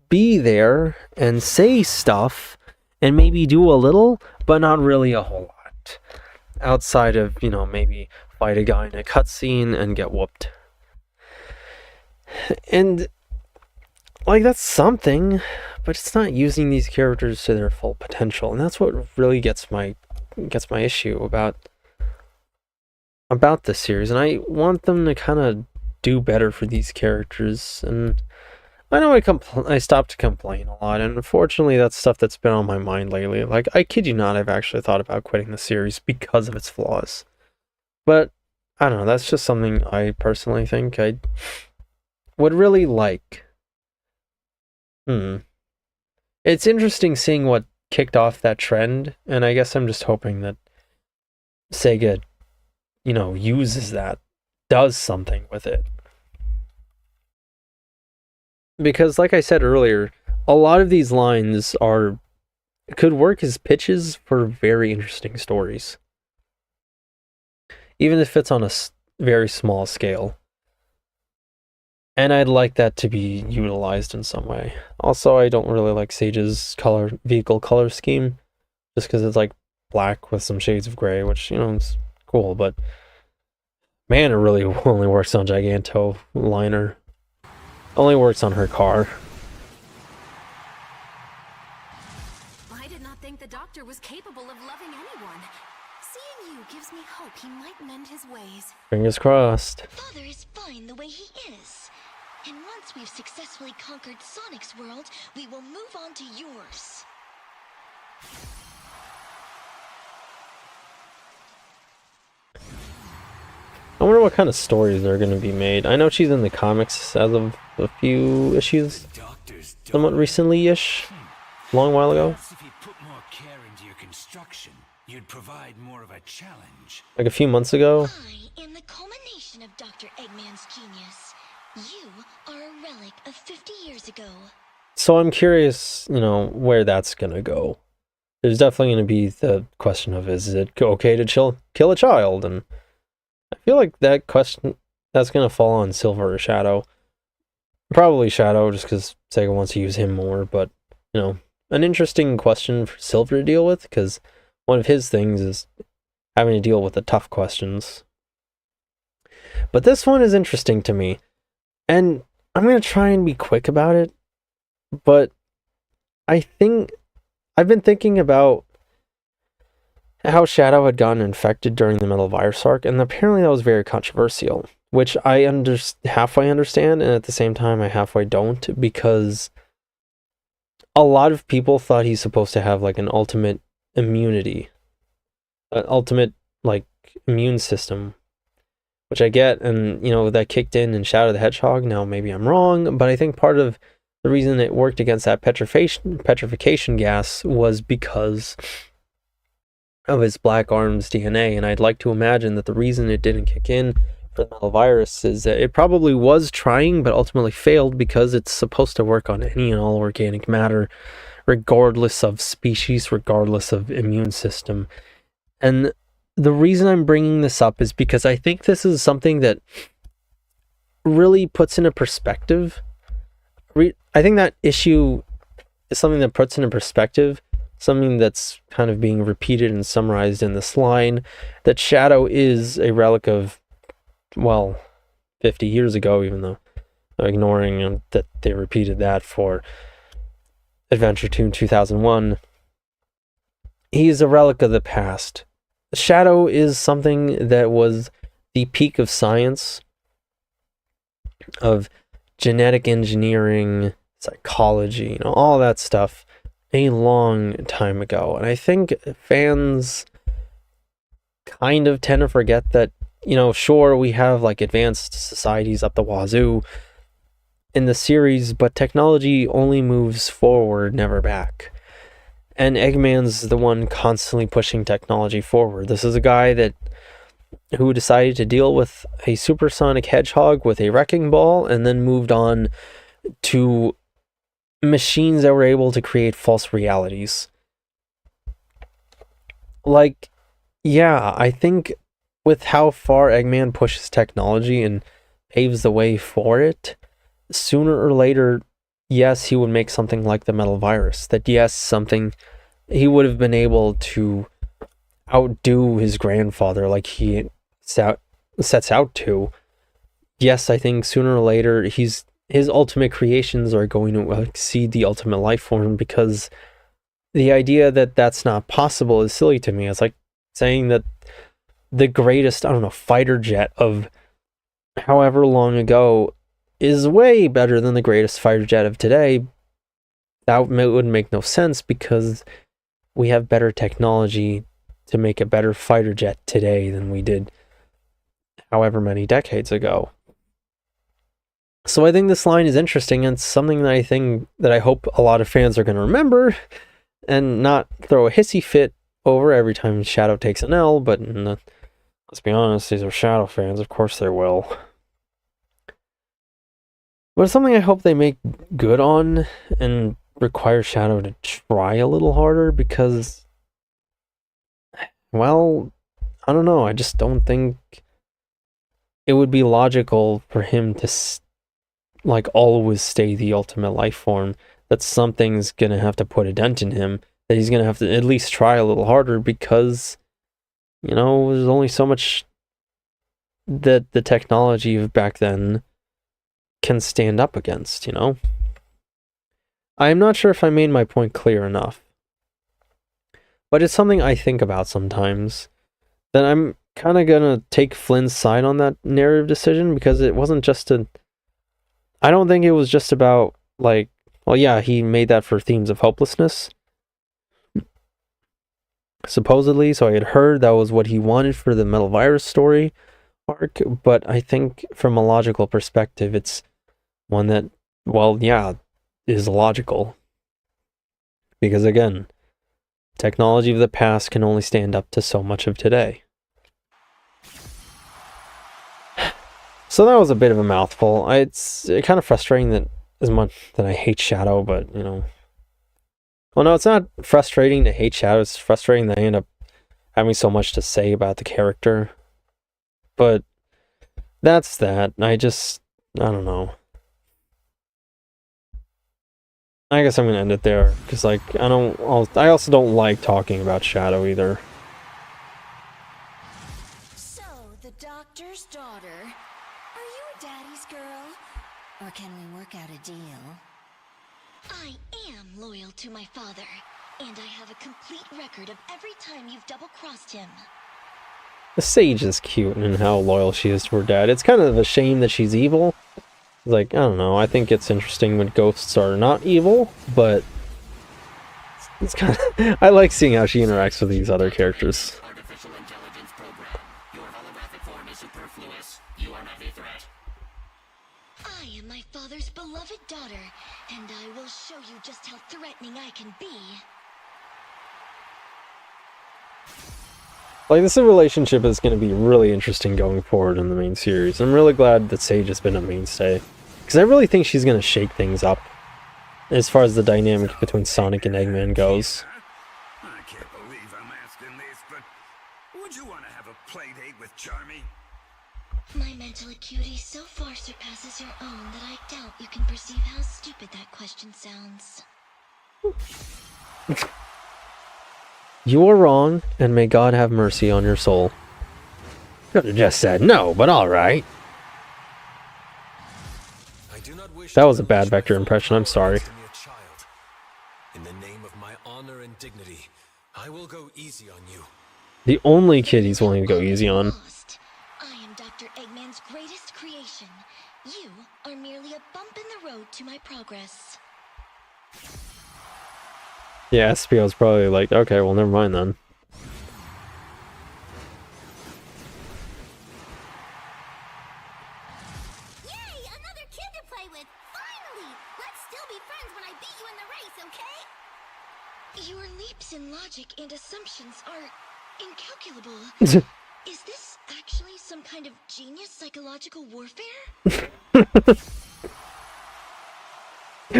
Speaker 1: be there and say stuff and maybe do a little, but not really a whole lot. Outside of, maybe fight a guy in a cutscene and get whooped. And, that's something, but it's not using these characters to their full potential. And that's what really gets my issue about this series, and I want them to kind of do better for these characters. And I know I stopped to complain a lot, and unfortunately that's stuff that's been on my mind lately. Like, I kid you not, I've actually thought about quitting the series because of its flaws. But I don't know, that's just something I personally think I would really like. It's interesting seeing what kicked off that trend, and I guess I'm just hoping that Sega uses that, does something with it. Because, like I said earlier, a lot of these lines could work as pitches for very interesting stories. Even if it's on a very small scale. And I'd like that to be utilized in some way. Also, I don't really like Sage's vehicle color scheme, just because it's like black with some shades of gray, which, is cool, but man, it really only works on Giganto Liner. Only works on her car.
Speaker 2: hurting anyone. Seeing you gives me hope he might mend his ways.
Speaker 1: Fingers crossed.
Speaker 4: Father is fine the way he is. And once we've successfully conquered Sonic's world, we will move on to yours.
Speaker 1: I wonder what kind of stories are going to be made. I know she's in the comics as of a few issues, somewhat recently-ish, a long while ago.
Speaker 6: If you put more care into your construction, you'd provide more of a challenge.
Speaker 1: Like a few months ago.
Speaker 4: I am the culmination of Dr. Eggman's genius. You are a relic of 50 years ago.
Speaker 1: So I'm curious, you know, where that's going to go. There's definitely going to be the question of, is it okay to kill a child? And I feel like that question, that's going to fall on Silver or Shadow. Probably Shadow, just because Sega wants to use him more, but, you know, an interesting question for Silver to deal with, because one of his things is having to deal with the tough questions. But this one is interesting to me, and I'm going to try and be quick about it, but I think I've been thinking about how Shadow had gotten infected during the Metal Virus arc, and apparently that was very controversial, which I halfway understand, and at the same time I halfway don't, because a lot of people thought he's supposed to have like an ultimate immunity, an ultimate like immune system, which I get, and you know, that kicked in Shadow the Hedgehog. Now maybe I'm wrong, but I think part of the reason it worked against that petrification gas was because of his Black Arms DNA, and I'd like to imagine that the reason it didn't kick in for the Metal Virus is that it probably was trying, but ultimately failed because it's supposed to work on any and all organic matter, regardless of species, regardless of immune system. And the reason I'm bringing this up is because I think this is something that really puts into perspective. I think that issue is something that puts into perspective something that's kind of being repeated and summarized in this line, that Shadow is a relic of, well, 50 years ago, even though ignoring that they repeated that for Adventure 2 in 2001. He's a relic of the past. Shadow is something that was the peak of science, of genetic engineering, psychology, you know, all that stuff a long time ago. And I think fans kind of tend to forget that, you know, sure, we have like advanced societies up the wazoo in the series, but technology only moves forward, never back. And Eggman's the one constantly pushing technology forward. This is a guy who decided to deal with a supersonic hedgehog with a wrecking ball, and then moved on to machines that were able to create false realities. Like, yeah, I think with how far Eggman pushes technology and paves the way for it, sooner or later, yes, he would make something like the Metal Virus. That, yes, something he would have been able to outdo his grandfather like he sets out to. Yes, I think sooner or later his ultimate creations are going to exceed the ultimate life form, because the idea that that's not possible is silly to me. It's like saying that the greatest, I don't know, fighter jet of however long ago is way better than the greatest fighter jet of today. That would make no sense, because we have better technology to make a better fighter jet today than we did however many decades ago. So I think this line is interesting, and it's something that I hope a lot of fans are going to remember and not throw a hissy fit over every time Shadow takes an L, but let's be honest, these are Shadow fans, of course they will. But it's something I hope they make good on and require Shadow to try a little harder, because, well, I don't know, I just don't think it would be logical for him to like always stay the ultimate life form. That something's gonna have to put a dent in him, that he's gonna have to at least try a little harder, because, you know, there's only so much that the technology of back then can stand up against, you know? I'm not sure if I made my point clear enough, but it's something I think about sometimes. Then I'm kind of gonna take Flynn's side on that narrative decision, because it wasn't just I don't think it was just about, like, well, yeah, he made that for themes of hopelessness, supposedly, so I had heard that was what he wanted for the Metal Virus story arc, but I think from a logical perspective, it's one that, well, yeah, is logical. Because again, technology of the past can only stand up to so much of today. So that was a bit of a mouthful. It's kind of frustrating that as much that I hate Shadow, but, you know. Well, no, it's not frustrating to hate Shadow. It's frustrating that I end up having so much to say about the character. But that's that. I don't know. I guess I'm going to end it there, because, like, I also don't like talking about Shadow either.
Speaker 2: So, the doctor's daughter. Are you a daddy's girl? Or can we work out a deal?
Speaker 4: I am loyal to my father, and I have a complete record of every time you've double-crossed him.
Speaker 1: The Sage is cute in how loyal she is to her dad. It's kind of a shame that she's evil. Like, I don't know, I think it's interesting when ghosts are not evil, but it's kind of... I like seeing how she interacts with these other characters.
Speaker 5: Artificial intelligence program. Your holographic form is superfluous. You are not a threat.
Speaker 4: I am my father's beloved daughter, and I will show you just how threatening I can be.
Speaker 1: Like, this relationship is going to be really interesting going forward in the main series. I'm really glad that Sage has been a mainstay, because I really think she's going to shake things up as far as the dynamic between Sonic and Eggman goes.
Speaker 8: I can't believe I'm asking this, but would you want to have a play date with Charmy?
Speaker 4: My mental acuity so far surpasses your own that I doubt you can perceive how stupid that question sounds.
Speaker 1: You are wrong, and may God have mercy on your soul. Could have just said no, but alright. That was a bad Vector impression, I'm sorry.
Speaker 6: In the name of my honor and dignity, I will go easy on you.
Speaker 1: The only kid he's willing to go easy on.
Speaker 4: I am Dr. Eggman's greatest creation. You are merely a bump in the road to my progress.
Speaker 1: Yeah, SPO's probably like, okay, well, never mind then.
Speaker 4: Yay! Another kid to play with! Finally! Let's still be friends when I beat you in the race, okay? Your leaps in logic and assumptions are incalculable. Is this actually some kind of genius psychological warfare?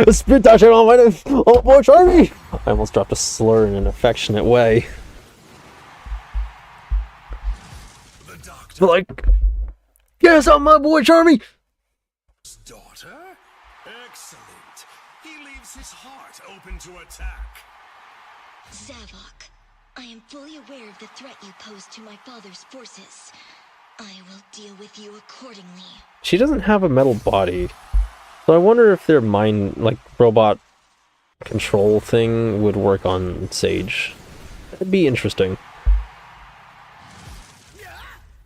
Speaker 1: Spit that shit on my... Oh boy, Charmy! I almost dropped a slur in an affectionate way. But like... Yes, I'm my boy, Charmy!
Speaker 3: Daughter? Excellent. He leaves his heart open to attack.
Speaker 4: Zavok, I am fully aware of the threat you pose to my father's forces. I will deal with you accordingly.
Speaker 1: She doesn't have a metal body. So I wonder if their mind, like, robot control thing would work on Sage. That'd be interesting.
Speaker 7: Yeah?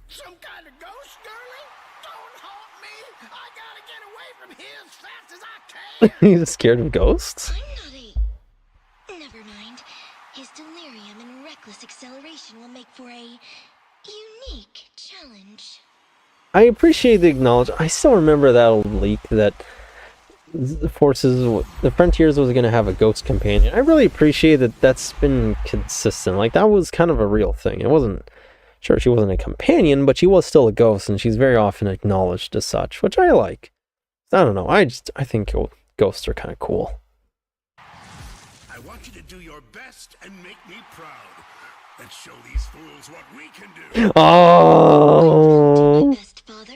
Speaker 7: Some kind of ghost, girlie? Don't haunt me! I gotta get away from here as fast as I can!
Speaker 1: He's scared of ghosts?
Speaker 4: I'm not a... Never mind. His delirium and reckless acceleration will make for a... unique challenge.
Speaker 1: I appreciate the acknowledgement. I still remember that old leak that the Frontiers was going to have a ghost companion. I really appreciate that that's been consistent. Like, that was kind of a real thing. It wasn't... Sure, she wasn't a companion, but she was still a ghost, and she's very often acknowledged as such, which I like. I don't know. I think ghosts are kind of cool.
Speaker 3: I want you to do your best and make me proud. Let's show these fools what we can do.
Speaker 1: Oh!
Speaker 4: My best, father.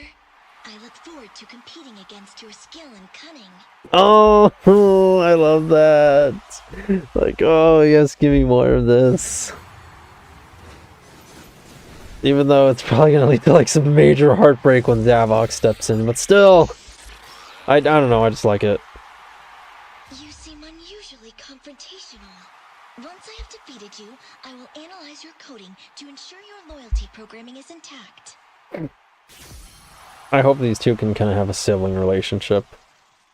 Speaker 4: I look forward to competing against your skill and cunning.
Speaker 1: Oh, I love that. Like, oh, yes, give me more of this. Even though it's probably going to lead to, like, some major heartbreak when Zavok steps in, but still. I don't know, I just like it.
Speaker 4: You seem unusually confrontational. Once I have defeated you, I will to ensure your loyalty programming is intact.
Speaker 1: I hope these two can kind of have a sibling relationship.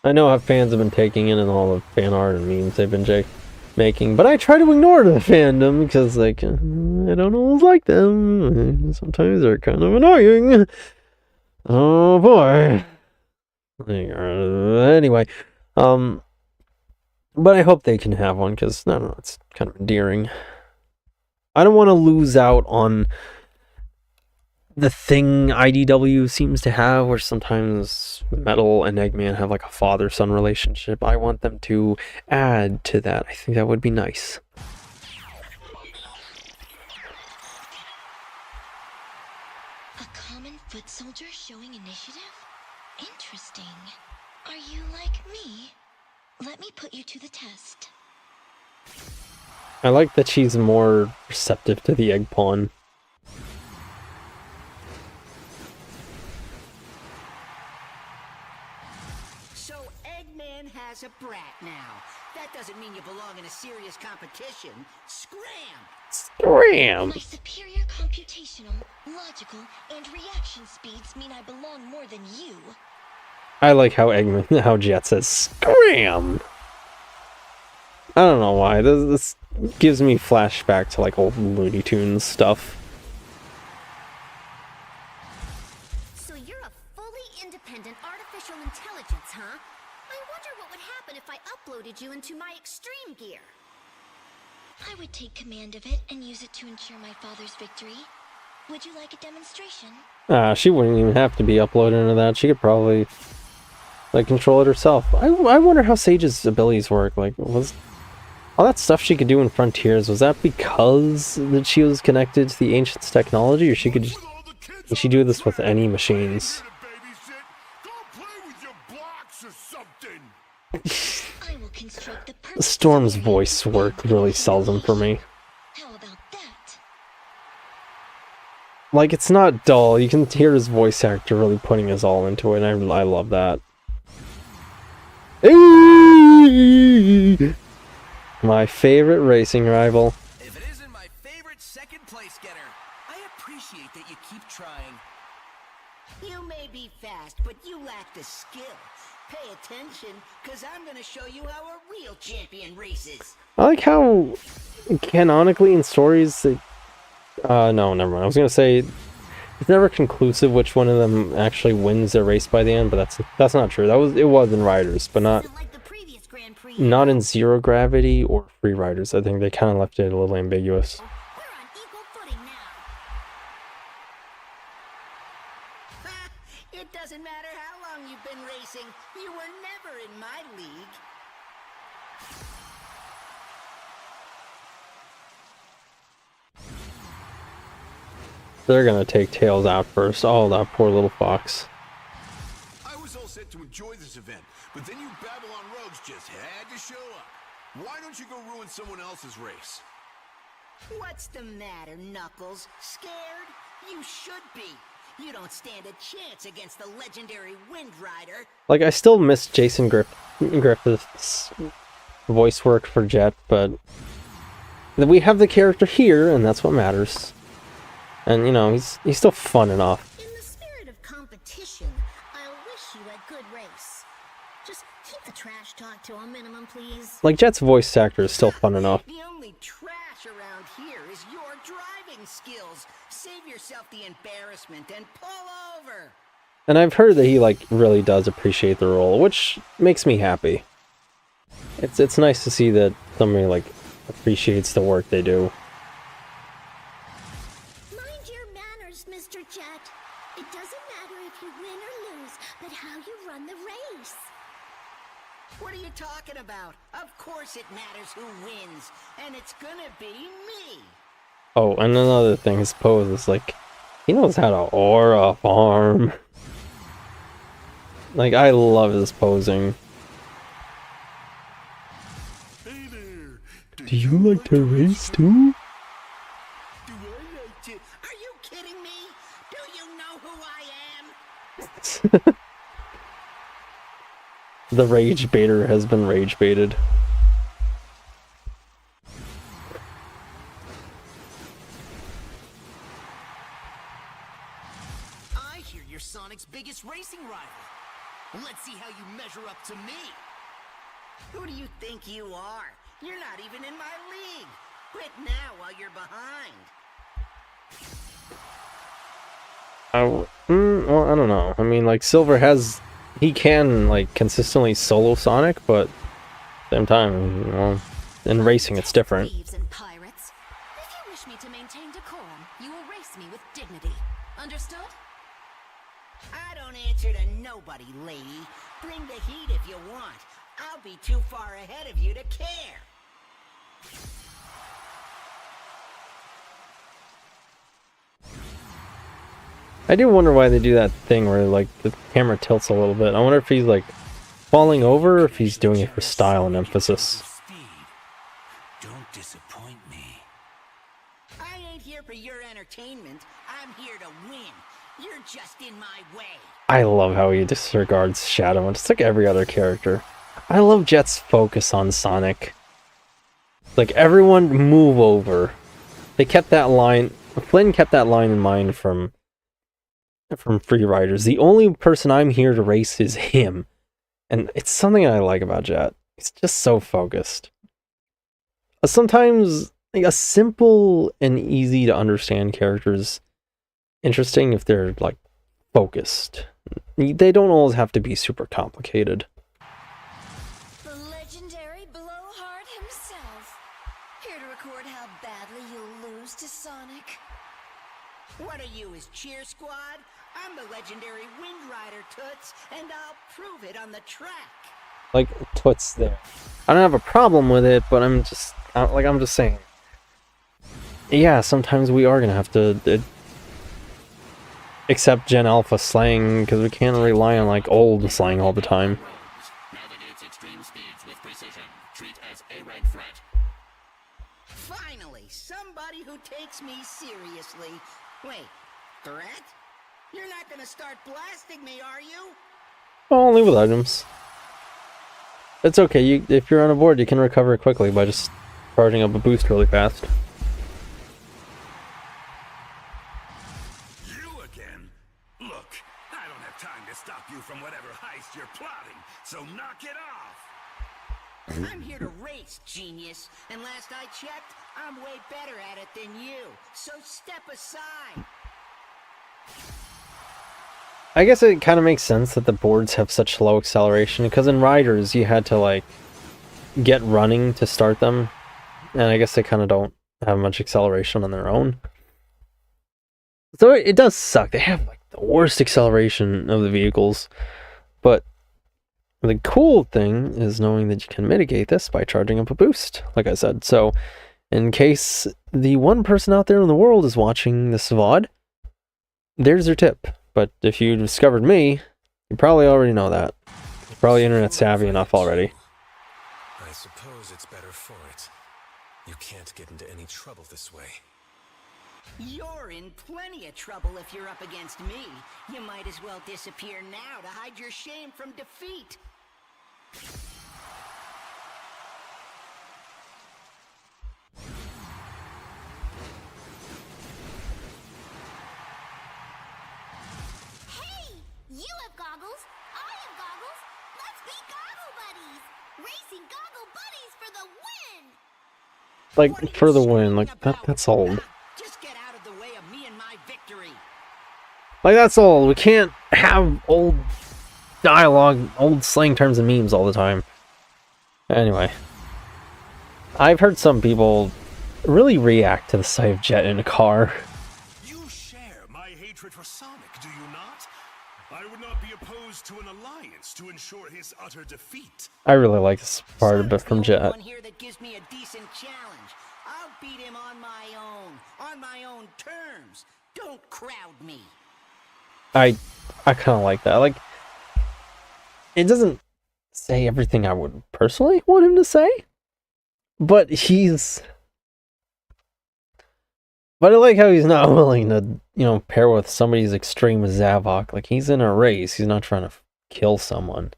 Speaker 1: I know how fans have been taking in and all the fan art and memes they've been making, but I try to ignore the fandom because, like, I don't always like them. Sometimes they're kind of annoying. Oh boy. Anyway, but I hope they can have one because, I don't know, it's kind of endearing. I don't want to lose out on the thing IDW seems to have, where sometimes Metal and Eggman have like a father-son relationship. I want them to add to that. I think that would be nice.
Speaker 4: A common foot soldier showing initiative? Interesting. Are you like me? Let me put you to the test.
Speaker 1: I like that she's more receptive to the egg pawn.
Speaker 7: So Eggman has a brat now. That doesn't mean you belong in a serious competition. Scram!
Speaker 1: Scram!
Speaker 4: My superior computational, logical, and reaction speeds mean I belong more than you.
Speaker 1: I like how Jet says scram. I don't know why. This gives me flashback to like old Looney Tunes stuff.
Speaker 2: So you're a fully independent artificial intelligence, huh? I wonder what would happen if I uploaded you into my extreme gear.
Speaker 4: I would take command of it and use it to ensure my father's victory. Would you like a demonstration?
Speaker 1: She wouldn't even have to be uploaded into that. She could probably like control it herself. I wonder how Sage's abilities work. Like, was all that stuff she could do in Frontiers, was that because that she was connected to the Ancients technology, or she could just, can she do this with any machines?
Speaker 4: I will construct the perfect
Speaker 1: Storm's voice work really sells them for me.
Speaker 4: How about that?
Speaker 1: Like, it's not dull. You can hear his voice actor really putting his all into it, and I love that. My favorite racing rival.
Speaker 9: If it isn't my favorite second place getter, I appreciate that you keep trying.
Speaker 7: You may be fast, but you lack the skill. Pay attention, because I'm going to show you how a real champion races.
Speaker 1: I like how canonically in stories they... no, never mind. I was going to say it's never conclusive which one of them actually wins their race by the end, but that's not true. It was in Riders, but not in Zero Gravity or Free Riders. I think they kind of left it a little ambiguous.
Speaker 2: We're on equal footing now.
Speaker 7: It doesn't matter how long you've been racing. You were never in my league.
Speaker 1: They're gonna take Tails out first. Oh, that poor little fox.
Speaker 3: I was all set to enjoy this event, but then you Babylon rogues just had to show up. Why don't you go ruin someone else's race?
Speaker 7: What's the matter, Knuckles? Scared? You should be. You don't stand a chance against the legendary Wind Rider.
Speaker 1: Like, I still miss Jason Griffith's voice work for Jet, but we have the character here, and that's what matters. And, you know, he's still fun enough.
Speaker 2: In the spirit of competition, I'll wish you a good race. Just keep the trash talk to a minimum, please.
Speaker 1: Like, Jet's voice actor is still fun enough.
Speaker 7: The only trash around here is your driving skills. Save yourself the embarrassment and pull over.
Speaker 1: And I've heard that he, like, really does appreciate the role, which makes me happy. It's nice to see that somebody, like, appreciates the work they do.
Speaker 2: Mind your manners, Mr. Jet. It doesn't matter if you win or lose, but how you run the race.
Speaker 7: What are you talking about? Of course it matters who wins, and it's gonna be me.
Speaker 1: Oh, and another thing, his pose is like, he knows how to aura farm. Like, I love his posing.
Speaker 3: Hey there.
Speaker 1: Do you like to race too?
Speaker 7: Do I like to? Are you kidding me? Do you know who I am?
Speaker 1: The rage baiter has been rage baited.
Speaker 7: hear you're Sonic's biggest racing rival. Let's see how you measure up to me. Who do you think you are? You're not even in my league. Quit now while you're behind.
Speaker 1: Well, I don't know. I mean, like, Silver has... He can, like, consistently solo Sonic, but at the same time, you know, in racing it's different.
Speaker 2: Thieves and pirates. If you wish me to maintain decorum, you will race me with dignity. Understood?
Speaker 7: I don't answer to nobody, lady. Bring the heat if you want. I'll be too far ahead of you to care.
Speaker 1: I do wonder why they do that thing where, like, the camera tilts a little bit. I wonder if he's, like, falling over or if he's doing it for style and emphasis.
Speaker 8: Don't disappoint me.
Speaker 7: I ain't here for your entertainment. I'm here to win. You're just in my way.
Speaker 1: I love how he disregards Shadow, just like every other character. I love Jet's focus on Sonic. Like, everyone move over. They kept that line... Flynn kept that line in mind from Free Riders. The only person I'm here to race is him. And it's something I like about Jet. He's just so focused. Sometimes like, a simple and easy to understand character is interesting if they're like focused. They don't always have to be super complicated.
Speaker 2: The legendary Blowhard himself. Here to record how badly you'll lose to Sonic.
Speaker 7: What are you, his cheer squad? I'm the legendary Wind Rider, Toots, and I'll prove it on the track.
Speaker 1: Like, Toots there. I don't have a problem with it, but I'm just saying. Yeah, sometimes we are gonna have to accept Gen Alpha slang, because we can't rely on, like, old slang all the time.
Speaker 5: Navigates extreme speeds with precision. Treat as a rank threat.
Speaker 7: Finally, somebody who takes me seriously. Wait, threat? You're not gonna start blasting me, are you?
Speaker 1: Only with items. It's okay, if you're on a board, you can recover it quickly by just charging up a boost really fast.
Speaker 8: You again? Look, I don't have time to stop you from whatever heist you're plotting, so knock it off!
Speaker 7: I'm here to race, genius. And last I checked, I'm way better at it than you. So step aside.
Speaker 1: I guess it kind of makes sense that the boards have such low acceleration, because in Riders you had to, like, get running to start them, and I guess they kind of don't have much acceleration on their own. So it does suck. They have, like, the worst acceleration of the vehicles, but the cool thing is knowing that you can mitigate this by charging up a boost, like I said. So, in case the one person out there in the world is watching this VOD, there's your tip. But if you discovered me, you probably already know that. You're probably internet savvy enough already.
Speaker 6: I suppose it's better for it. You can't get into any trouble this way.
Speaker 7: You're in plenty of trouble if you're up against me. You might as well disappear now to hide your shame from defeat.
Speaker 4: You have goggles, I have goggles. Let's be goggle buddies. Racing goggle buddies for the win.
Speaker 1: Like, for the win, like, that's old.
Speaker 7: Just get out of the way of me and my victory.
Speaker 1: Like, that's old. We can't have old dialogue, old slang terms and memes all the time. Anyway. I've heard some people really react to the sight of Jet in a car.
Speaker 3: You share my hatred for Sonic, do you not? I would not be opposed to an alliance to ensure his utter defeat.
Speaker 1: I really like this part of it from
Speaker 7: Sonic's the only
Speaker 1: Jet.
Speaker 7: one here that gives me a decent challenge. I'll beat him on my own terms. Don't crowd me.
Speaker 1: I kind of like that. Like, it doesn't say everything I would personally want him to say, but But I like how he's not willing to, you know, pair with somebody as extreme as Zavok. Like, he's in a race. He's not trying to kill someone.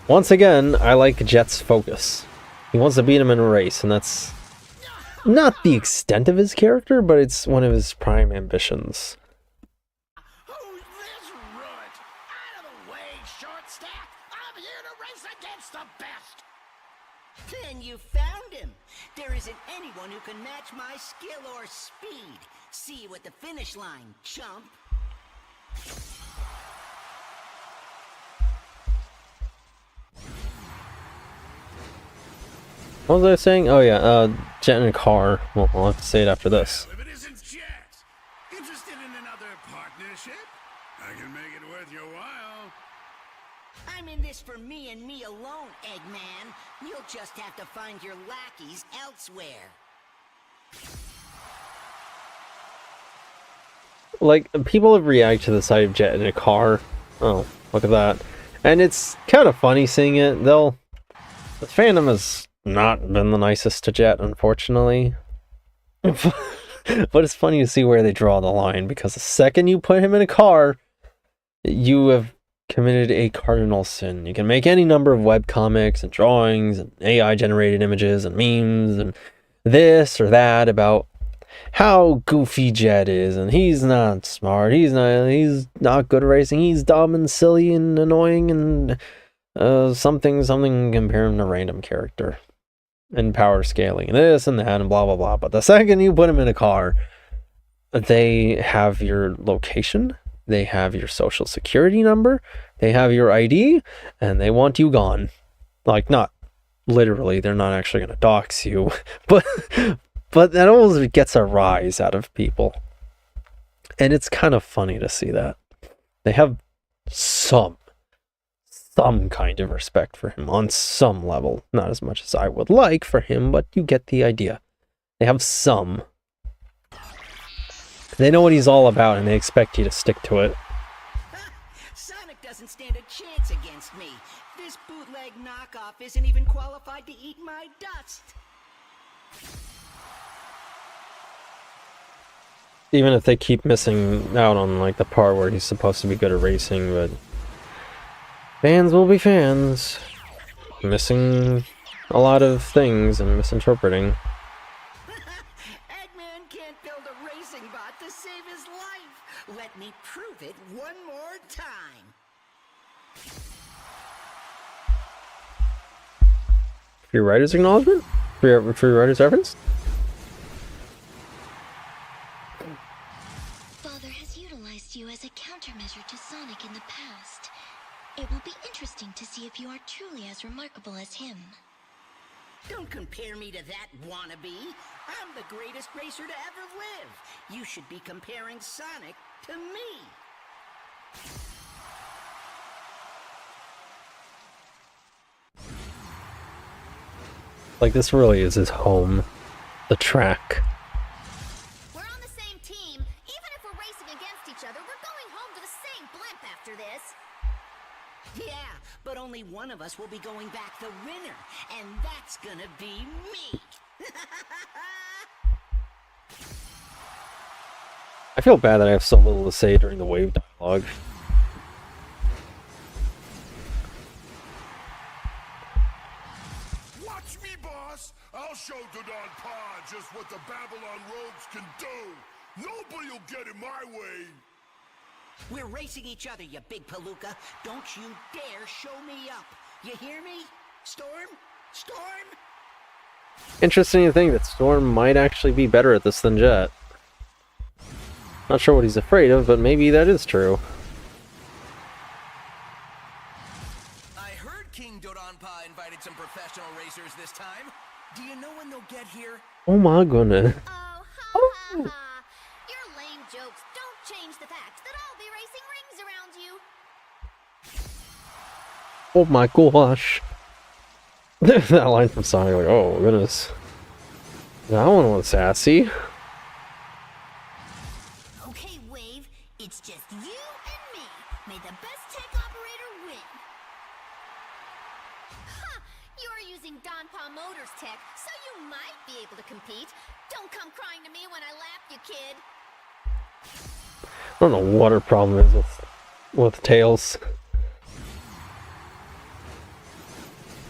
Speaker 1: Once again, I like Jet's focus. He wants to beat him in a race, and that's not the extent of his character, but it's one of his prime ambitions.
Speaker 7: Who's this runt? Out of the way, short stack! I'm here to race against the best! Then you found him! There isn't anyone who can match my skill or speed. See you at the finish line, chump.
Speaker 1: What was I saying? Oh yeah, Jet in a car. Well, I'll have to say it after this.
Speaker 3: If it isn't Jet, interested in another partnership? I can make it worth your while.
Speaker 7: I'm in this for me and me alone, Eggman. You'll just have to find your lackeys elsewhere.
Speaker 1: Like, people have reacted to the sight of Jet in a car. Oh, look at that. And it's kind of funny seeing it. The fandom has not been the nicest to Jet, unfortunately. But it's funny to see where they draw the line, because the second you put him in a car, you have committed a cardinal sin. You can make any number of webcomics and drawings and AI-generated images and memes and this or that about how goofy Jet is, and he's not smart, he's not good at racing, he's dumb and silly and annoying and something, compare him to random character and power scaling and this and that and blah blah blah. But the second you put him in a car, they have your location, they have your social security number, they have your ID, and they want you gone. Like, not literally, they're not actually going to dox you, but that always gets a rise out of people. And it's kind of funny to see that. They have some kind of respect for him on some level. Not as much as I would like for him, but you get the idea. They have some. They know what he's all about, and they expect you to stick to it.
Speaker 7: Sonic doesn't stand a chance against me. This bootleg knockoff isn't even qualified to eat my dust.
Speaker 1: Even if they keep missing out on, like, the part where he's supposed to be good at racing, but fans will be fans. Missing a lot of things and misinterpreting.
Speaker 7: Eggman can't build a racing bot to save his life. Let me prove it one more time.
Speaker 1: Free writer's acknowledgement? Free writer's reference?
Speaker 4: Father has utilized you as a countermeasure to Sonic in the past. It will be interesting to see if you are truly as remarkable as him.
Speaker 7: Don't compare me to that wannabe. I'm the greatest racer to ever live. You should be comparing Sonic to me.
Speaker 1: Like, this really is his home. The track.
Speaker 2: We're on the same team. Even if we're racing against each other, we're going home to the same blimp after this.
Speaker 7: Yeah, but only one of us will be going back the winner, and that's gonna be me.
Speaker 1: I feel bad that I have so little to say during the wave dialogue.
Speaker 3: Watch me, boss! I'll show Dodon Pa just what the Babylon rogues can do! Nobody'll get in my way!
Speaker 7: We're racing each other, you big palooka. Don't you dare show me up. You hear me? Storm? Storm?
Speaker 1: Interesting to think that Storm might actually be better at this than Jet. Not sure what he's afraid of, but maybe that is true.
Speaker 9: I heard King Dodonpa invited some professional racers this time. Do you know when they'll get here?
Speaker 1: Oh my goodness.
Speaker 2: Oh, ha ha ha. Your lame jokes don't change the fact that I'll be racing rings around you.
Speaker 1: Oh my gosh. That line from Sonic, like, oh goodness. That one was sassy.
Speaker 2: Okay, Wave, it's just you and me. May the best tech operator win. Ha! You're using Donpa Motors tech, so you might be able to compete. Don't come crying to me when I lap you, kid.
Speaker 1: I don't know what her problem is with Tails.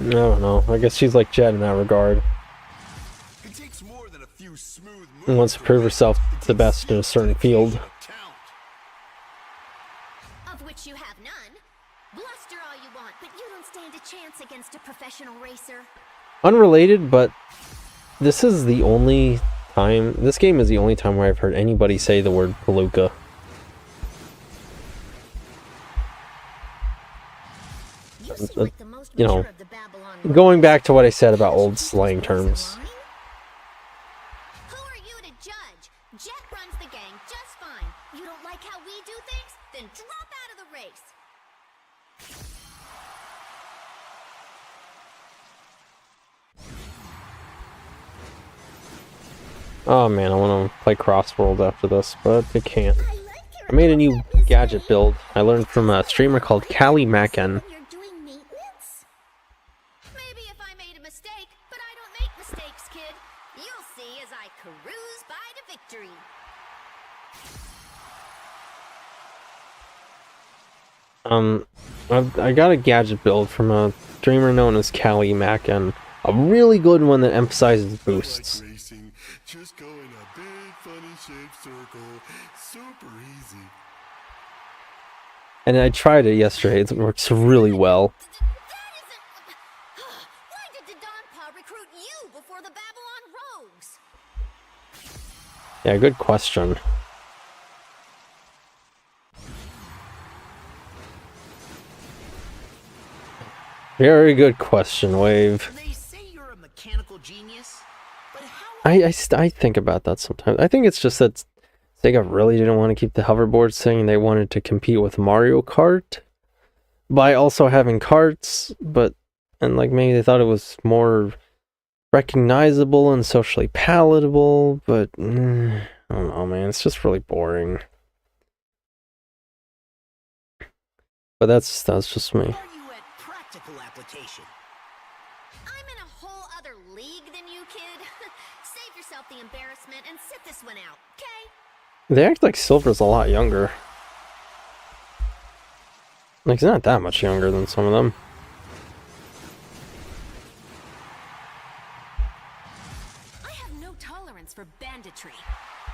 Speaker 1: I don't know. I guess she's like Jet in that regard.
Speaker 9: It takes more than a few
Speaker 1: and wants to prove herself the best in a certain field.
Speaker 4: Of which you have none. Bluster all you want, but you don't stand a chance against a professional racer.
Speaker 1: Unrelated, but this is the only time, this game is the only time where I've heard anybody say the word palooka. You know, going back to what I said about old slang terms.
Speaker 4: Who are you to judge? Jet runs the gang just fine. You don't like how we do things? Then drop out of the race.
Speaker 1: Oh man, I want to play Crossworld after this, but I can't. I made a new gadget build I learned from a streamer called Callie Macken.
Speaker 4: You're doing maintenance? Maybe if I made a mistake, but I don't make mistakes, kid. You'll see as I cruise by to victory.
Speaker 1: I got a gadget build from a streamer known as Callie Macken. A really good one that emphasizes boosts.
Speaker 3: Racing, just go in a big funny shaped circle. Super easy.
Speaker 1: And I tried it yesterday. It works really well.
Speaker 4: That isn't... Why did the Donpa recruit you before the Babylon Rogues?
Speaker 1: Yeah, good question. Very good question, Wave.
Speaker 7: They say you're a mechanical genius, but how...
Speaker 1: I think about that sometimes. I think it's just that Sega really didn't want to keep the hoverboard thing. They wanted to compete with Mario Kart by also having carts, and like maybe they thought it was more recognizable and socially palatable, but I don't know, man. It's just really boring. But that's just me.
Speaker 7: Are you at practical application?
Speaker 4: I'm in a whole other league than you, kid. Save yourself the embarrassment and sit this one out, okay?
Speaker 1: They act like Silver's a lot younger. Like, he's not that much younger than some of them.
Speaker 2: I have no tolerance for banditry.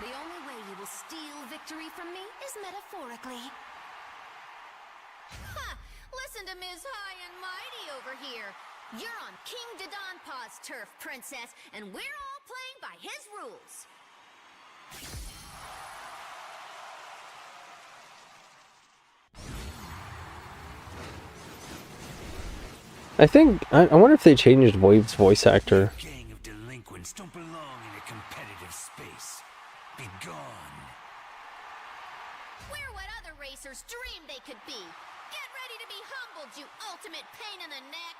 Speaker 2: The only way you will steal victory from me is metaphorically.
Speaker 4: Ha! Listen to Ms. High and Mighty over here. You're on King Dodonpa's turf, princess, and we're all playing by his rules.
Speaker 1: I wonder if they changed Wave's voice actor.
Speaker 8: Gang of delinquents don't belong in a competitive space. Be gone.
Speaker 4: We're what other racers dreamed they could be. Get ready to be humbled, you ultimate pain in the neck.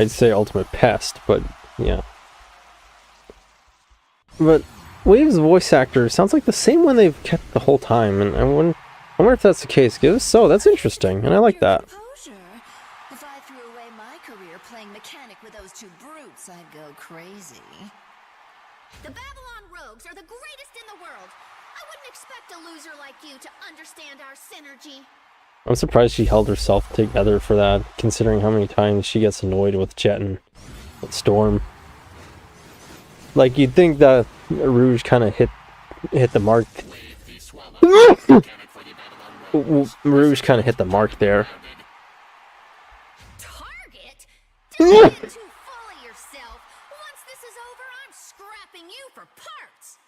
Speaker 1: I'd say ultimate pest, but yeah. But Wave's voice actor sounds like the same one they've kept the whole time, and I wonder if that's the case. If so, that's interesting, and I like that.
Speaker 2: Composure. If I threw away my career playing mechanic with those two brutes, I'd go crazy.
Speaker 4: The Babylon Rogues are the greatest in the world. I wouldn't expect a loser like you to understand our synergy.
Speaker 1: I'm surprised she held herself together for that, considering how many times she gets annoyed with Jet and Storm. Like, you'd think that Rouge kind of hit the mark. Rouge kind of hit the mark there.
Speaker 4: Target? Don't get too full of yourself. Once this is over, I'm scrapping you for parts.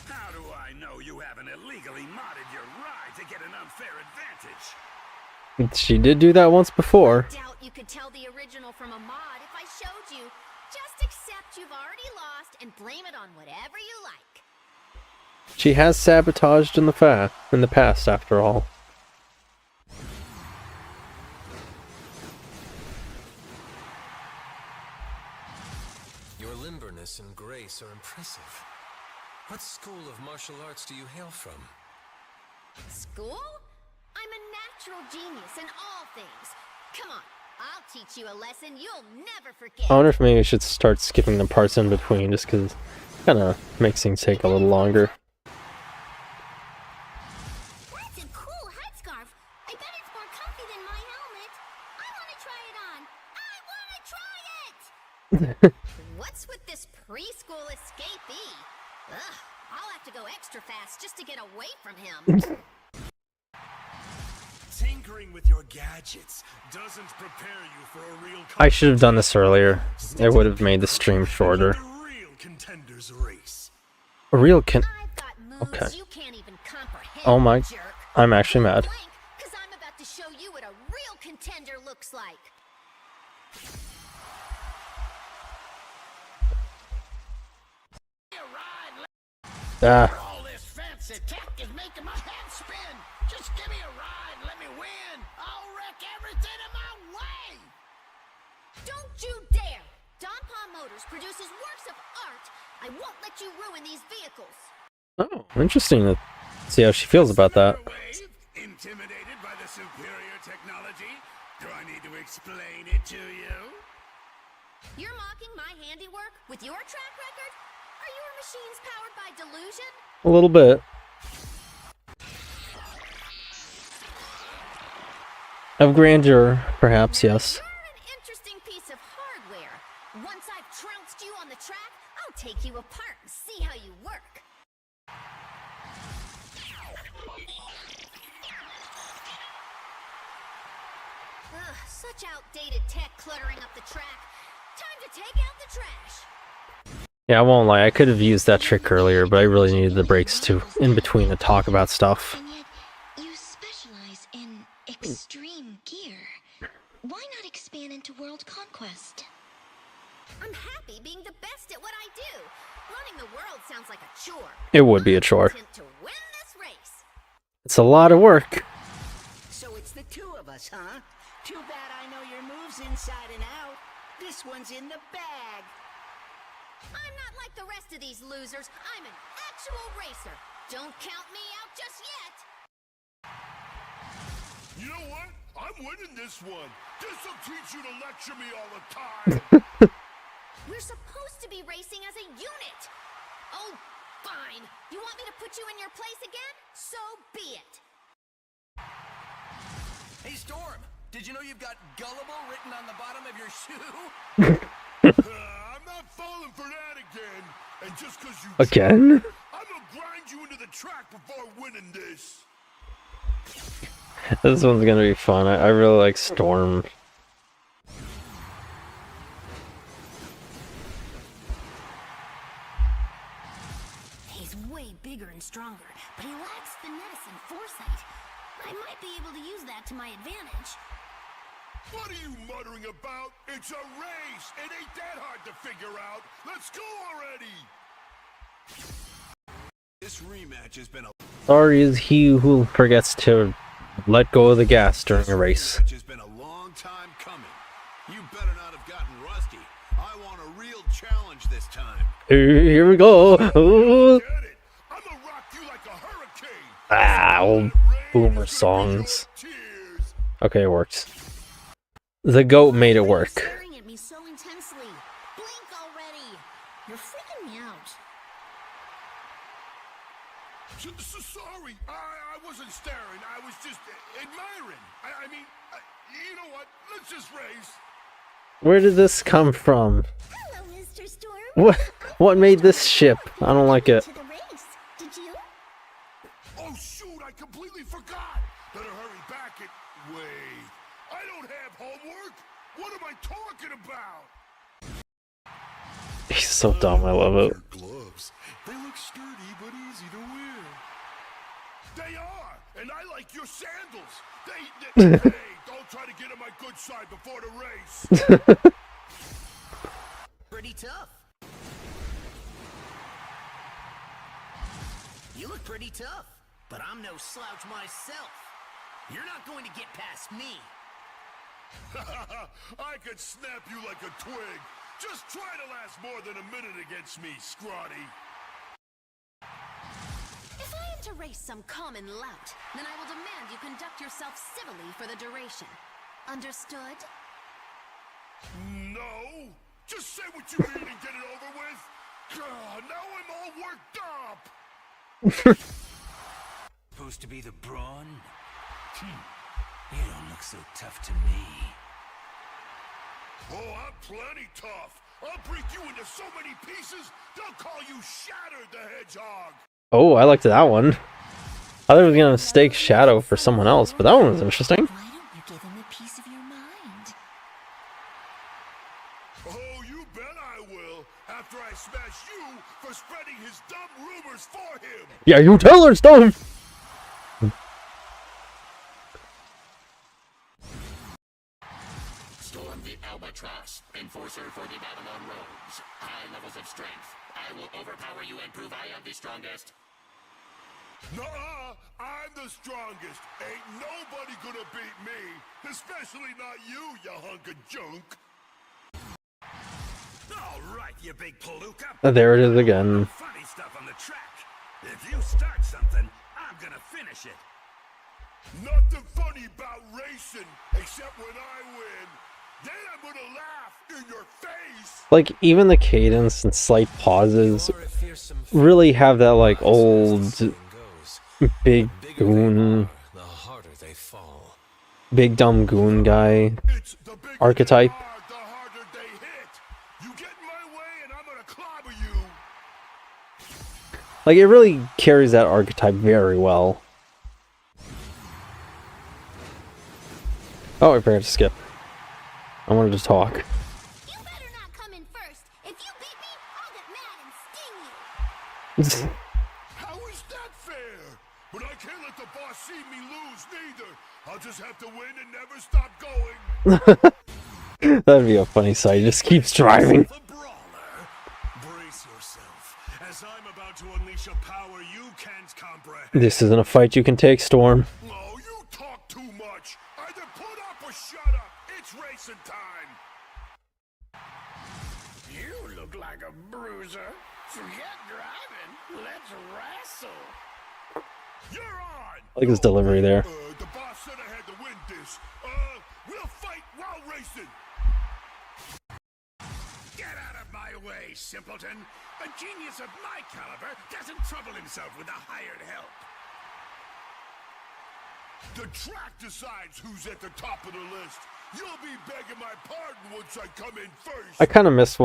Speaker 8: How do I know you haven't illegally modded your ride to get an unfair advantage?
Speaker 1: She did do that once before.
Speaker 4: Doubt you could tell the original from a mod if I showed you. Just accept you've already lost and blame it on whatever you like.
Speaker 1: She has sabotaged in the past, after all.
Speaker 6: Your limberness and grace are impressive. What school of martial arts do you hail from?
Speaker 4: School? I'm a natural genius in all things. Come on, I'll teach you a lesson you'll never forget.
Speaker 1: I wonder if maybe I should start skipping the parts in between, just because it kind of makes things take a little longer.
Speaker 4: That's it in my helmet. I want to try it on. I want to try it! What's with this preschool escapee? Ugh, I'll have to go extra fast just to get away from him.
Speaker 3: Tinkering with your gadgets doesn't prepare you for a real
Speaker 1: I should have done this earlier. It would have made the stream shorter.
Speaker 3: real contenders race.
Speaker 1: A real can.
Speaker 4: I've got moves
Speaker 1: Okay.
Speaker 4: you can't even comprehend,
Speaker 1: Oh my.
Speaker 4: jerk.
Speaker 1: I'm actually mad.
Speaker 4: Blank, 'cause I'm about to show you what a real contender looks like.
Speaker 1: Ah.
Speaker 7: All this fancy tech is making my head spin. Just give me a ride, let me win. I'll wreck everything in my way.
Speaker 4: Don't you dare! Don Pa Motors produces works of art. I won't let you ruin these vehicles.
Speaker 1: Oh, interesting to see how she feels about that.
Speaker 8: Wave? Intimidated by the superior technology? Do I need to explain it to you?
Speaker 4: You're mocking my handiwork with your track record? Are your machines powered by delusion?
Speaker 1: A little bit. Of grandeur, perhaps, yes.
Speaker 4: You're an interesting piece of hardware. Once I've trounced you on the track, I'll take you apart and see how you work. Ugh, such outdated tech cluttering up the track. Time to take out the trash.
Speaker 1: Yeah, I won't lie. I could have used that trick earlier, but I really needed the breaks to in between to talk about stuff.
Speaker 4: And yet, you specialize in extreme gear. Why not expand into world conquest? I'm happy being the best at what I do. Running the world sounds like a chore.
Speaker 1: It would be a chore.
Speaker 4: I'm content to win this race.
Speaker 1: It's a lot of work.
Speaker 7: So it's the two of us, huh? Too bad I know your moves inside and out. This one's in the bag.
Speaker 4: I'm not like the rest of these losers. I'm an actual racer. Don't count me out just yet.
Speaker 3: You know what? I'm winning this one. This'll teach you to lecture me all the time.
Speaker 4: We're supposed to be racing as a unit. Oh, fine. You want me to put you in your place again? So be it.
Speaker 9: Hey, Storm, did you know you've got gullible written on the bottom of your shoe?
Speaker 3: I'm not falling for that again. And just 'cause you
Speaker 1: Again?
Speaker 3: I'm gonna grind you into the track before winning this.
Speaker 1: This one's gonna be fun. I really like Storm.
Speaker 4: He's way bigger and stronger, but he lacks finesse and foresight. I might be able to use that to my advantage.
Speaker 3: What are you muttering about? It's a race. It ain't that hard to figure out. Let's go already. This rematch has been a
Speaker 1: Sorry is he who forgets to let go of the gas during a race.
Speaker 3: This rematch has been a long time coming. You better not have gotten rusty. I want a real challenge this time.
Speaker 1: Here we go. Ooh.
Speaker 3: Get it? I'm gonna rock you like a hurricane.
Speaker 1: Ah, old boomer songs.
Speaker 3: Cheers.
Speaker 1: Okay, it works. The goat made it work.
Speaker 4: Staring at me so intensely. Blink already. You're freaking me out.
Speaker 3: Sorry, I wasn't staring. I was just admiring. I mean, you know what? Let's just race.
Speaker 1: Where did this come from?
Speaker 4: Hello, Mr. Storm.
Speaker 1: What made this ship? I don't like it.
Speaker 4: To the race. Did you?
Speaker 3: Oh shoot! I completely forgot. Better hurry back. Wait. I don't have homework. What am I talking about?
Speaker 1: He's so dumb. I love it.
Speaker 3: Your gloves. They look sturdy but easy to wear. They are, and I like your sandals. Hey, don't try to get on my good side before the race.
Speaker 7: Pretty tough. You look pretty tough, but I'm no slouch myself. You're not going to get past me.
Speaker 3: I could snap you like a twig. Just try to last more than a minute against me, Scrawny.
Speaker 4: If I am to race some common lout, then I will demand you conduct yourself civilly for the duration. Understood?
Speaker 3: No. Just say what you mean and get it over with. Now I'm all worked up.
Speaker 6: Supposed to be the brawn? You don't look so tough to me.
Speaker 3: Oh, I'm plenty tough. I'll break you into so many pieces, they'll call you Shattered the Hedgehog.
Speaker 1: Oh, I liked that one. I thought I was gonna mistake Shadow for someone else, but that one was interesting.
Speaker 2: Why don't you give him a piece of your mind?
Speaker 3: Oh, you bet I will, after I smash you for spreading his dumb rumors for him.
Speaker 1: Yeah, you tell her, Stone!
Speaker 5: Storm the Albatross, enforcer for the Babylon Rogues. High levels of strength. I will overpower you and prove I am the strongest.
Speaker 3: Nuh-uh, I'm the strongest. Ain't nobody gonna beat me, especially not you, you hunk of junk.
Speaker 8: All right, you big palooka.
Speaker 1: There it is again.
Speaker 8: Funny stuff on the track. If you start something, I'm gonna finish it.
Speaker 3: Nothing funny about racing, except when I win. Then I'm gonna laugh in your face.
Speaker 1: Like, even the cadence and slight pauses really have that, like, old big goon,
Speaker 6: The harder they fall.
Speaker 1: big dumb goon guy
Speaker 3: It's the bigger
Speaker 1: archetype.
Speaker 3: they are, the harder they hit. You get in my way and I'm gonna clobber you.
Speaker 1: Like, it really carries that archetype very well. Oh, I forgot to skip. I wanted to talk.
Speaker 4: You better not come in first. If you beat me, I'll get mad and sting you.
Speaker 3: How is that fair? But I can't let the boss see me lose neither. I'll just have to win and never stop going.
Speaker 1: That'd be a funny sight. He just keeps driving.
Speaker 3: The brawler. Brace yourself, as I'm about to unleash a power you can't comprehend.
Speaker 1: This isn't a fight you can take, Storm.
Speaker 3: Oh, you talk too much. Either put up or shut up. It's racing time.
Speaker 7: You look like a bruiser. Forget driving. Let's wrestle.
Speaker 3: You're on.
Speaker 1: I like his delivery there.
Speaker 3: The boss said I had to win this. We'll fight while racing.
Speaker 8: Get out of my way, simpleton. A genius of my caliber doesn't trouble himself with a hired help.
Speaker 3: The track decides who's at the top of the list. You'll be begging my pardon once I come in first.
Speaker 1: I kind of miss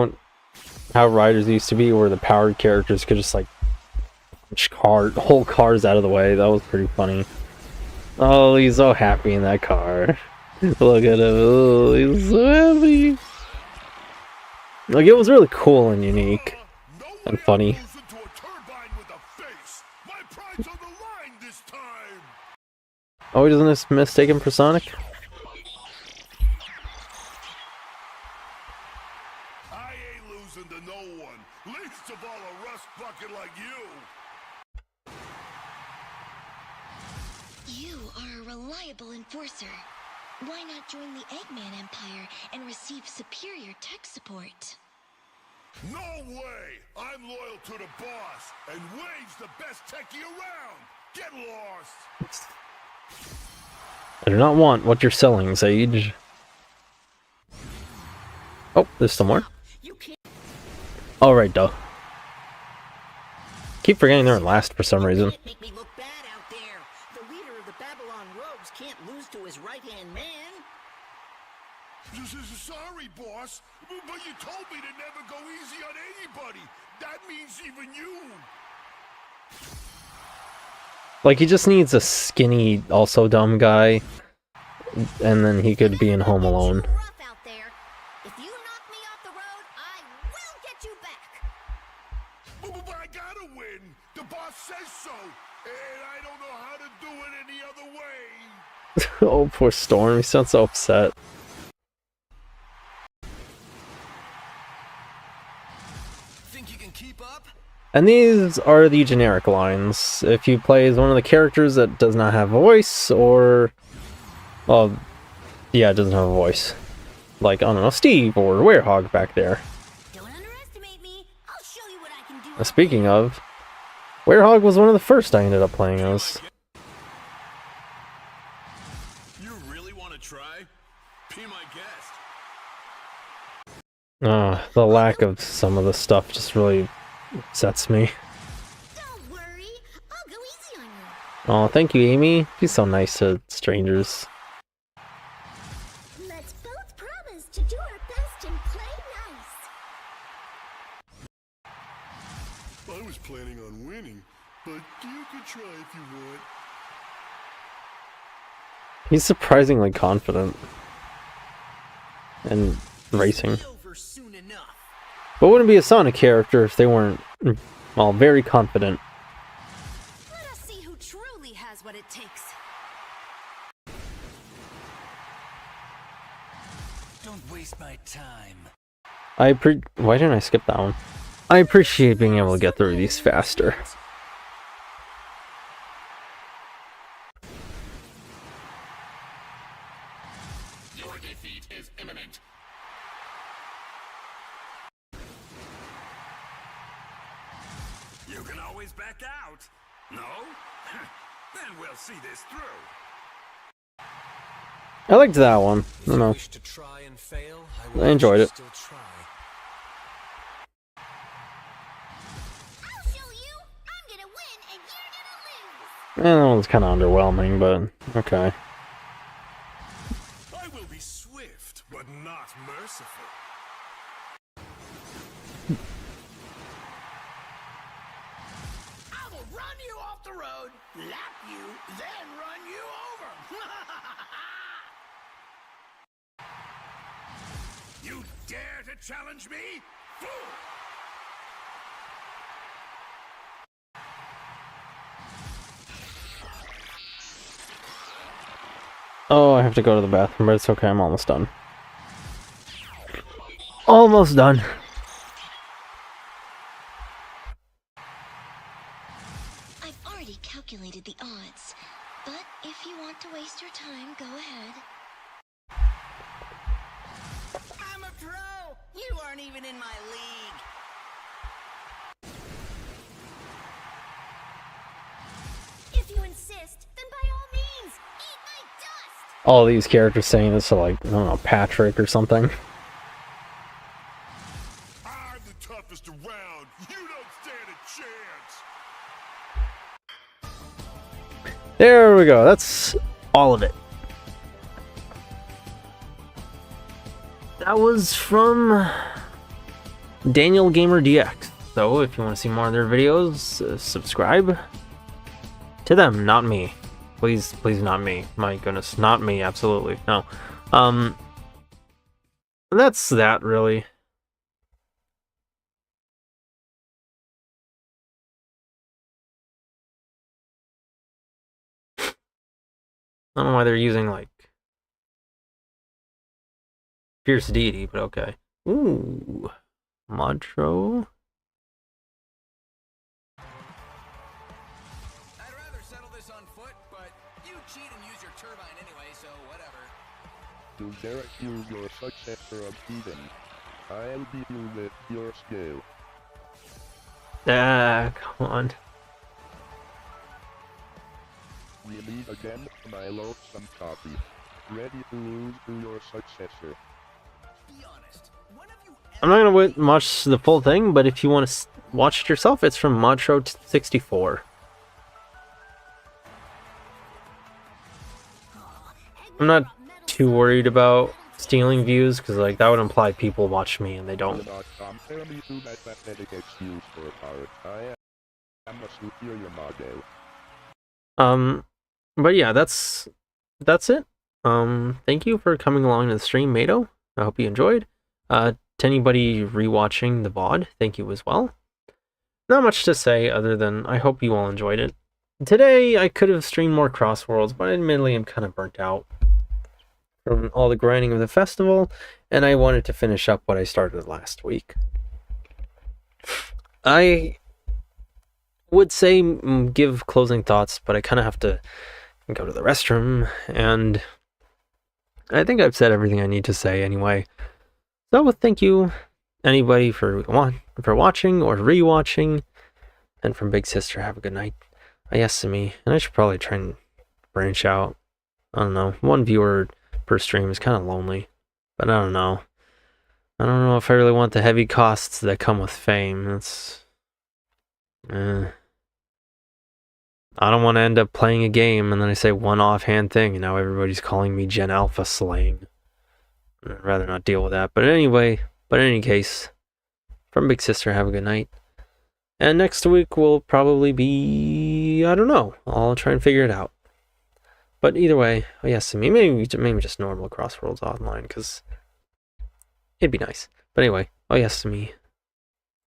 Speaker 1: how riders used to be, where the powered characters could just, like, push whole cars out of the way. That was pretty funny. Oh, he's so happy in that car. Look at him. Oh, he's so happy. Like, it was really cool and unique and funny.
Speaker 3: Moves into a turbine with a face. My pride's on the line this time.
Speaker 1: Oh, he doesn't mistake him for Sonic?
Speaker 3: I ain't losing to no one. Least of all a rust bucket like you.
Speaker 4: You are a reliable enforcer. Why not join the Eggman Empire and receive superior tech support?
Speaker 3: No way! I'm loyal to the boss, and Wade's the best techie around. Get lost.
Speaker 1: I do not want what you're selling, Sage. Oh, there's some more. Alright, duh. Keep forgetting they're last for some reason.
Speaker 7: Can't make me look bad out there. The leader of the Babylon Rogues can't lose to his right-hand man.
Speaker 3: Sorry, boss, but you told me to never go easy on anybody. That means even you.
Speaker 1: Like, he just needs a skinny, also dumb guy, and then he could be in Home Alone.
Speaker 4: Rough out there. If you knock me off the road, I will get you back.
Speaker 3: But I gotta win. The boss says so, and I don't know how to do it any other way.
Speaker 1: Oh, poor Storm. He sounds so upset.
Speaker 6: Think you can keep up?
Speaker 1: And these are the generic lines. If you play as one of the characters that does not have a voice, or... well, yeah, it doesn't have a voice. Like, I don't know, Steve or Werehog back there.
Speaker 4: Don't underestimate me. I'll show you what I can do.
Speaker 1: Speaking of, Werehog was one of the first I ended up playing as.
Speaker 3: You really want to try? Be my guest.
Speaker 1: The lack of some of the stuff just really upsets me.
Speaker 4: Don't worry. I'll go easy on you.
Speaker 1: Oh, thank you, Amy. She's so nice to strangers.
Speaker 3: a try if you want.
Speaker 1: He's surprisingly confident in racing. But wouldn't be a Sonic character if they weren't, well, very confident.
Speaker 2: Let us see who truly has what it takes.
Speaker 6: Don't waste my time.
Speaker 1: Why didn't I skip that one? I appreciate being able to get through these faster.
Speaker 5: Your defeat is imminent.
Speaker 8: You can always back out. No? Then we'll see this through.
Speaker 1: I liked that one. I
Speaker 6: If
Speaker 1: don't
Speaker 6: you
Speaker 1: know.
Speaker 6: wish to try and fail,
Speaker 1: I enjoyed it.
Speaker 6: still try.
Speaker 4: I'll show you. I'm gonna win and you're gonna lose.
Speaker 1: That one's kind of underwhelming, but okay.
Speaker 3: I will be swift, but not merciful.
Speaker 7: I will run you off the road, lap you, then run you over.
Speaker 8: You dare to challenge me? Fool!
Speaker 1: Oh, I have to go to the bathroom, but it's okay. I'm almost done. Almost done.
Speaker 4: I've already calculated the odds, but if you want to waste your time, go ahead.
Speaker 7: I'm a pro. You aren't even in my league.
Speaker 2: If you insist, then by all means,
Speaker 4: Eat my dust!
Speaker 1: All these characters saying this to, like, I don't know, Patrick or something.
Speaker 3: I'm the toughest around. You don't stand a chance.
Speaker 1: There we go. That's all of it. That was from Daniel Gamer DX. So if you want to see more of their videos, subscribe to them, not me. Please, please, not me. My goodness, not me. Absolutely no. That's that really. I don't know why they're using like Fierce Deity, but okay. Ooh, Modro.
Speaker 9: I'd rather settle this on foot, but you cheat and use your turbine anyway, so whatever.
Speaker 10: To derogate your successor of Eden, I'll beat you with your skill.
Speaker 1: Ah, come on.
Speaker 10: We meet again, my loathsome copy. Ready to lose to your successor.
Speaker 9: Be honest. When have you
Speaker 1: I'm not gonna watch the full thing, but if you want to watch it yourself, it's from Modro64. I'm not too worried about stealing views, because like that would imply people watch me and they don't.
Speaker 10: Do not compare me to that pathetic excuse for a pirate. I am a superior model.
Speaker 1: But yeah, that's it. Thank you for coming along to the stream, Mato. I hope you enjoyed. To anybody rewatching the VOD, thank you as well. Not much to say other than I hope you all enjoyed it. Today I could have streamed more Crossworlds, but admittedly I'm kind of burnt out from all the grinding of the festival, and I wanted to finish up what I started last week. I would say give closing thoughts, but I kind of have to go to the restroom, and I think I've said everything I need to say anyway. So thank you anybody for watching or rewatching, and from Big Sister, have a good night. Yes, to me, and I should probably try and branch out. I don't know, one viewer per stream is kind of lonely, but I don't know. I don't know if I really want the heavy costs that come with fame. It's I don't want to end up playing a game and then I say one offhand thing and now everybody's calling me Gen Alpha slaying. I'd rather not deal with that. But anyway, in any case, from Big Sister, have a good night. And next week will probably be, I don't know. I'll try and figure it out. But either way, yes, maybe just normal Crossworlds Online, because it'd be nice. But anyway, yes,